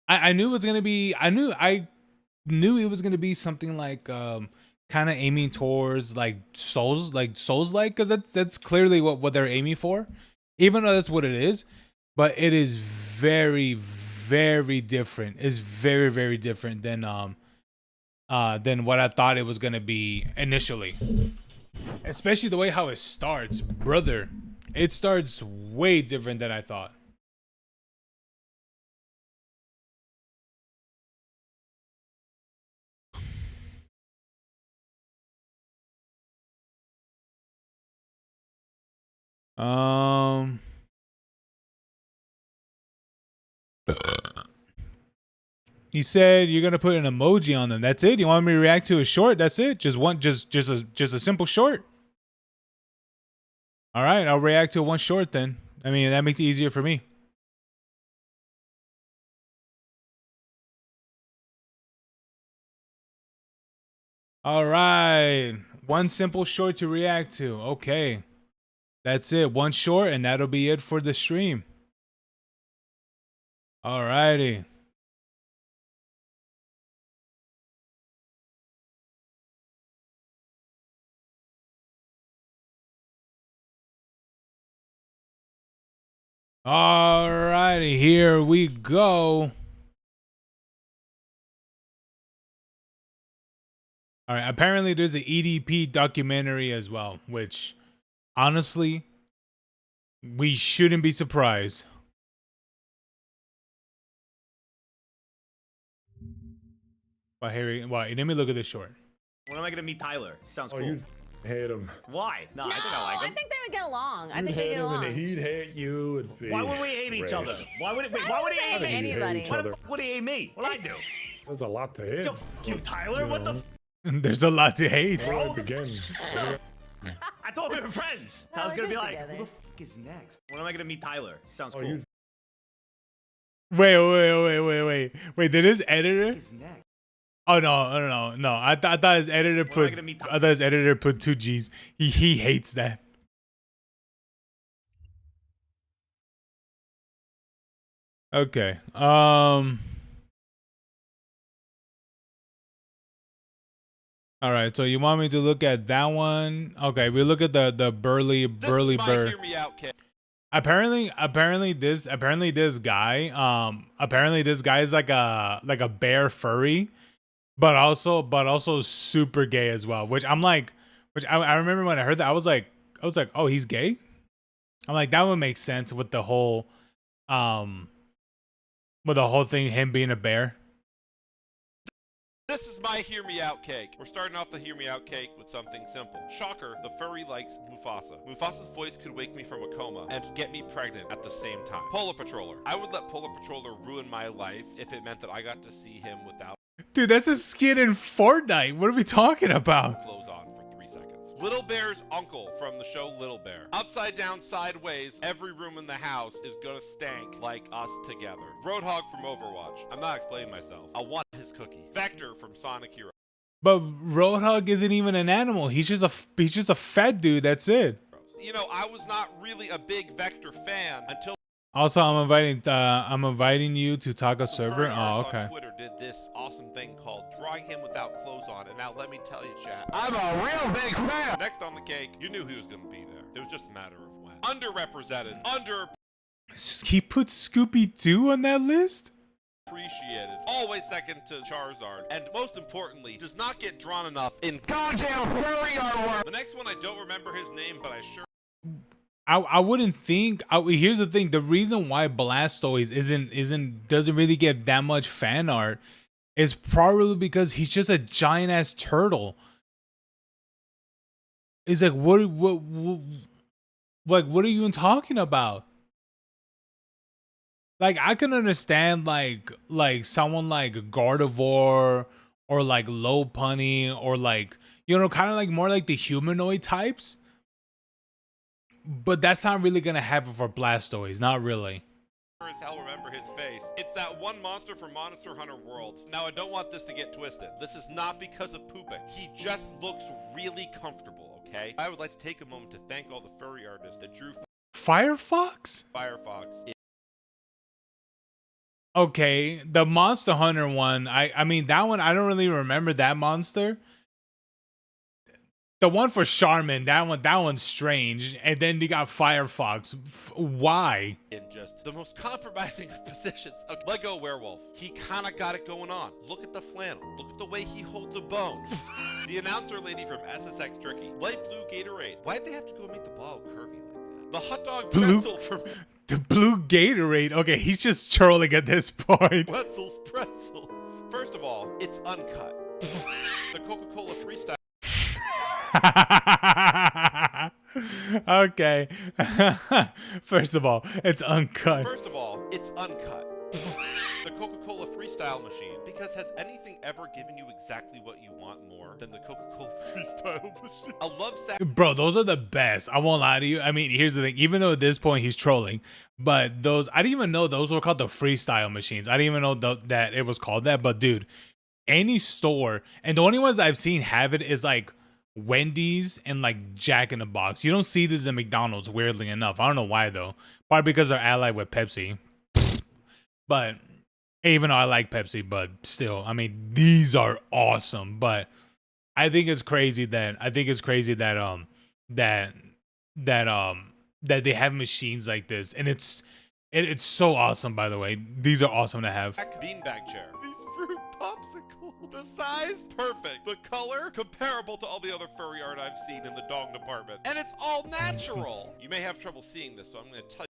I knew it was gonna be I knew it was gonna be something like kind kind of aiming towards like Souls like, because that's clearly what they're aiming for, even though that's what it is. But it is very, very different. It's very, very different than what I thought it was gonna be initially. Especially the way how it starts, brother. It starts way different than I thought. You said you're gonna put an emoji on them. That's it. You want me to react to a short? That's it. Just a simple short. All right, I'll react to one short then. I mean, that makes it easier for me. All right, one simple short to react to. Okay, that's it. One short, and that'll be it for the stream. All righty. Alrighty, here we go. All right, apparently there's an EDP documentary as well, which honestly, we shouldn't be surprised. Well, here, let me look at this short. When am I gonna meet Tyler? Sounds cool. You'd hate him. Why? No, I think I like him. I think they would get along. I You'd think they hate get him along. and he'd hate you. It'd be Why would we hate each race. other? Why would he hate me? Anybody. What would he hate me? What'd I do? There's a lot to hate. Yo, you Tyler, what the? There's a lot to hate. Where do I begin? I thought we were friends. I was gonna be like, together. who the fuck is next? When am I gonna meet Tyler? Sounds cool. You'd Wait. Did his editor? Is next? Oh no. I thought his editor When am I gonna meet Tyler? I thought his editor put 2 G's. He hates that. Okay. All right. So you want me to look at that one? Okay. We look at the burly bird. Hear me out, kid. Apparently this guy is like a bear furry, but also super gay as well. Which I remember when I heard that I was like, oh, he's gay. I'm like, that would make sense with the whole thing, him being a bear. This is my hear me out cake. We're starting off the hear me out cake with something simple. Shocker, the furry likes Mufasa. Mufasa's voice could wake me from a coma and get me pregnant at the same time. Polar Patroller. I would let Polar Patroller ruin my life if it meant that I got to see him without Dude, that's a skin in Fortnite. What are we talking about? clothes on for 3 seconds. Little Bear's uncle from the show Little Bear. Upside down, sideways, every room in the house is gonna stank like us together. Roadhog from Overwatch. I'm not explaining myself. I want his cookie. Vector from Sonic Heroes. But Roadhog isn't even an animal. He's just a fat dude. That's it. You know, I was not really a big Vector fan until Also, I'm inviting you to Taco server. furry Oh, artists okay. on Twitter did this awesome thing called drawing him without clothes on. And now let me tell you, chat, I'm a real big fan. Next on the cake, you knew he was gonna be there. It was just a matter of when. Underrepresented, He put Scooby-Doo on that list? appreciated, always second to Charizard, and most importantly, does not get drawn enough in goddamn furry artwork. The next one, I don't remember his name, but I sure. I wouldn't think. Here's the thing: the reason why Blastoise doesn't really get that much fan art is probably because he's just a giant ass turtle. It's like what are you even talking about? Like, I can understand like someone like Gardevoir or like Lopunny or like, you know, kind of like more like the humanoid types. But that's not really gonna happen for Blastoise, not really. As hell remember his face. It's that one monster from Monster Hunter World. Now, I don't want this to get twisted. This is not because of pooping. He just looks really comfortable, okay? I would like to take a moment to thank all the furry artists that drew Firefox? Firefox. Okay, the Monster Hunter one, I mean that one I don't really remember that monster. The one for Charmin, that one's strange. And then you got Firefox. Why? In just the most compromising of positions. A Lego werewolf. He kind of got it going on. Look at the flannel. Look at the way he holds a bone. The announcer lady from SSX Tricky. Light blue Gatorade. Why'd they have to go make the ball curvy like that? The hot dog pretzel from... The blue Gatorade. Okay, he's just trolling at this point. Pretzels. First of all, it's uncut. The Coca-Cola Freestyle. Okay. First of all, it's uncut. The Coca-Cola Freestyle machine, because has anything ever given you exactly what you want more than the Coca-Cola Freestyle machine? A love sack. Bro, those are the best. I won't lie to you. I mean, here's the thing. Even though at this point he's trolling, but those, I didn't even know those were called the Freestyle machines. I didn't even know that it was called that. But dude, any store, and the only ones I've seen have it is like Wendy's and like Jack in the Box. You don't see this in McDonald's, weirdly enough. I don't know why though. Probably because they're allied with Pepsi. But even though I like Pepsi, but still, I mean, these are awesome. But I think it's crazy that that they have machines like this, and it's so awesome. By the way, these are awesome to have. Beanbag chair. These fruit popsicle. The size, perfect. The color, comparable to all the other furry art I've seen in the dog department. And it's all natural. You may have trouble seeing this, so I'm going to tell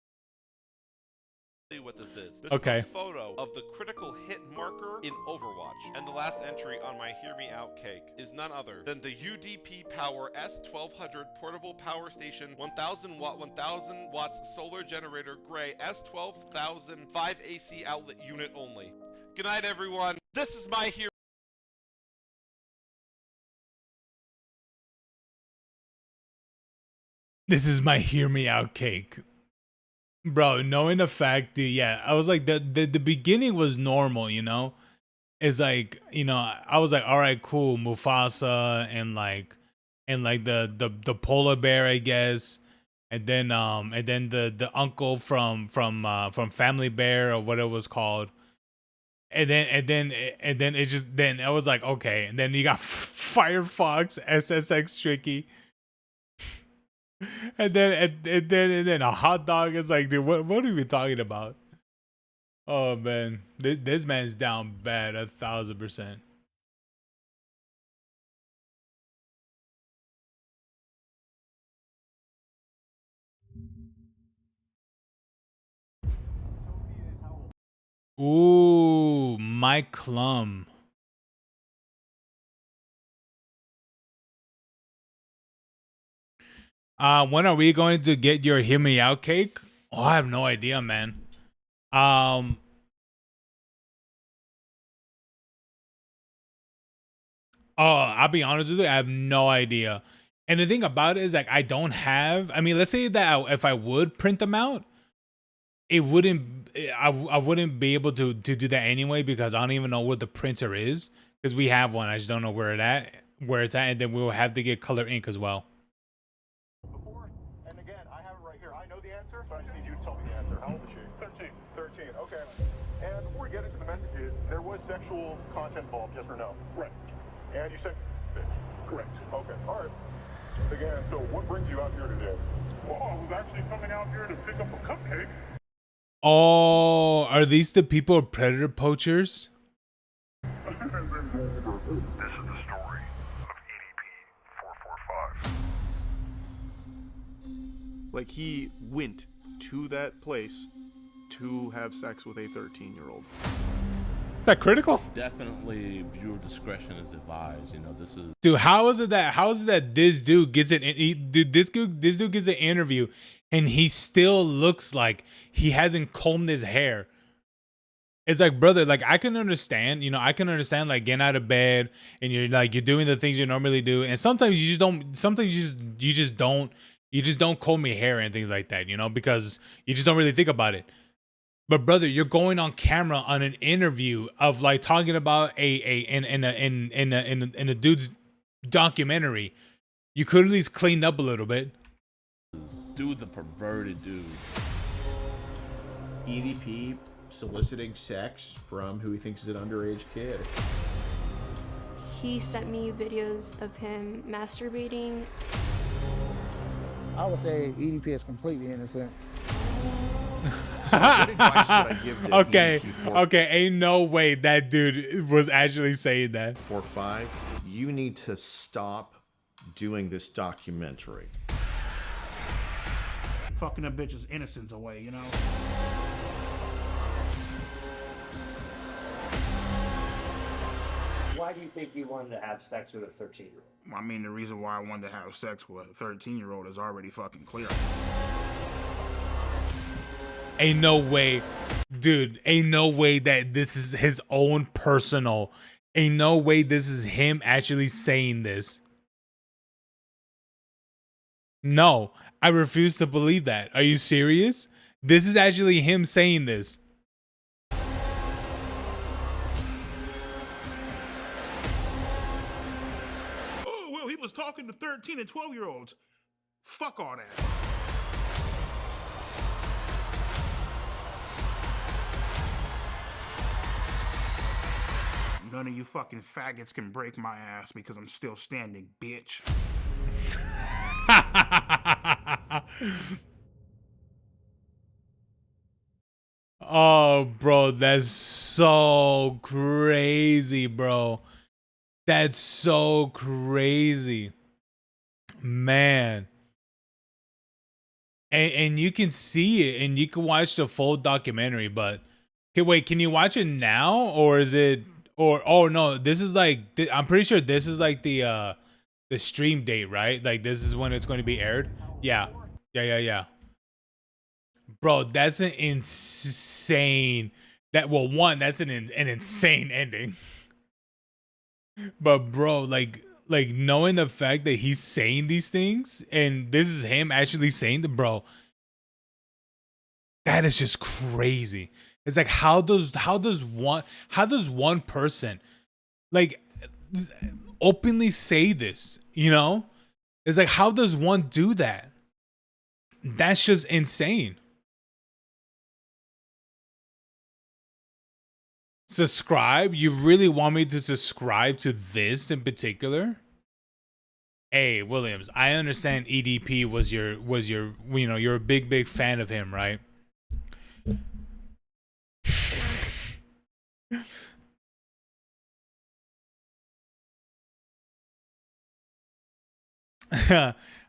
you what this is. This okay. is a photo of the critical hit marker in Overwatch. And the last entry on my Hear Me Out cake is none other than the UDP Power S1200 Portable Power Station 1000 watt, 1000 watts solar generator gray S12000 5 AC outlet unit only. Good night, everyone. This is my Hear. This is my Hear Me Out cake. Bro, knowing the fact that, yeah, I was like, the beginning was normal, you know? It's like, you know, I was like, all right, cool, Mufasa and the polar bear, I guess. And then the uncle from Family Bear or what it was called. And then it just, then I was like, okay. And then you got Firefox, SSX Tricky. And then a hot dog is like, dude, what are we talking about? Oh man, this man's down bad 1,000%. Ooh, Mike Klum. When are we going to get your Hear Me Out cake? Oh, I have no idea, man. I'll be honest with you, I have no idea. And the thing about it is, like, I don't have, I mean, let's say that if I would print them out, it wouldn't, I wouldn't be able to do that anyway, because I don't even know what the printer is, because we have one. I just don't know where it's at, and then we'll have to get color ink as well. And again, I have it right here. I know the answer, but I just need you to tell me the answer. How old is she? 13. Okay. And before we get into the messages, there was sexual content involved, yes or no? Right. And you said correct. Okay. All right. Again, so what brings you out here today? Well, I was actually coming out here to pick up a cupcake. Oh, are these the people predator poachers? This is the story of EDP-445. Like, he went to that place to have sex with a 13-year-old. Is that critical? Definitely viewer discretion is advised. You know, this is... Dude, how is it that this dude gets this dude gets an interview and he still looks like he hasn't combed his hair? It's like, brother, like, I can understand, you know, like getting out of bed and you're doing the things you normally do, and sometimes you just don't comb your hair and things like that, you know, because you just don't really think about it. But brother, you're going on camera on an interview of like talking about in a dude's documentary. You could at least clean up a little bit. Dude's a perverted dude. EDP soliciting sex from who he thinks is an underage kid. he sent me videos of him masturbating. I would say EDP is completely innocent. What advice would I give to Okay, EDP okay, ain't no way that dude was actually saying that. 4-5? You need to stop doing this documentary. Fucking a bitch's innocence away, you know? Why do you think you wanted to have sex with a 13-year-old? I mean, the reason why I wanted to have sex with a 13-year-old is already fucking clear. Ain't no way, dude, ain't no way that this is his own personal. Ain't no way this is him actually saying this. No, I refuse to believe that. Are you serious? This is actually him saying this. Oh, well, he was talking to 13 and 12-year-olds. Fuck all that. None of you fucking faggots can break my ass because I'm still standing, bitch. Oh, bro, that's so crazy, bro. That's so crazy. Man. And you can see it and you can watch the full documentary, but okay, wait, can you watch it now or is it or oh no, this is like I'm pretty sure this is like the stream date, right? Like this is when it's going to be aired. Yeah. Yeah. Bro, that's an insane that's an insane ending. But bro, like knowing the fact that he's saying these things and this is him actually saying the bro, that is just crazy. It's like how does one person like openly say this, you know? It's like how does one do that? That's just insane. Subscribe? You really want me to subscribe to this in particular? Hey, Williams, I understand EDP was your you know, you're a big fan of him, right?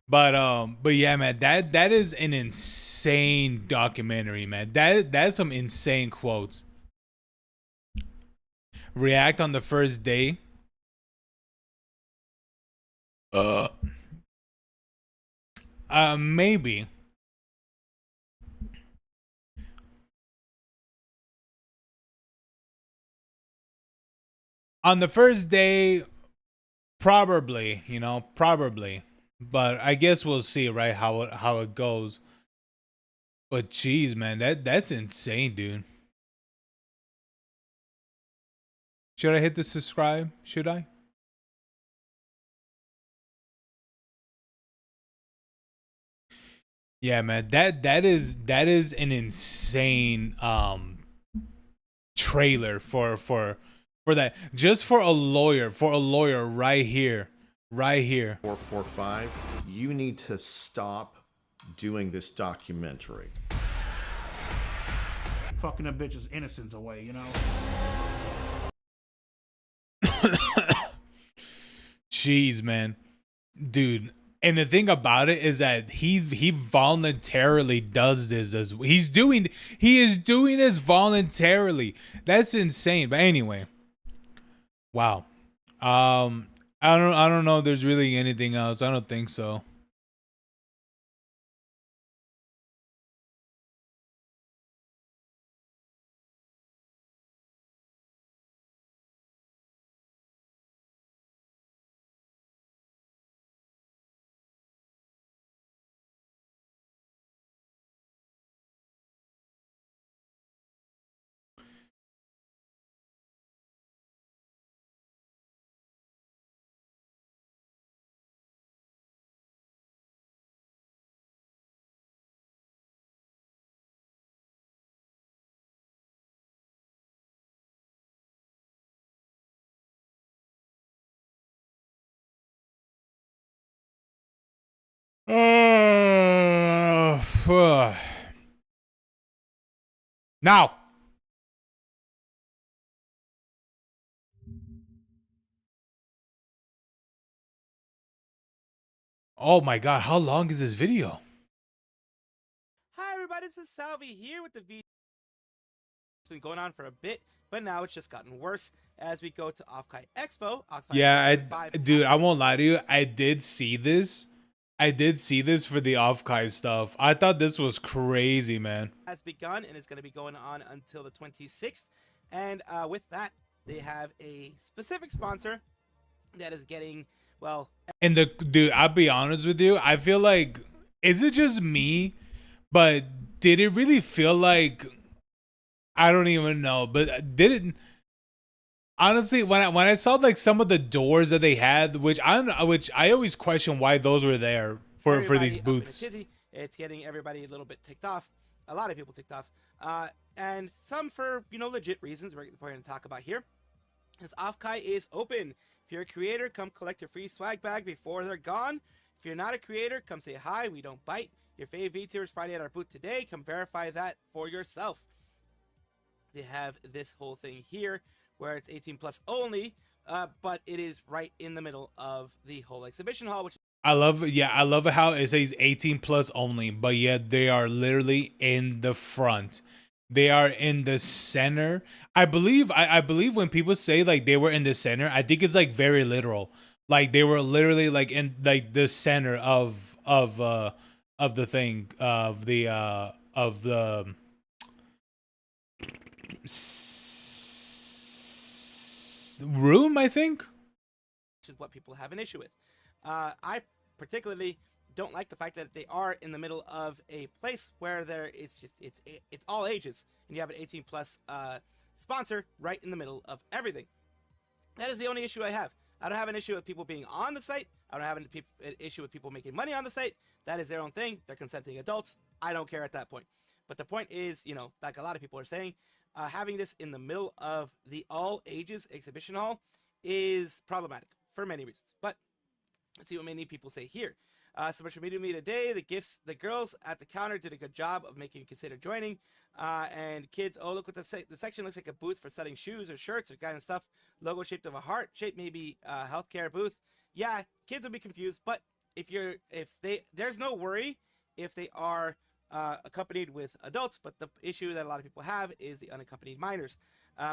but yeah, man, that is an insane documentary, man. That's some insane quotes. React on the first day. Maybe. On the first day, probably, you know, probably. But I guess we'll see, right? How it goes. But geez, man, that's insane, dude. Should I hit the subscribe? Should I? Yeah, man, that is an insane trailer for that. Just for a lawyer right here. Right here. 4-5, you need to stop doing this documentary. Fucking a bitch's innocence away, you know? Jeez, man. Dude. And the thing about it is that he voluntarily does this as he is doing this voluntarily. That's insane. But anyway. Wow. I don't know if there's really anything else. I don't think so. Now. Oh my god, how long is this video? Hi everybody, this is Salvi here with the video. It's been going on for a bit, but now it's just gotten worse as we go to Offkai Expo. Yeah, dude, I won't lie to you. I did see this. I did see this for the Offkai stuff. I thought this was crazy, man. Has begun and it's going to be going on until the 26th. And with that, they have a specific sponsor that is getting, well... And dude, I'll be honest with you. I feel like, is it just me? But did it really feel like, I don't even know, but did it... Honestly, when I saw like some of the doors that they had, which I always question why those were there for these booths. It's getting everybody a little bit ticked off, a lot of people ticked off, and some for legit reasons we're going to talk about here. This Offkai is open. If you're a creator, come collect your free swag bag before they're gone. If you're not a creator, come say hi. We don't bite. Your fave V-tier is Friday at our booth today. Come verify that for yourself. They have this whole thing here, where it's 18 plus only, but it is right in the middle of the whole exhibition hall, which I love how it says 18 plus only, but yet they are literally in the front. They are in the center. I believe when people say like they were in the center, I think it's like very literal. Like they were literally like in like the center of the thing of the room, I think, which is what people have an issue with. I particularly don't like the fact that they are in the middle of a place where it's all ages, and you have an 18 plus sponsor right in the middle of everything. That is the only issue I have. I don't have an issue with people being on the site. I don't have an issue with people making money on the site. That is their own thing. They're consenting adults. I don't care at that point. But the point is, like a lot of people are saying, having this in the middle of the all ages exhibition hall is problematic for many reasons. But let's see what many people say here. So much for meeting me today. The girls at the counter did a good job of making you consider joining. And kids, oh, look what the section looks like, a booth for selling shoes or shirts or kind of stuff. Logo shaped of a heart shape, maybe a healthcare booth. Yeah, kids will be confused, but there's no worry if they are accompanied with adults, but the issue that a lot of people have is the unaccompanied minors.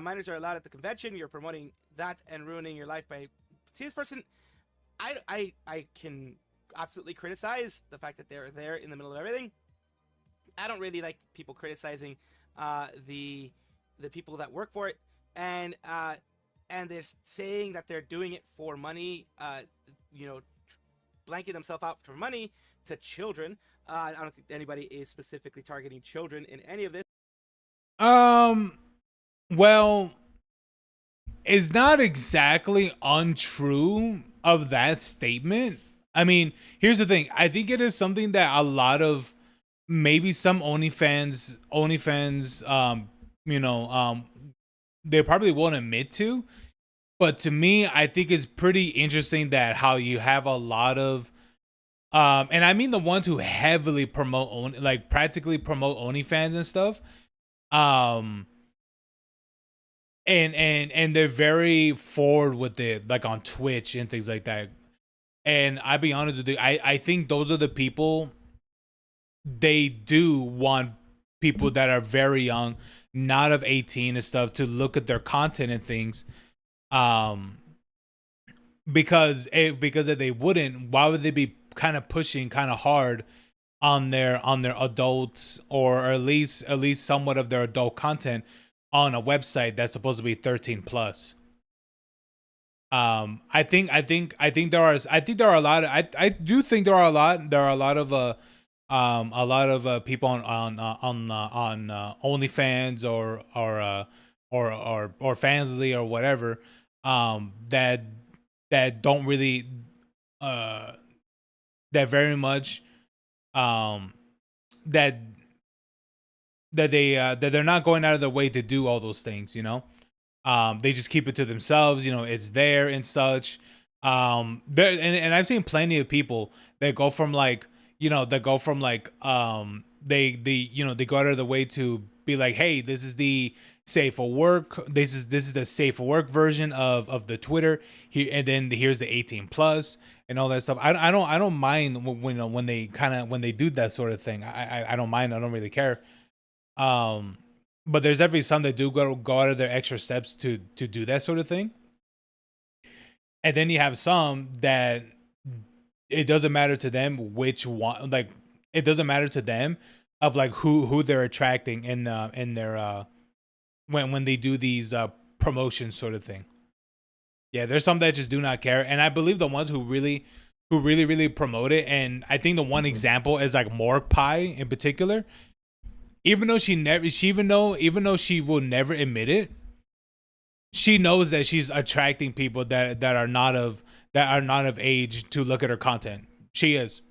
Minors are allowed at the convention. You're promoting that and ruining your life by... See, this person, I can absolutely criticize the fact that they're there in the middle of everything. I don't really like people criticizing the people that work for it, and they're saying that they're doing it for money, blanking themselves out for money to children. I don't think anybody is specifically targeting children in any of this. Well, it's not exactly untrue of that statement. I mean, here's the thing. I think it is something that a lot of maybe some OnlyFans, they probably won't admit to. But to me, I think it's pretty interesting that how you have a lot of, and I mean the ones who heavily promote, like practically promote OnlyFans and stuff, and they're very forward with it, like on Twitch and things like that. And I'll be honest with you, I think those are the people. They do want people that are very young, not of 18 and stuff, to look at their content and things. Because if they wouldn't, why would they be kind of pushing kind of hard on their adults, or at least somewhat of their adult content on a website that's supposed to be 13 plus? I think there are a lot of, I do think there are a lot of people on OnlyFans or Fansly or whatever, that don't really that very much that they're not going out of their way to do all those things, they just keep it to themselves, it's there and such. And I've seen plenty of people that go from like they go out of the way to be like, hey, this is the safe for work. This is the safe for work version of the Twitter here, and then here's the 18 plus and all that stuff. I don't mind when they do that sort of thing. I don't mind. I don't really care. But there's definitely some that do go out of their extra steps to do that sort of thing. And then you have some that it doesn't matter to them which one, like it doesn't matter to them of like who they're attracting in their when they do these promotions sort of thing. Yeah, there's some that just do not care, and I believe the ones who really promote it, and I think the one example is like Morg Pie in particular. Even though even though she will never admit it, she knows that she's attracting people that are not of age to look at her content. She is.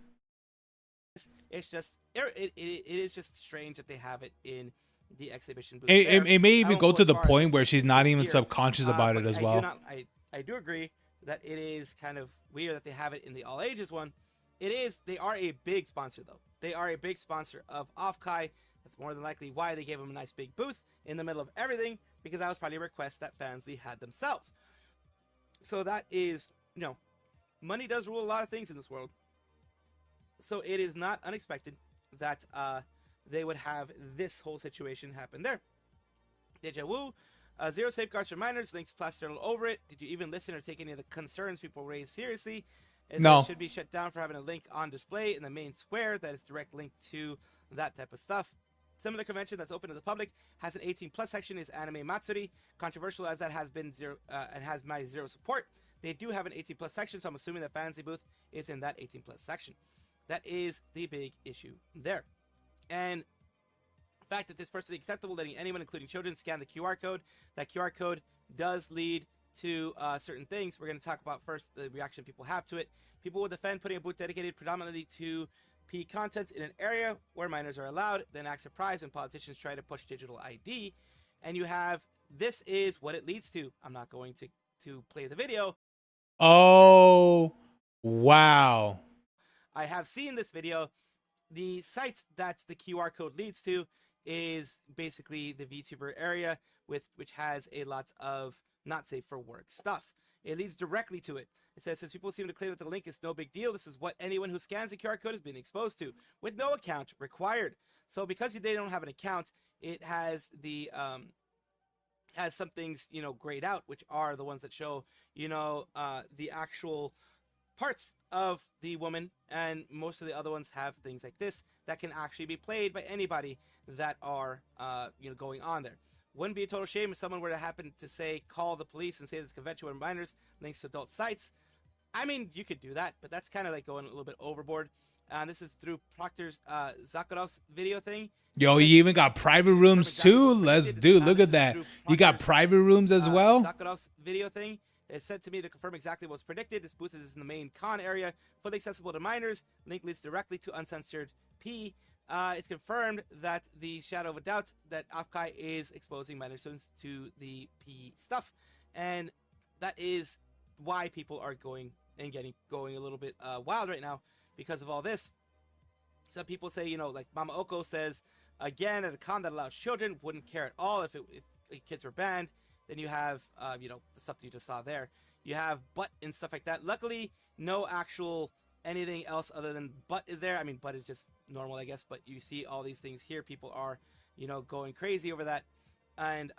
It's just it is just strange that they have it in the exhibition booth. It may even go to the point where she's not even subconscious about it as well. I do agree that it is kind of weird that they have it in the all ages one. They are a big sponsor though. They are a big sponsor of Offkai. That's more than likely why they gave them a nice big booth in the middle of everything, because that was probably a request that Fansly had themselves. So that is, money does rule a lot of things in this world. So it is not unexpected that they would have this whole situation happen there. Deja Vu, zero safeguards for minors, links plastered all over it. Did you even listen or take any of the concerns people raised seriously? No. It should be shut down for having a link on display in the main square that is direct link to that type of stuff. Similar convention that's open to the public has an 18 plus section is Anime Matsuri. Controversial as that has been zero and has my zero support. They do have an 18 plus section, so I'm assuming that Fantasy booth is in that 18 plus section. That is the big issue there. And the fact that it's personally acceptable letting anyone, including children, scan the QR code. That QR code does lead to certain things. We're going to talk about first the reaction people have to it. People will defend putting a booth dedicated predominantly to P content in an area where minors are allowed, then act surprised when politicians try to push digital ID. And you have, this is what it leads to. I'm not going to play the video. Oh, wow. I have seen this video. The site that the QR code leads to is basically the VTuber area, which has a lot of not safe for work stuff. It leads directly to it. It says, since people seem to claim that the link is no big deal, this is what anyone who scans the QR code has been exposed to, with no account required. So because they don't have an account, it has the has some things, grayed out, which are the ones that show, the actual parts of the woman, and most of the other ones have things like this that can actually be played by anybody that are going on there. Wouldn't be a total shame if someone were to happen to say call the police and say this convention with minors links to adult sites. I mean, you could do that, but that's kind of like going a little bit overboard. This is through Proctor Zakharov's video thing. Yo, you even got private rooms too. Look at that. You got private rooms as well. Zakharov's video thing. It said to me to confirm exactly what was predicted. This booth is in the main con area, fully accessible to minors. Link leads directly to uncensored P. It's confirmed that the shadow of a doubt that Offkai is exposing minor students to the P stuff, and that is why people are going a little bit wild right now because of all this. Some people say, like Mama Oko says, again, at a con that allows children, wouldn't care at all if kids were banned. Then you have, the stuff that you just saw there. You have butt and stuff like that. Luckily, no actual anything else other than butt is there. I mean, butt is just normal, I guess. But you see all these things here. People are, going crazy over that. And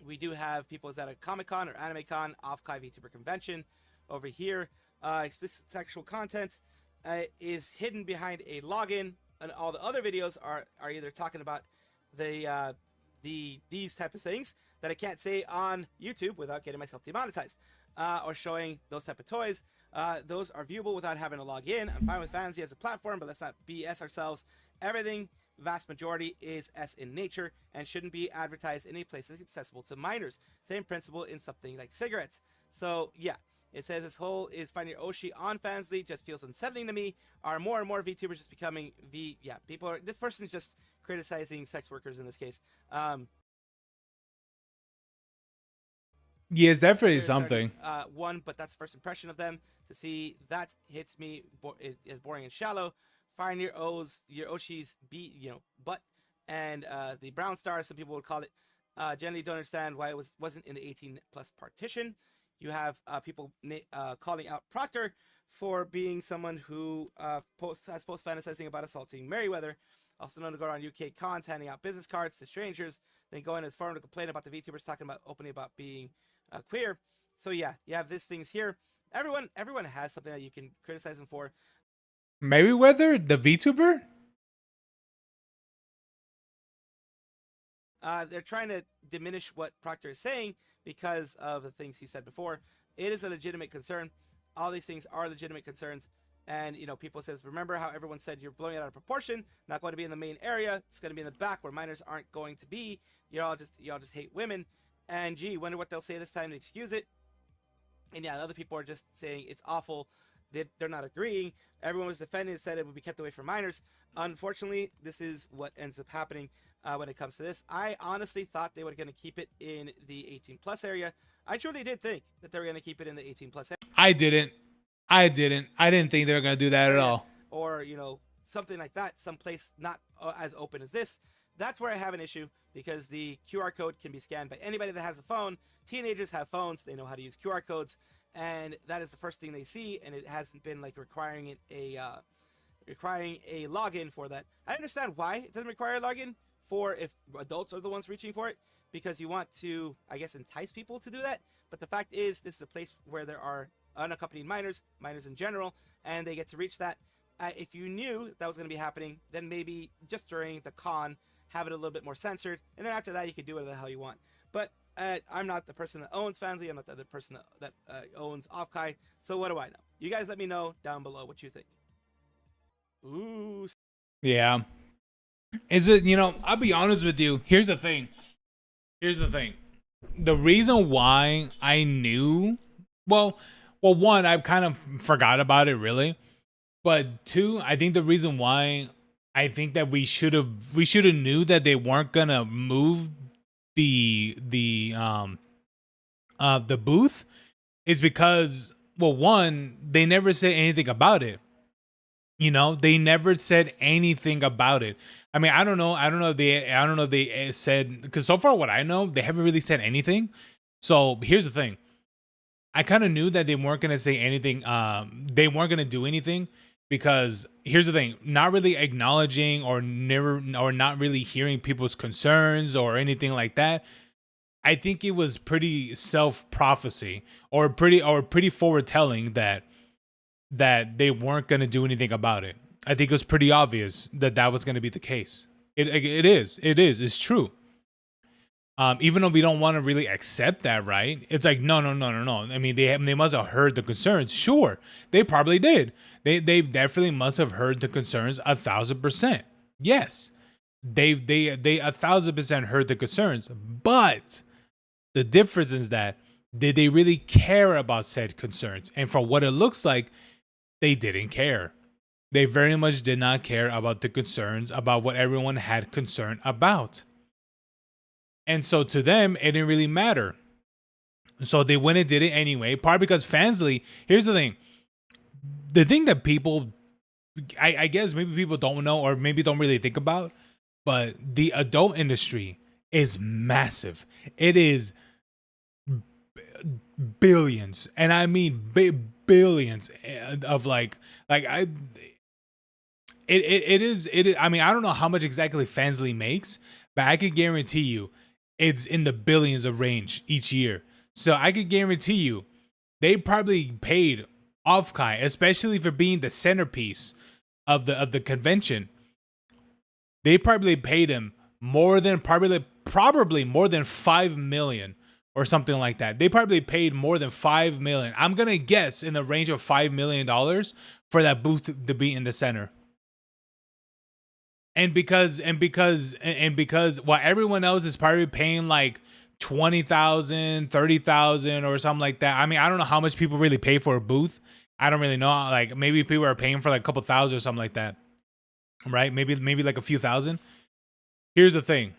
we do have people at a Comic-Con or AnimeCon, Offkai VTuber Convention. Over here, explicit sexual content is hidden behind a login. And all the other videos are either talking about these type of things that I can't say on YouTube without getting myself demonetized, or showing those type of toys. Those are viewable without having to log in. I'm fine with Fantasy as a platform, but let's not BS ourselves. Everything, vast majority, is S in nature and shouldn't be advertised in a place that's accessible to minors. Same principle in something like cigarettes. So yeah, it says this whole is finding Oshi on Fansly just feels unsettling to me. Are more and more VTubers just becoming people are, this person is just criticizing sex workers in this case. Yeah, it's definitely something. But that's first impression of them. To see that hits me as boring and shallow. find your Oshi's butt, and the brown star, some people would call it. Generally don't understand why it wasn't in the 18 plus partition. You have people calling out Proctor for being someone who has post fantasizing about assaulting Merryweather, also known to go around UK cons handing out business cards to strangers, then going as far to complain about the VTubers talking about openly about being queer. So yeah, you have these things here. Everyone has something that you can criticize them for. Merryweather, the VTuber? They're trying to diminish what Proctor is saying because of the things he said before. It is a legitimate concern. All these things are legitimate concerns. And, people says, remember how everyone said you're blowing it out of proportion, not going to be in the main area. It's going to be in the back where minors aren't going to be. Y'all just hate women. And gee, wonder what they'll say this time to excuse it. And yeah, other people are just saying it's awful. They're not agreeing. Everyone was defending and said it would be kept away from minors. Unfortunately, this is what ends up happening when it comes to this. I honestly thought they were going to keep it in the 18 plus area. I truly did think that they were going to keep it in the 18 plus area. I didn't think they were going to do that at all. Or, something like that, someplace not as open as this. That's where I have an issue, because the QR code can be scanned by anybody that has a phone. Teenagers have phones. They know how to use QR codes. And that is the first thing they see, and it hasn't been like requiring a login for that. I understand why it doesn't require a login for if adults are the ones reaching for it, because you want to, I guess, entice people to do that. But the fact is, this is a place where there are unaccompanied minors in general, and they get to reach that. If you knew that was going to be happening, then maybe just during the con, have it a little bit more censored, and then after that, you could do whatever the hell you want. But I'm not the person that owns Fansly. I'm not the other person that owns Offkai. So what do I know? You guys let me know down below what you think. Ooh. Yeah. Is it, I'll be honest with you. Here's the thing. The reason why I knew, well, one, I kind of forgot about it really. But two, I think the reason why I think that we should have knew that they weren't gonna move the booth is because, well, one, they never said anything about it. They never said anything about it. I mean, I don't know if they said, because so far what I know, they haven't really said anything. So here's the thing. I kind of knew that they weren't going to say anything. They weren't going to do anything, because here's the thing, not really acknowledging or not really hearing people's concerns or anything like that. I think it was pretty self-prophecy or pretty forward-telling that they weren't going to do anything about it. I think it was pretty obvious that was going to be the case. It's true. Even though we don't want to really accept that, right? It's like, no. I mean, they must have heard the concerns. Sure, they probably did. They definitely must have heard the concerns 1,000%. Yes, they 1,000% heard the concerns. But the difference is that, did they really care about said concerns? And for what it looks like, they didn't care. They very much did not care about the concerns, about what everyone had concern about. And so to them, it didn't really matter. So they went and did it anyway, partly because Fansly, here's the thing. The thing that people, I guess maybe people don't know or maybe don't really think about, but the adult industry is massive. It is billions, and I mean billions of it is. I mean, I don't know how much exactly Fansly makes, but I can guarantee you it's in the billions of range each year. So I could guarantee you they probably paid Offkai, especially for being the centerpiece of the convention. They probably paid him more than probably more than $5 million or something like that. They probably paid more than $5 million. I'm gonna guess in the range of $5 million for that booth to be in the center. And because while everyone else is probably paying like $20,000, $30,000 or something like that. I mean, I don't know how much people really pay for a booth. I don't really know. Like, maybe people are paying for like a couple thousand or something like that, right? Maybe like a few thousand. Here's the thing.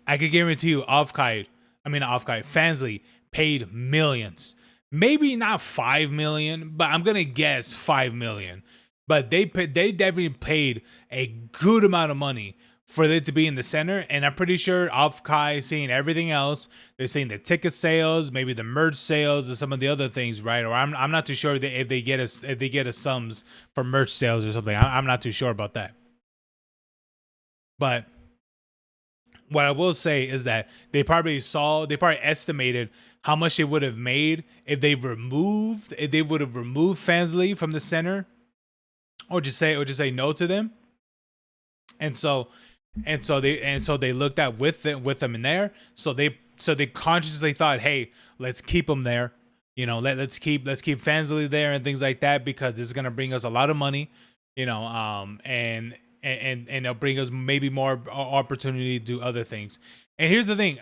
I could guarantee you, Fansly paid millions. Maybe not 5 million, but I'm gonna guess 5 million. but they definitely paid a good amount of money for it to be in the center. And I'm pretty sure Offkai seeing everything else. They're seeing the ticket sales, maybe the merch sales, and some of the other things, right? Or I'm not too sure if they get us sums for merch sales or something. I'm not too sure about that. But what I will say is that they probably estimated how much they would have made if they would have removed Fansly from the center, or just say no to them. And so they looked at with them in there. So they consciously thought, hey, let's keep them there. You know, let's keep Fansly there and things like that, because this is gonna bring us a lot of money. You know, and it'll bring us maybe more opportunity to do other things. And here's the thing: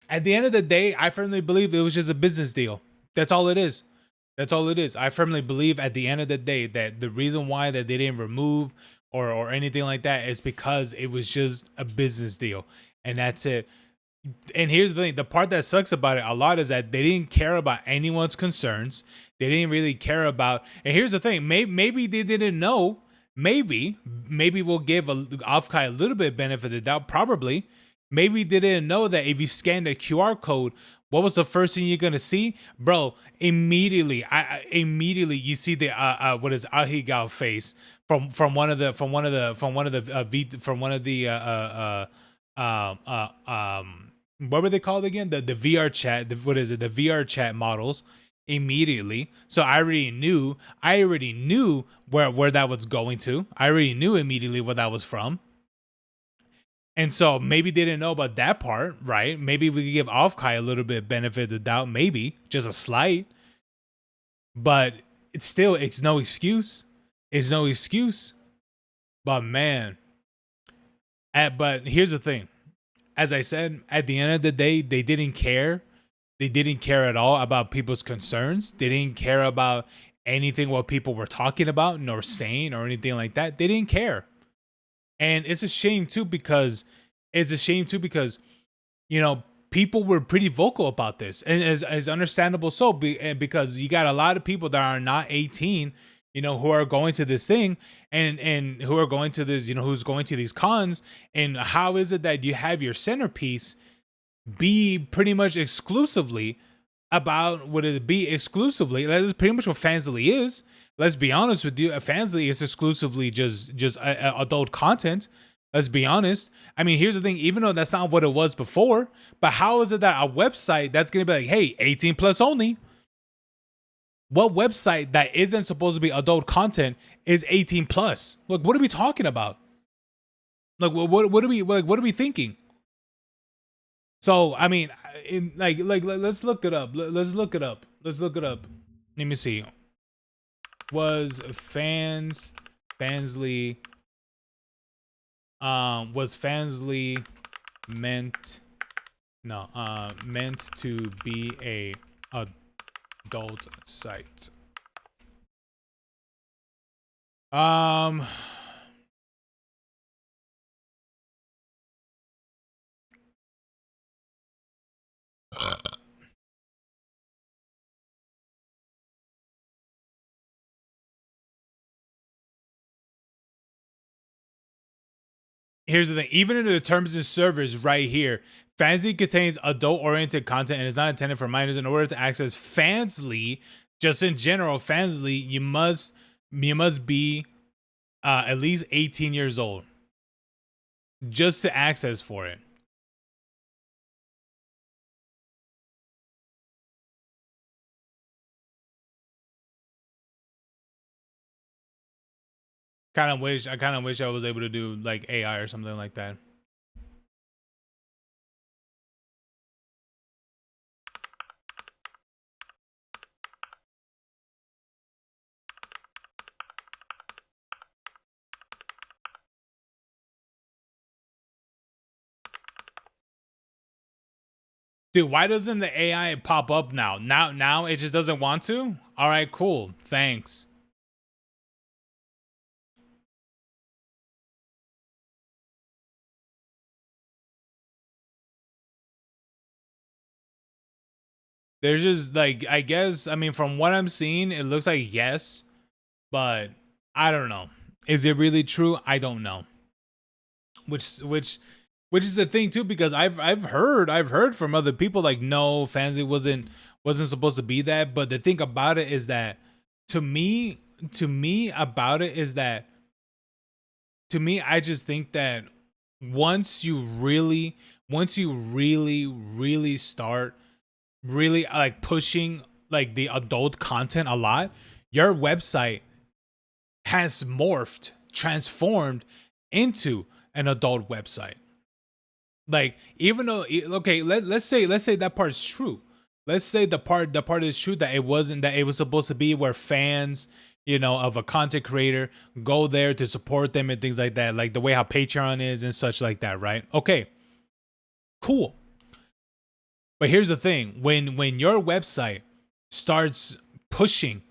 at the end of the day, I firmly believe it was just a business deal. That's all it is. That's all it is. I firmly believe at the end of the day that the reason why that they didn't remove or anything like that is because it was just a business deal, and that's it. And here's the thing: the part that sucks about it a lot is that they didn't care about anyone's concerns. They didn't really care about. And here's the thing: maybe they didn't know. Maybe we'll give Offkai a little bit of benefit of the doubt. Probably, maybe they didn't know that if you scan the QR code, what was the first thing you're gonna see, bro? Immediately you see the what is Ahigao face from one of the what were they called again? The VR chat. What is it? The VR chat models. Immediately, so I already knew where that was going to. I already knew immediately where that was from. And so maybe they didn't know about that part, right? Maybe we could give Offkai a little bit of benefit of the doubt, maybe just a slight. But it's no excuse. It's no excuse. But man, but here's the thing: as I said, at the end of the day, they didn't care. They didn't care at all about people's concerns. They didn't care about anything what people were talking about nor saying or anything like that. They didn't care. And it's a shame too, because you know, people were pretty vocal about this, and as understandable so, because you got a lot of people that are not 18, you know, who are going to this thing and who are going to this, you know, who's going to these cons. And how is it that you have your centerpiece be pretty much exclusively about what it be exclusively? That is pretty much what Fansly is. Let's be honest with you. Fansly is exclusively just adult content. Let's be honest. I mean, here's the thing: even though that's not what it was before, but how is it that a website that's gonna be like, hey, 18 plus only? What website that isn't supposed to be adult content is 18 plus? Like, what are we talking about? Like, what are we thinking? So, I mean, let's look it up. Let's look it up. Let me see. Was Fansly meant to be a adult site? Here's the thing: even in the terms and service right here, Fansly contains adult-oriented content and is not intended for minors. In order to access Fansly, just in general, Fansly, you must be at least 18 years old just to access for it. I kind of wish I was able to do like AI or something like that. Dude, why doesn't the AI pop up now? Now it just doesn't want to? All right, cool. Thanks. There's just like, I guess, I mean, from what I'm seeing, it looks like yes, but I don't know. Is it really true? I don't know. Which is the thing too, because I've heard from other people like, no, Fansly wasn't supposed to be that. But the thing about it is that to me about it is that to me, I just think that once you really start really like pushing like the adult content a lot, your website has morphed, transformed into an adult website. Like, even though, okay, let's say that part is true. Let's say the part is true, that it wasn't, that it was supposed to be where fans, you know, of a content creator go there to support them and things like that, like the way how Patreon is and such like that, right? Okay, cool. But here's the thing: when your website starts pushing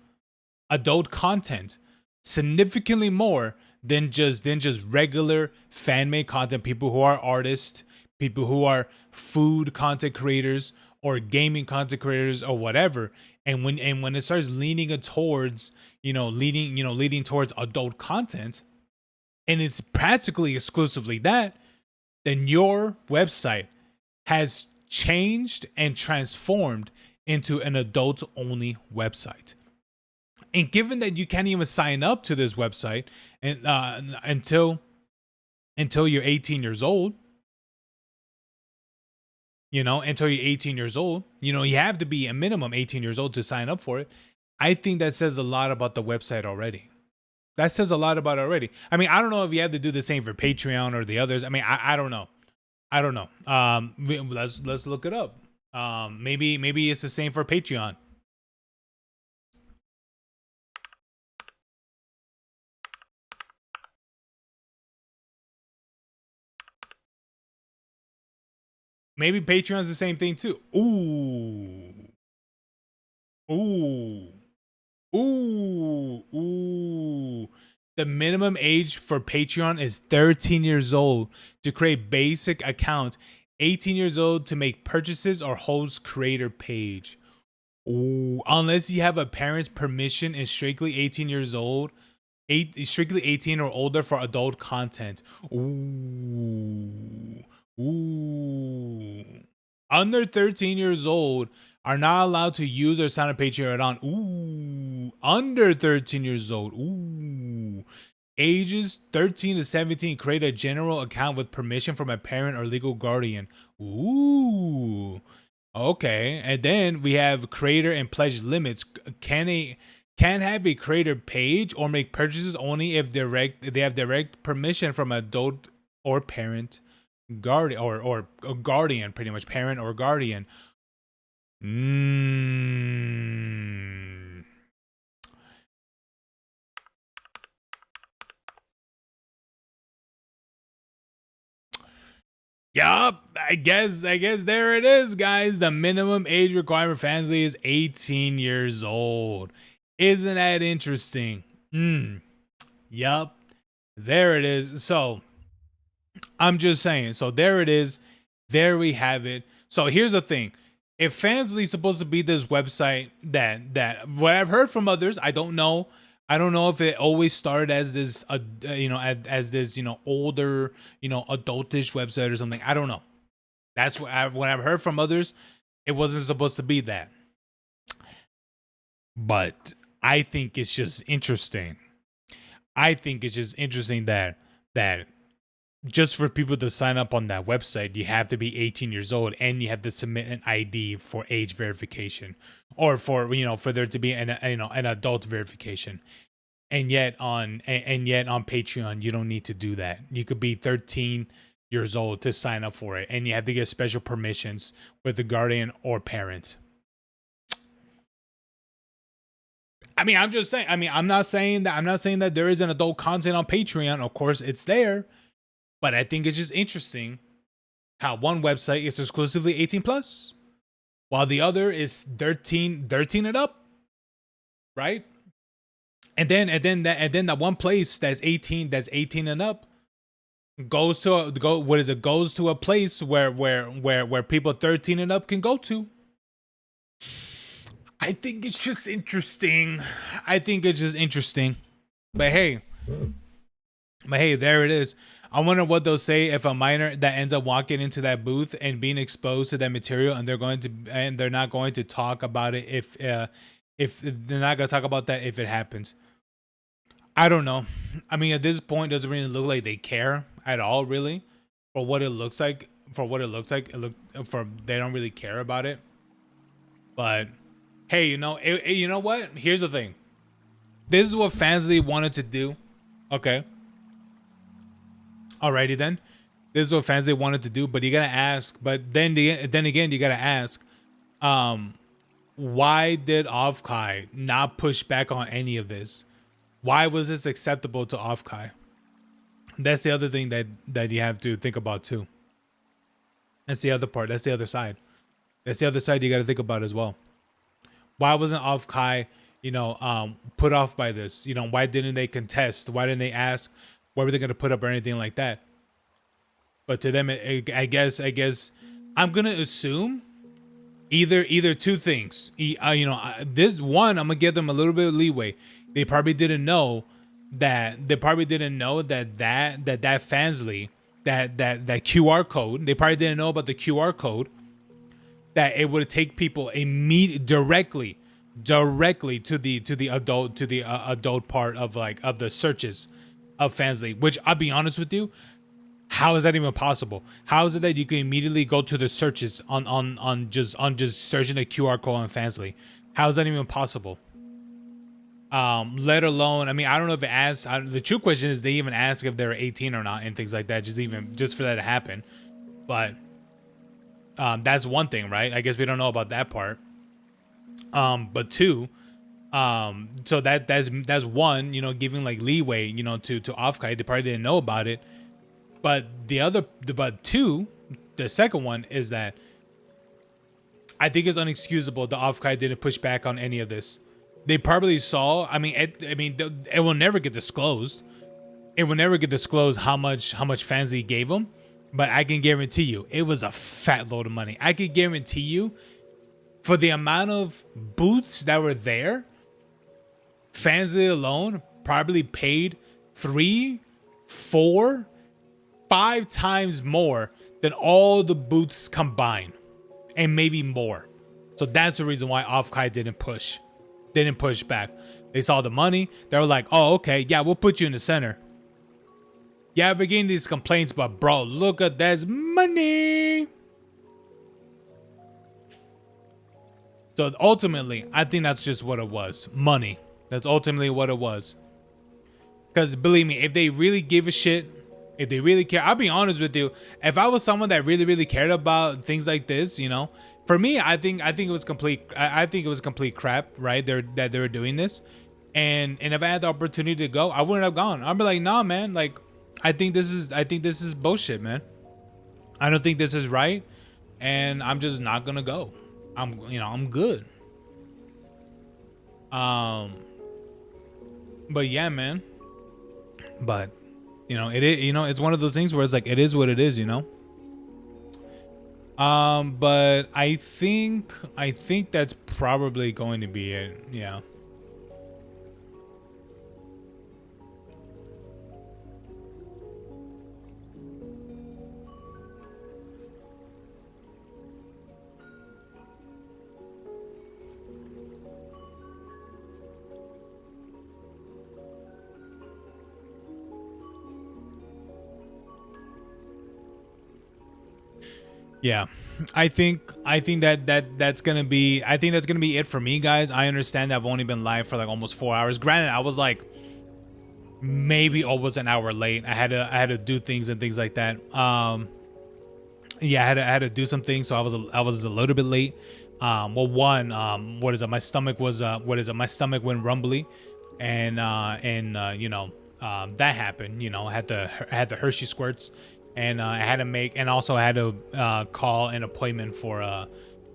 adult content significantly more than just regular fan made content, people who are artists, people who are food content creators or gaming content creators or whatever, and when it starts leaning towards leading towards adult content, and it's practically exclusively that, then your website has changed and transformed into an adult only website. And given that you can't even sign up to this website and until you're 18 years old, you have to be a minimum 18 years old to sign up for it. I think that says a lot about the website already. That says a lot about it already. I mean, I don't know if you have to do the same for Patreon or the others. I mean, I don't know. Let's look it up. Maybe it's the same for Patreon. Maybe Patreon's the same thing too. Ooh. The minimum age for Patreon is 13 years old to create basic account, 18 years old to make purchases or host creator page. Ooh. Unless you have a parent's permission and strictly 18 years old. Strictly 18 or older for adult content. Ooh. Under 13 years old are not allowed to use or sign a Patreon. Ooh. Under 13 years old. Ooh. Ages 13 to 17, create a general account with permission from a parent or legal guardian. Ooh. Okay. And then we have creator and pledge limits. Can have a creator page or make purchases only if they have direct permission from adult or parent, guardian or guardian, pretty much parent or guardian. Yup, I guess there it is, guys. The minimum age requirement for Fansly is 18 years old. Isn't that interesting? Yup, there it is. So I'm just saying. So there it is. There we have it. So here's the thing. If Fansly is supposed to be this website that what I've heard from others, I don't know if it always started as this as this older adultish website or something. I don't know. That's what I've heard from others. It wasn't supposed to be that. But I think it's just interesting. That just for people to sign up on that website, you have to be 18 years old and you have to submit an ID for age verification, or for there to be an adult verification. And yet on Patreon, you don't need to do that. You could be 13 years old to sign up for it, and you have to get special permissions with the guardian or parent. I mean, I'm just saying. I mean, I'm not saying that there isn't adult content on Patreon. Of course, it's there. But I think it's just interesting how one website is exclusively 18 plus, while the other is 13 and up, right? And then that one place that's 18 and up goes to a place where people 13 and up can go to. I think it's just interesting. But hey, there it is. I wonder what they'll say if a minor that ends up walking into that booth and being exposed to that material, and they're not going to talk about it if they're not going to talk about that if it happens. I don't know. I mean, at this point, it doesn't really look like they care at all, really, for what it looks like. They don't really care about it. But hey, you know what? Here's the thing. This is what Fansly wanted to do. Okay. Alrighty then. This is what Fansly wanted to do, but you gotta ask. But then again, you gotta ask. Why did Offkai not push back on any of this? Why was this acceptable to Offkai? That's the other thing that you have to think about too. That's the other part. That's the other side. That's the other side you got to think about as well. Why wasn't Offkai, put off by this? Why didn't they contest? Why didn't they ask? What were they going to put up or anything like that? But to them, I guess I'm going to assume either two things. This one, I'm going to give them a little bit of leeway. They probably didn't know that Fansly, that QR code, they probably didn't know about the QR code, that it would take people directly to the adult part of the searches of Fansly, which I'll be honest with you, how is that even possible? How is it that you can immediately go to the searches on just searching the QR code on Fansly? How is that even possible? Let alone, I mean, I don't know if it asks. The true question is, they even ask if they're 18 or not and things like that, just for that to happen. But that's one thing, right? I guess we don't know about that part. But two, so that's one, giving like leeway, to Offkai. They probably didn't know about it. But two, the second one is that I think it's unexcusable that Offkai didn't push back on any of this. They probably saw. It will never get disclosed. It will never get disclosed how much Fansly gave them. But I can guarantee you, it was a fat load of money. I can guarantee you, for the amount of booths that were there, Fansly alone probably paid 3, 4, 5 times more than all the booths combined, and maybe more. So that's the reason why Offkai didn't push back. They saw the money. They were like, oh, okay, yeah, we'll put you in the center. Yeah, we're getting these complaints, but bro, look at this money. So ultimately, I think that's just what it was. Money. That's ultimately what it was. Because believe me, if they really give a shit, if they really care, I'll be honest with you. If I was someone that really, really cared about things like this, for me, I think it was complete. I think it was complete crap, right? That they were doing this, and if I had the opportunity to go, I wouldn't have gone. I'd be like, nah, man. Like, I think this is bullshit, man. I don't think this is right, and I'm just not gonna go. I'm good. But yeah, man. But it's one of those things where it's like, it is what it is, But I think that's probably going to be it. Yeah. Yeah, I think that's gonna be it for me, guys. I understand I've only been live for like almost 4 hours. Granted, I was like maybe almost an hour late. I had to do things and things like that. Yeah, I had to do some things, so I was a little bit late. Well, one, what is it? My stomach was my stomach went rumbly, and that happened. I had the Hershey squirts. And I had to call an appointment for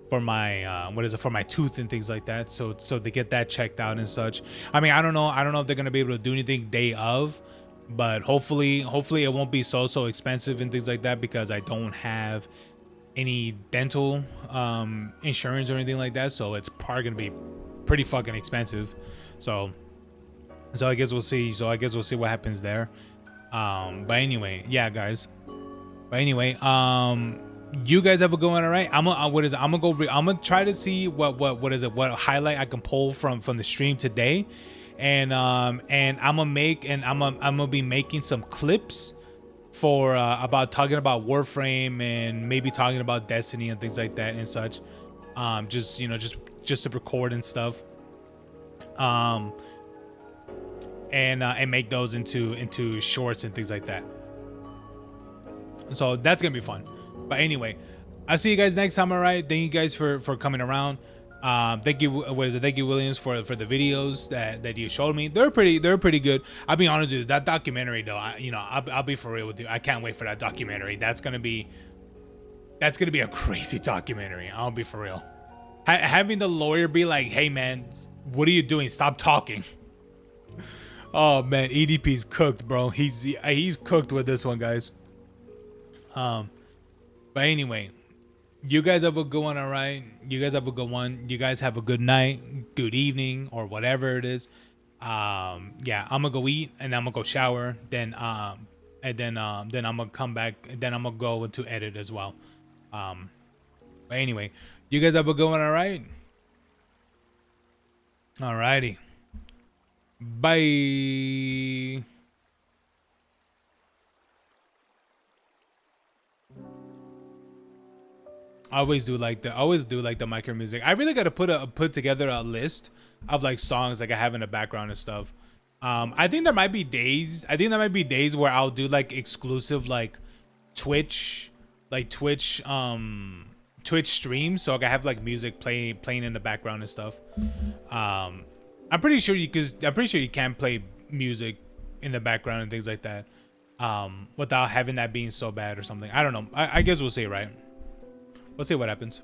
my for my tooth and things like that. So to get that checked out and such. I mean, I don't know if they're gonna be able to do anything day of, but hopefully it won't be so expensive and things like that, because I don't have any dental insurance or anything like that. So it's probably gonna be pretty fucking expensive. So So I guess we'll see. So I guess we'll see what happens there. But anyway, yeah, guys. But anyway, you guys have a good one, all right? I'm gonna try to see what highlight I can pull from the stream today, and I'm gonna be making some clips for about talking about Warframe and maybe talking about Destiny and things like that and such. Just to record and stuff. And make those into shorts and things like that. So that's gonna be fun. But anyway, I'll see you guys next time. All right. Thank you guys for coming around. Thank you, thank you, Williams, for the videos that you showed me. They're pretty good. I'll be honest with you, that documentary though, I'll be for real with you. I can't wait for that documentary. That's gonna be a crazy documentary. I'll be for real. Having the lawyer be like, "Hey man, what are you doing? Stop talking." Oh man, EDP's cooked, bro. He's cooked with this one, guys. But anyway, you guys have a good one, all right? You guys have a good one. You guys have a good night, good evening, or whatever it is. Yeah, I'm gonna go eat and I'm gonna go shower. Then I'm gonna come back. And then I'm gonna go into edit as well. But anyway, you guys have a good one, all right? Alrighty. Bye. I always do like the micro music. I really gotta put together a list of like songs like I have in the background and stuff. I think there might be days. Where I'll do like exclusive like Twitch streams, so I have like music playing in the background and stuff. I'm pretty sure you can play music in the background and things like that, without having that being so bad or something. I don't know. I guess we'll see, right? We'll see what happens.